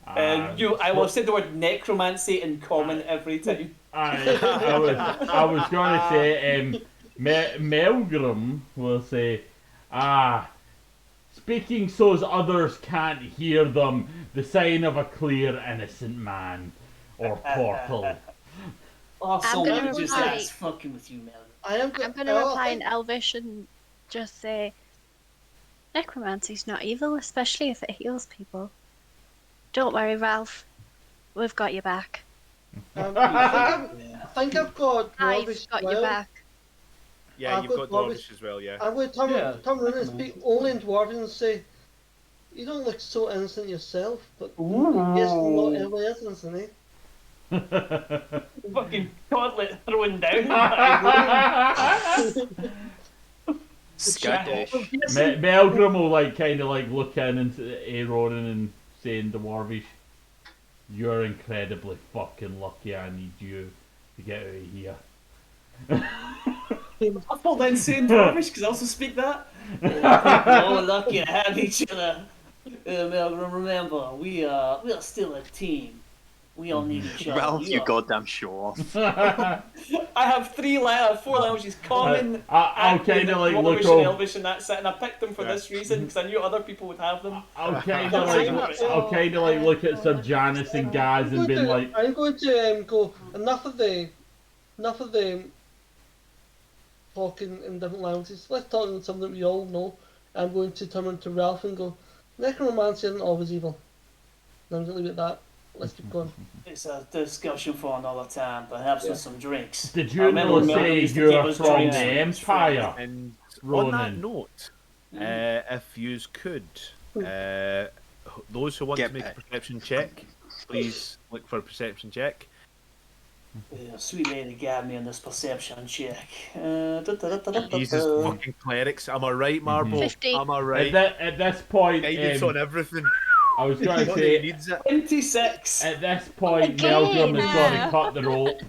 I will say the word necromancy in common every time. I was going to say, Melgrim will say, speaking so's others can't hear them, the sign of a clear, innocent man, or portal. Also, I'm just reply- that's fucking with you, Melvin. I'm going to reply in Elvish and just say, necromancy's not evil, especially if it heals people. Don't worry, Ralph. We've got your back. I think I've got I've Dwarvish got well. your back. Yeah, I've you've got got Dwarvish as well, yeah. I'm going to turn around and speak only in Dwarvish and say, you don't look so innocent yourself, but yes, not everybody is innocent, eh? Fucking gauntlet throwing down. Scottish. Melgrim will kind of look in into Ronan and say in Dwarvish, "You're incredibly fucking lucky. I need you to get out of here." I thought then saying Dwarvish because I also speak that. We're all lucky to have each other. Melvin, remember, we are still a team. We all need each other. Ralph, you goddamn show off. I have 4 languages: Common, I'll kind of look Dwarvish, and over. Elvish, and that's it. And I picked them for this reason because I knew other people would have them. I'll kind of look at Sir Janice and Gaz and be like, I'm going to go, enough of the talking in different languages. Let's talk in something we all know. I'm going to turn to Ralph and go, necromancy isn't always evil. And I'm going to leave it at that. Let's keep going. It's a discussion for another time, perhaps with some drinks. "Did you know say you're from the Empire?" And Ronan. on that note, if yous could, those who want Get to make a picked. perception check, please look for a perception check. Sweet lady got me on this perception check. Jesus fucking clerics, am I right, Marble? 50. Am I right? At this point, Guidance on everything. I was going to Nobody say, needs it. 26. at this point, Again, Melgrim is going to cut the rope.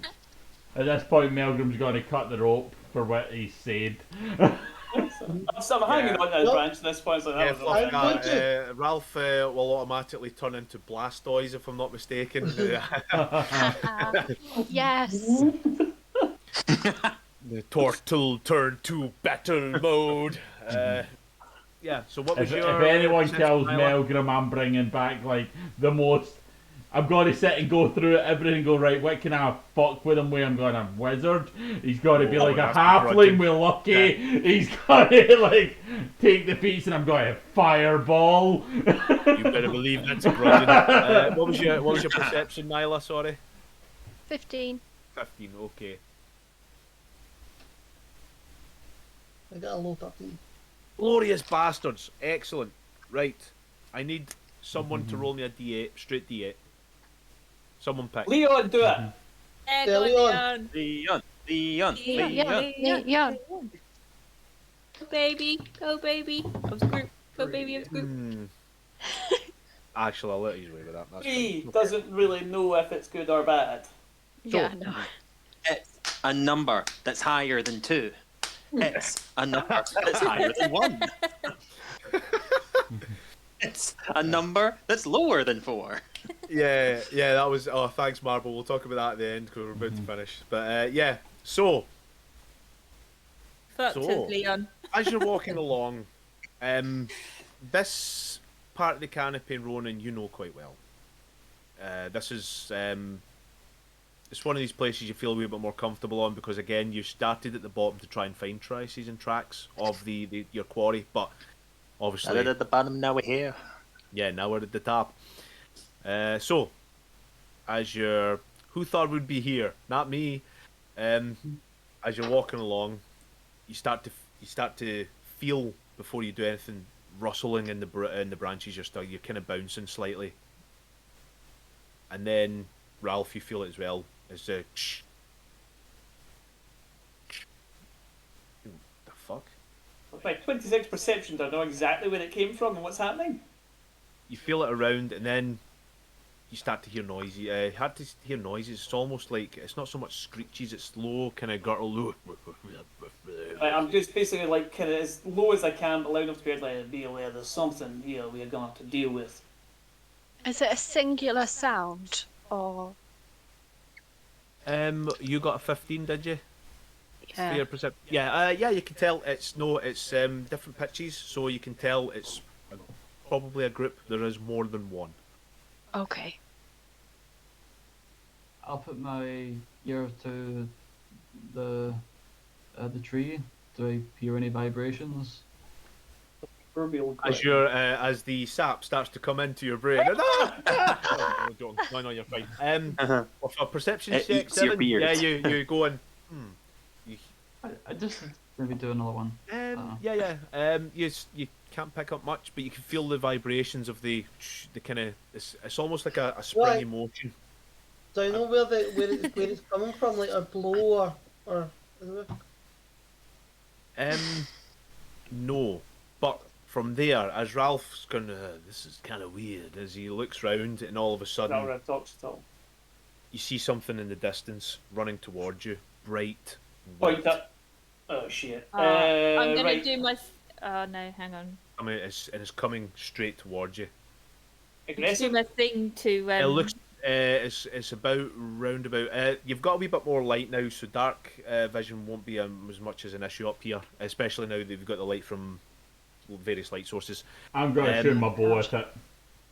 At this point, Melgrim's going to cut the rope for what he said. So I'm hanging on that branch at this point, so that Yeah, was Fluffy, okay. Ralph will automatically turn into Blastoise if I'm not mistaken. Yes. The turtle turned to battle mode. Yeah, so what was If your... anyone perception, kills Nyla? Melgrim, I'm bringing back like the most. I'm going to sit and go through everything and go, right, what can I fuck with him with? I'm going, a wizard. He's got to be like a that's halfling begrudging. with Lucky. He's got to like take the piece and I'm going, fireball. You better believe that's a grudging. What was your perception, Nyla? Sorry. 15. 15. Okay. I got a low 15. Glorious bastards. Excellent. Right. I need someone to roll me a D8, straight D8. Someone pick. Leon, do it. Yeah, Yeah, go on, Leon. Leon. Leon. Yeah. Go baby, go baby. Of the group. Go baby of the group. Actually, I'll let you away with that. That's He fine. doesn't really know if it's good or bad. Yeah, no. It's a number that's higher than 2. It's a number that's higher than 1. It's a number that's lower than 4. Yeah, that was... Oh, thanks, Marble. We'll talk about that at the end because we're about to finish. But, yeah. So, Fucked us, Leon. as you're walking along, this part of the canopy in Ronan you know quite well. This is... it's one of these places you feel a wee bit more comfortable on because, again, you started at the bottom to try and find tri-season tracks of your quarry, but obviously... Started at the bottom, now we're here. Yeah, now we're at the top. So, as you're... Who thought would be here? Not me. As you're walking along, you start to feel, before you do anything, rustling in the branches. You're kind of bouncing slightly. And then, Ralph, you feel it as well. As the... The fuck? My 26 perception to know exactly where it came from and what's happening. You feel it around, and then you start to hear noises. Hard to hear noises. It's almost like it's not so much screeches. It's slow, kind of guttural. I'm just basically like kind of as low as I can, but loud enough to be aware there's something here we're going to have to deal with. Is it a singular sound or? You got a 15, did you? Yeah. Fair perception. Yeah, you can tell it's different pitches, so you can tell it's probably a group. There is more than one. Okay. I'll put my ear to the tree. Do I hear any vibrations? As the sap starts to come into your brain. No, you're fine. With a perception It check, eats your 7. beard. Yeah, you go and. I just maybe do another one. You can't pick up much, but you can feel the vibrations of the kind of. It's almost like a springy motion. Do I know where it's coming from, like a blow or No, but from there, as Ralph's going, this is kind of weird. As he looks round, and all of a sudden, you see something in the distance running towards you, bright white. Point up. Oh shit! I'm gonna right. do my. Oh no, hang on. I mean, it's coming straight towards you. I'm gonna do Aggressive. my thing to. It looks. It's about roundabout. You've got a wee bit more light now, so dark vision won't be as much as an issue up here, especially now that you've got the light from various light sources. I'm going to shoot my bow at it.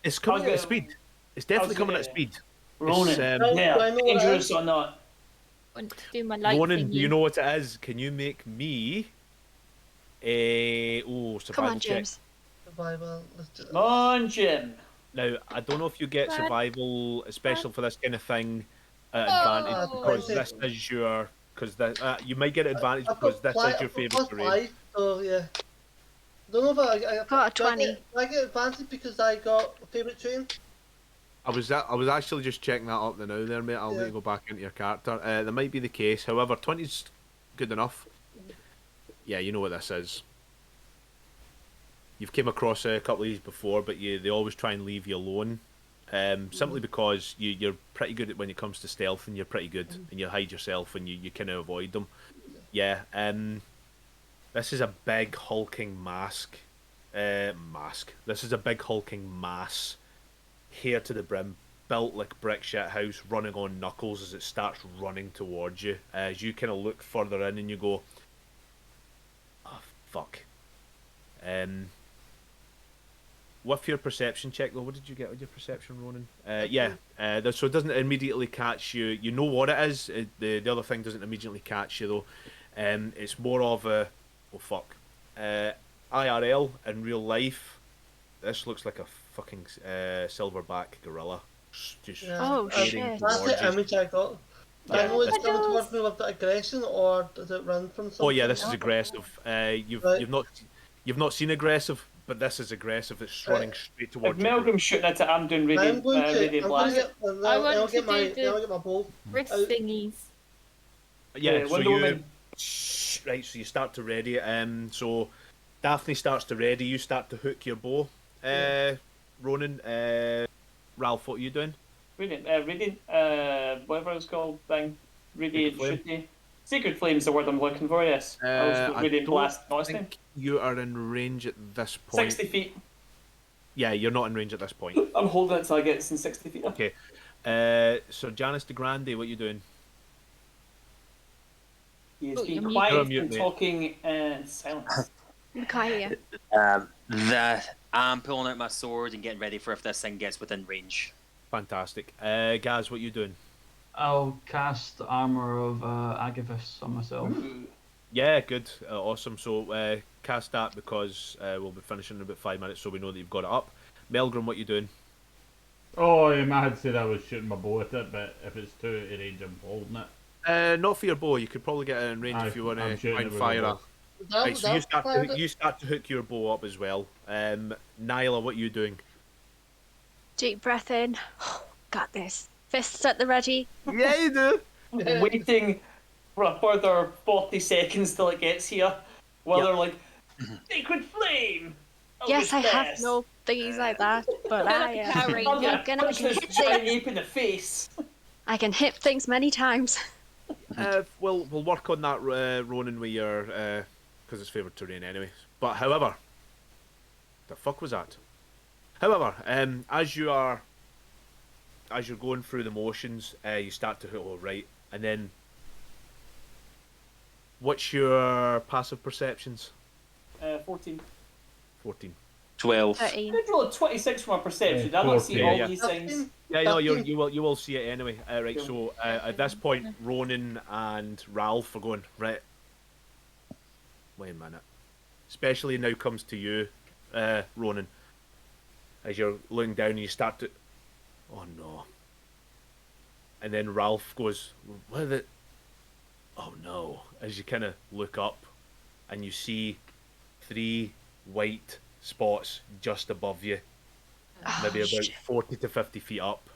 It's coming at speed. It's definitely coming at speed. Ronan, It's, do I know what it dangerous is? or not? Want to do my light Ronan, thingy. do you know what it is? Can you make me a survival Come on, check? James. Survival. Let's do it. Come on, Jim. Now, I don't know if you get What? survival, especially for this kind of thing, at Oh. advantage because this is your. Because you might get advantage because this is your favourite terrain. 5, so yeah. Don't know if I Got a do I 20. get- do I get advantage because I got favourite train? I was actually just checking that up now there, mate. I'll need to go back into your character. That might be the case. However, 20's good enough. Yeah, you know what this is. You've came across a couple of these before, but they always try and leave you alone. simply because you're pretty good at when it comes to stealth, and you're pretty good, and you hide yourself, and you kind of avoid them. Yeah. This is a big hulking mask. This is a big hulking mass, hair to the brim, built like brick shit house, running on knuckles as it starts running towards you. As you kind of look further in and you go, oh fuck. With your perception check though, what did you get with your perception, Ronan? So it doesn't immediately catch you. You know what it is. The other thing doesn't immediately catch you though. It's more of a, oh fuck. IRL in real life, this looks like a fucking silverback gorilla. Just Oh, staring shit. That's towards the you. image I got. I know it's coming towards me with the aggression, or does it run from something? Oh yeah, this is aggressive. You've not seen aggressive, but this is aggressive. It's running straight towards If you. Melgrim's shooting at it, I'm doing I'm going to. radiant I'm going blast. to get. I want I'll to get my. do the- I'll get my bow. Wrist Out. thingies. Yeah, so Wonder you Woman. right. So you start to ready. So Daphne starts to ready. You start to hook your bow. Ronan, Ralph, what are you doing? Radiant, whatever it's called thing. Radiant Flame. shooty. Sacred Flame's the word I'm looking for, yes. I was I Radiant don't Blast last time. think you are in range at this point. 60 feet. Yeah, you're not in range at this point. I'm holding it till I get in 60 feet. Okay. So Janice de Grande, what are you doing? He is Oh, being you're quiet mute, and mate. talking in silence. I can't hear. That I'm pulling out my sword and getting ready for if this thing gets within range. Fantastic. Gaz, what are you doing? I'll cast Armor of Agathis on myself. Ooh. Yeah, good. Awesome. So cast that because we'll be finishing in about 5 minutes, so we know that you've got it up. Melgrim, what are you doing? Oh, I had said I was shooting my bow at it, but if it's too at range, I'm holding it. Not for your bow. You could probably get it in range Aye, if you want I'm to shooting try it and with fire my a. bow. Right, so you start to hook your bow up as well. Nyla, what are you doing? Deep breath in. Got this. Fists at the ready. Yeah, you do. Waiting for a further 40 seconds till it gets here. While Yep. they're like, Sacred Flame! Yes, I have Yes. no thingies like that, but Like a Power Ranger. I'm I gonna punch can this hit giant things. ape in the face. I can hit things many times. We'll work on that, Ronan, with your because it's favoured terrain anyway. But however, the fuck was that? However, as you're going through the motions, you start to hit all right, and then what's your passive perceptions? 14. 14. 12. 13. I rolled 26 for my perception. Yeah, I don't see 14. all Yeah. these things. Yeah, no, 13. you will see it anyway. Right, so at this point, Ronan and Ralph are going right. Wait a minute. Especially now comes to you, Ronan. As you're looking down and you start to, oh no. And then Ralph goes, what the? Oh no! As you kind of look up, and you see 3 white spots just above you. Maybe about shit. 40 to 50 feet up.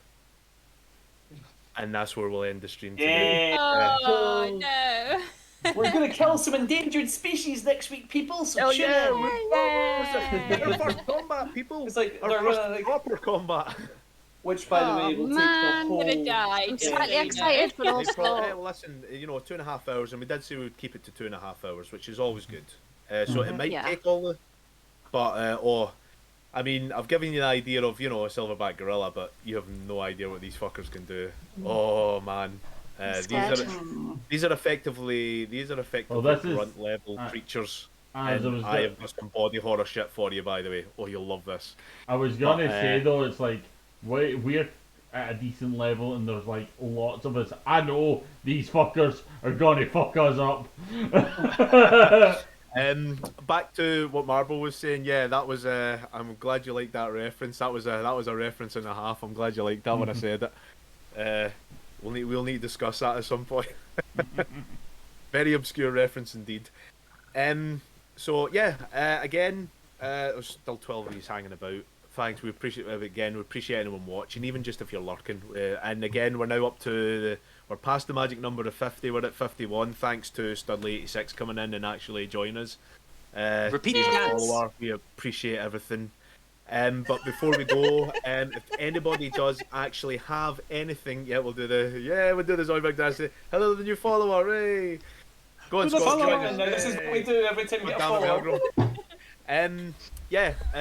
And that's where we'll end the stream today. Yeah. Oh no. We're gonna kill some endangered species next week, people. So Oh tune yeah, in. our first combat, people. It's like Our they're first gonna, like, proper combat. which, by the Oh, way, will man. take the whole. I'm gonna die. I'm just slightly so you know. excited, but Well, also listen, 2.5 hours, and we did say we would keep it to 2.5 hours, which is always good. So it might Yeah. take all the, but I mean, I've given you the idea of a silverback gorilla, but you have no idea what these fuckers can do. Oh man, these are effectively Well, this is- grunt level creatures. As And I have got some body horror shit for you, by the way. Oh, you'll love this. I was gonna But, say though, it's like we're at a decent level, and there's like lots of us. I know these fuckers are gonna fuck us up. Back to what Marble was saying. Yeah, that was. I'm glad you liked that reference. That was a reference and a half. I'm glad you liked that when I said it. We'll need to discuss that at some point. Very obscure reference indeed. So yeah, again, there's still 12 of you hanging about. Thanks, we appreciate anyone watching, even just if you're lurking. And again, we're now up to we're past the magic number of 50. We're at 51. Thanks to Studley86 coming in and actually joining us. Repeat it, guys. follower. We appreciate everything. But before we go, if anybody does actually have anything, we'll do the Zoidberg dance. Hello, the new follower, hooray! Go on, Who's a Scott, join follower? us. Now, this is what we do every time we get a God damn it, follower. Velcro.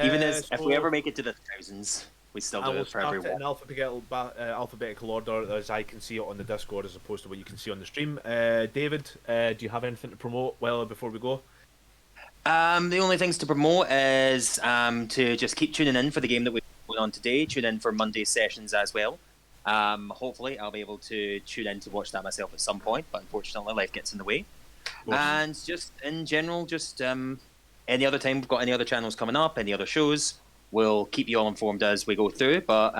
Even as if we so ever make it to the thousands, we still I do will it for start it everyone. in alphabetical order as I can see it on the Discord as opposed to what you can see on the stream. David, do you have anything to promote before we go? The only things to promote is to just keep tuning in for the game that we're going on today. Tune in for Monday's sessions as well. Hopefully, I'll be able to tune in to watch that myself at some point, but unfortunately, life gets in the way. And just in general, any other time we've got any other channels coming up, any other shows, we'll keep you all informed as we go through. But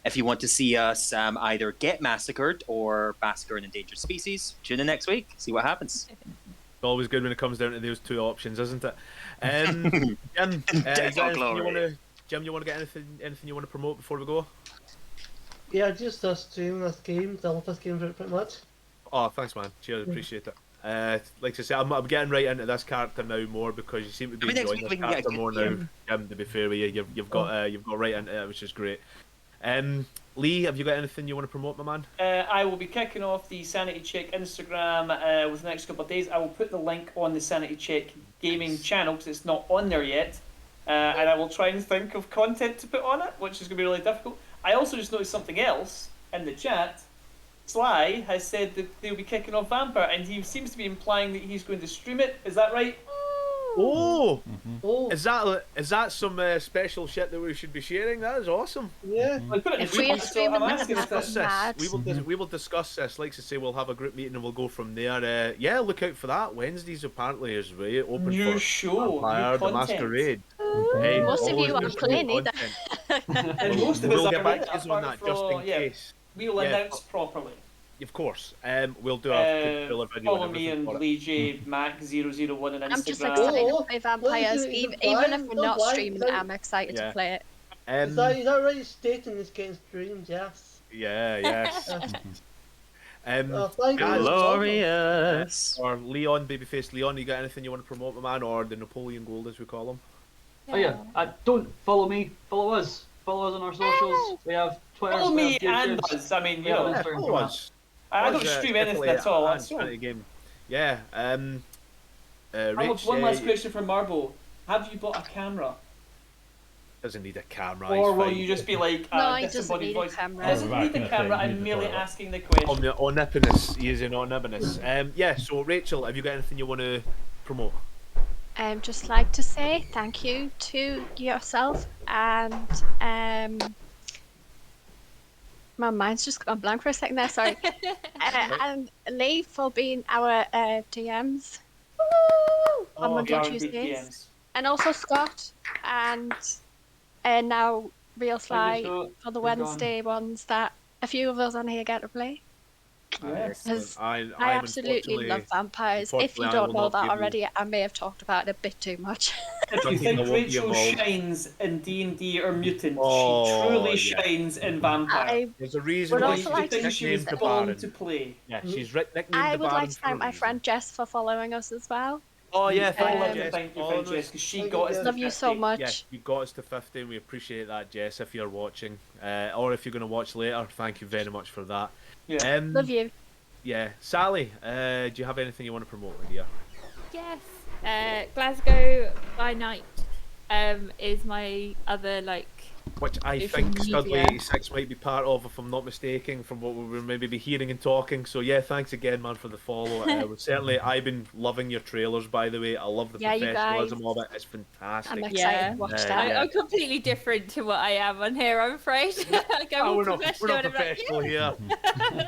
if you want to see us either get massacred or massacre an endangered species, tune in next week. See what happens. It's always good when it comes down to those two options, isn't it? Jim, you want to get anything you want to promote before we go? Yeah, just streaming this game, the Alpha game pretty much. Oh, thanks, man. Cheers, appreciate it. Like I say, I'm getting right into this character now more because you seem to be enjoying this character more now. Jim, to be fair with you, you've got right into it, which is great. Lee, have you got anything you want to promote, my man? I will be kicking off the Sanity Check Instagram within the next couple of days. I will put the link on the Sanity Check gaming channel because it's not on there yet. And I will try and think of content to put on it, which is going to be really difficult. I also just noticed something else in the chat. Sly has said that they'll be kicking off Vampire, and he seems to be implying that he's going to stream it. Is that right? Oh, is that some special shit that we should be sharing? That is awesome. Yeah. I put it in If the we are group, so streaming I'm that, asking if that's that's... mad. We will discuss this. Like I say, we'll have a group meeting and we'll go from there. Look out for that. Wednesdays apparently is really open New for show, Vampire new the content. Masquerade. Most of you always aren't good for playing new either. content. And most of us We'll are get back right, to you on apart that just in from- case. We'll Yeah. announce properly. Of course. We'll do a fuller video. Follow and me everything and for it. Lee J Mac001 on I'm just Instagram. excited to Oh, play Vampires. look, Even blind, if we're no not blind, streaming no- it, I'm excited Yeah. to play it. Is that right? Stating this getting streamed, yes. Yes. Thank you. Glorious. Or Leon, babyface Leon, you got anything you want to promote, my man, or the Napoleon Gold as we call him? Oh yeah, don't follow me, follow us. Follow us on our socials. We have Twitter. Follow we me have and YouTubes. us. I mean, you Yeah, know, that's Yeah, very follow important. us. I don't Us, stream anything Triple at all. A That's and all. Trinity Game. Yeah. I Rich, have one last question for Marbo. Have you bought a camera? doesn't need a camera. Or he's will fine. you just be like No, a he doesn't disembodied need a voice? camera. Doesn't Back need in the the camera. time, I'm need the merely toilet. asking the question. Omnipotence. He is in omnipotence. Yeah. So Rachel, have you got anything you want to promote? Just like to say thank you to yourself and my mind's just gone blank for a second there. Sorry, and Lee for being our DMs on Monday Yeah, and big Tuesdays, DMs. and also Scott and now Real Sly Scott. for the Good going. Wednesday ones that a few of us on here get to play. Yes. Because I I absolutely love vampires. If you unfortunately, I don't will know not that give you- already, I may have talked about it a bit too much. If you Nothing think that won't be Rachel involved. shines in D&D or Mutant, Oh, she truly yeah. shines in Vampire. I There's a reason Would why also she's like to think she was nicknamed the born Baron. to play. Yeah, she's nicknamed I the would Baron like to for a thank my reason. friend Jess for following us as well. Oh yeah, All thank of you, them Jess. thank you, All friend of Jess, us. because she Thank got you, us Jess. to Love you so 50. much. Yeah, you got us to 50. We appreciate that, Jess. If you're watching, or if you're going to watch later, thank you very much for that. Yeah. Love you. Yeah, Sally, do you have anything you want to promote, my dear? Yes. Glasgow by Night is my other Which I Social think media. Studley 86 might be part of, if I'm not mistaken, from what we were maybe be hearing and talking. So yeah, thanks again, man, for the follow. I've been loving your trailers, by the way. I love the Yeah, you professionalism guys. of it. It's fantastic. I'm excited Yeah. to watch Yeah. that. I'm completely different to what I am on here, I'm afraid. Like, I'm all we're not professional and I'm like, professional here.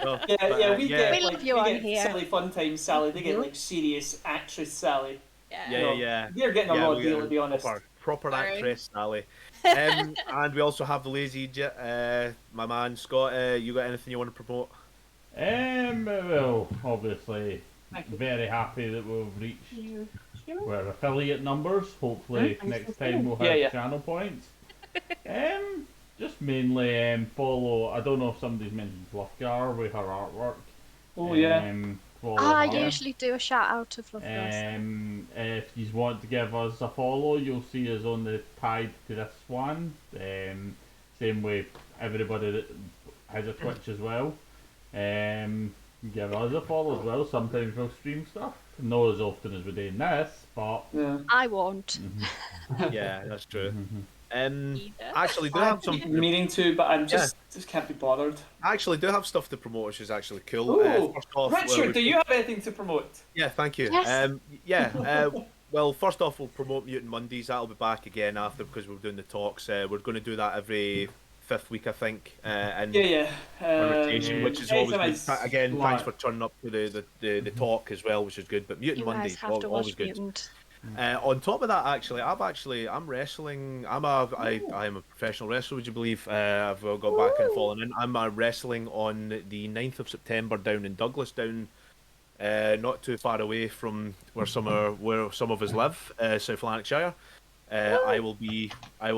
No, Yeah, but, yeah, we yeah. get We love like you we on get here. silly fun time Sally. They get Mhm. like serious actress Sally. yeah. Yeah, No, yeah. They're getting a Yeah, raw we deal get to be honest. Proper Sorry. actress, Sally. And we also have the Lazy Idiot, my man Scott. You got anything you want to promote? Well, obviously, Thank you. very happy that we've reached our affiliate numbers. Hopefully, next time we'll have Yeah, yeah. channel points. Just mainly follow. I don't know if somebody's mentioned Fluffgar with her artwork. Oh yeah. follow I her. usually do a shout out to Fluff Girls. If you want to give us a follow, you'll see us on the tide to this one. Same way everybody that has a Twitch as well. Give us a follow as well. Sometimes we'll stream stuff. Not as often as we're doing this, but Yeah. I won't. Yeah, that's true. Either. Actually, do have some. Meaning to, but I'm just can't be bothered. Actually, do have stuff to promote, which is actually cool. Ooh, First off, Richard, do you have anything to promote? Yeah, thank you. Yes. Well, first off, we'll promote Mutant Mondays. That'll be back again after because we're doing the talks. We're going to do that every 5th week, I think. And Yeah. on rotation, which is always anytime good. Again, Smart. thanks for turning up to the talk as well, which is good. But Mutant You Mondays, guys have to always watch good. Mutant. On top of that, I'm wrestling. I'm a professional wrestler. Would you believe? I've got back and fallen in. I'm wrestling on the 9th of September down in Douglas, not too far away from where some of us live, South Lanarkshire. I will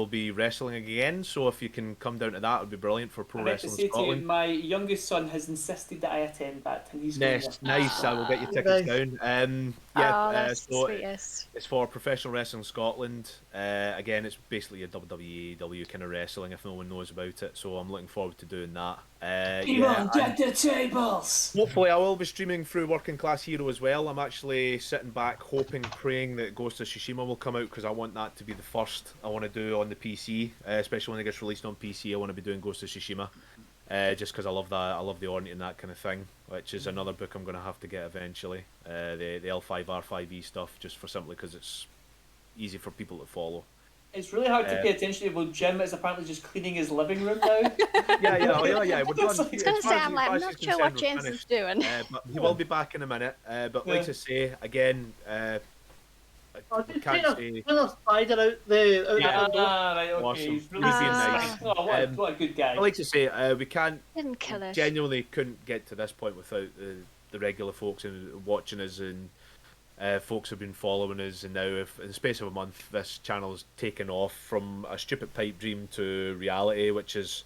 be wrestling again. So if you can come down to that, it would be brilliant for Pro I have to Wrestling say to you, Scotland. my youngest son has insisted that I attend that, and he's going Nice. I will get you tickets Nice. down. Oh, that's the so sweetest. it's for Professional Wrestling Scotland. Again, it's basically a WWE kind of wrestling if no one knows about it. So I'm looking forward to doing that. Deck the tables. Hopefully, I will be streaming through Working Class Hero as well. I'm actually sitting back, hoping, praying that Ghost of Tsushima will come out because I want that to be the first I want to do on the PC, especially when it gets released on PC. I want to be doing Ghost of Tsushima, just because I love that. I love the Ornate and that kind of thing, which is another book I'm going to have to get eventually. The L5R5E stuff, just for simply because it's easy for people to follow. It's really hard to pay attention to. Well, Jim is apparently just cleaning his living room now. Yeah. We're done. I was going to say, I'm not sure what James is doing. But he will be back in a minute. But like to say again, I did can't kind say. of spider out the Yeah. door. Right, okay. Awesome. He's really He's being being nice. nice. Oh, what a good guy. I like to say we can't Didn't kill us. genuinely couldn't get to this point without the regular folks and watching us and folks have been following us, and now if in the space of a month this channel has taken off from a stupid pipe dream to reality, which is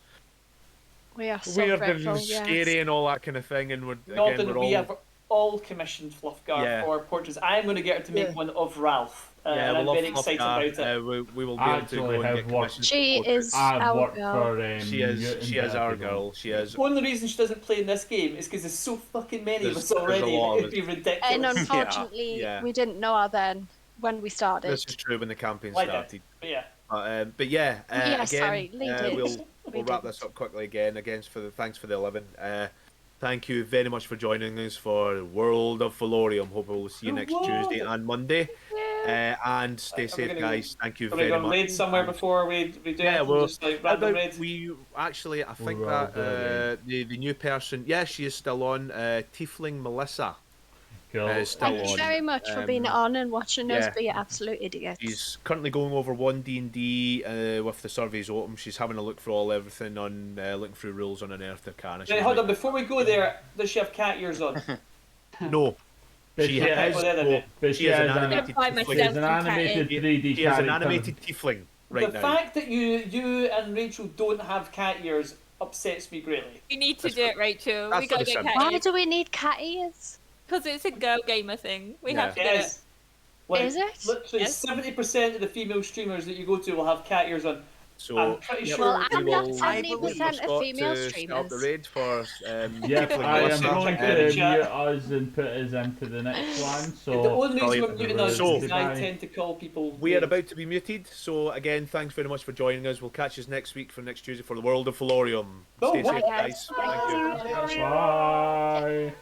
We are so weird grateful. and scary and all that kind of thing. And We have all commissioned Fluffgar for portraits. I'm going to get her to make one of Ralph. And I'm very excited about it. We will be able to go and get commissioned. She is our girl. She is our girl. She is. The only reason she doesn't play in this game is because there's so fucking many of us already. It'd be ridiculous. And unfortunately, we didn't know her then when we started. This is true when the campaign started. But yeah. But yeah, again, sorry, we'll wrap this up quickly again. Thanks for the 11. Thank you very much for joining us for World of Felorium. Hope we'll see you next Tuesday and Monday. And stay safe, guys. Thank you very much. Are we raid somewhere before we do anything? Just like random raid? I think that the new person, she is still on. Tiefling Melissa. Thank you very much for being on and watching us be absolute idiots. She's currently going over one D&D with the surveys open. She's having a look through everything on looking through rules on Unearthed Arcana. Right, hold on, before we go there, does she have cat ears on? No. She has an animated tiefling. She has an animated tiefling right now. The fact that you and Rachel don't have cat ears upsets me greatly. We need to do it, Rachel. We gotta get cat Why ears. do we need cat ears? Because it's a girl gamer thing. We have to do it. Is it? Literally 70% of the female streamers that you go to will have cat ears on. So I'm pretty sure. Well, I'm not 70% of female streamers. The raid for, I am going to mute us and put us into the next one. So the only reason we're muting us is because I tend to call people. We are about to be muted, so again, thanks very much for joining us. We'll catch you next week for next Tuesday for the World of Felorium. Stay safe, guys. Thank you. Bye.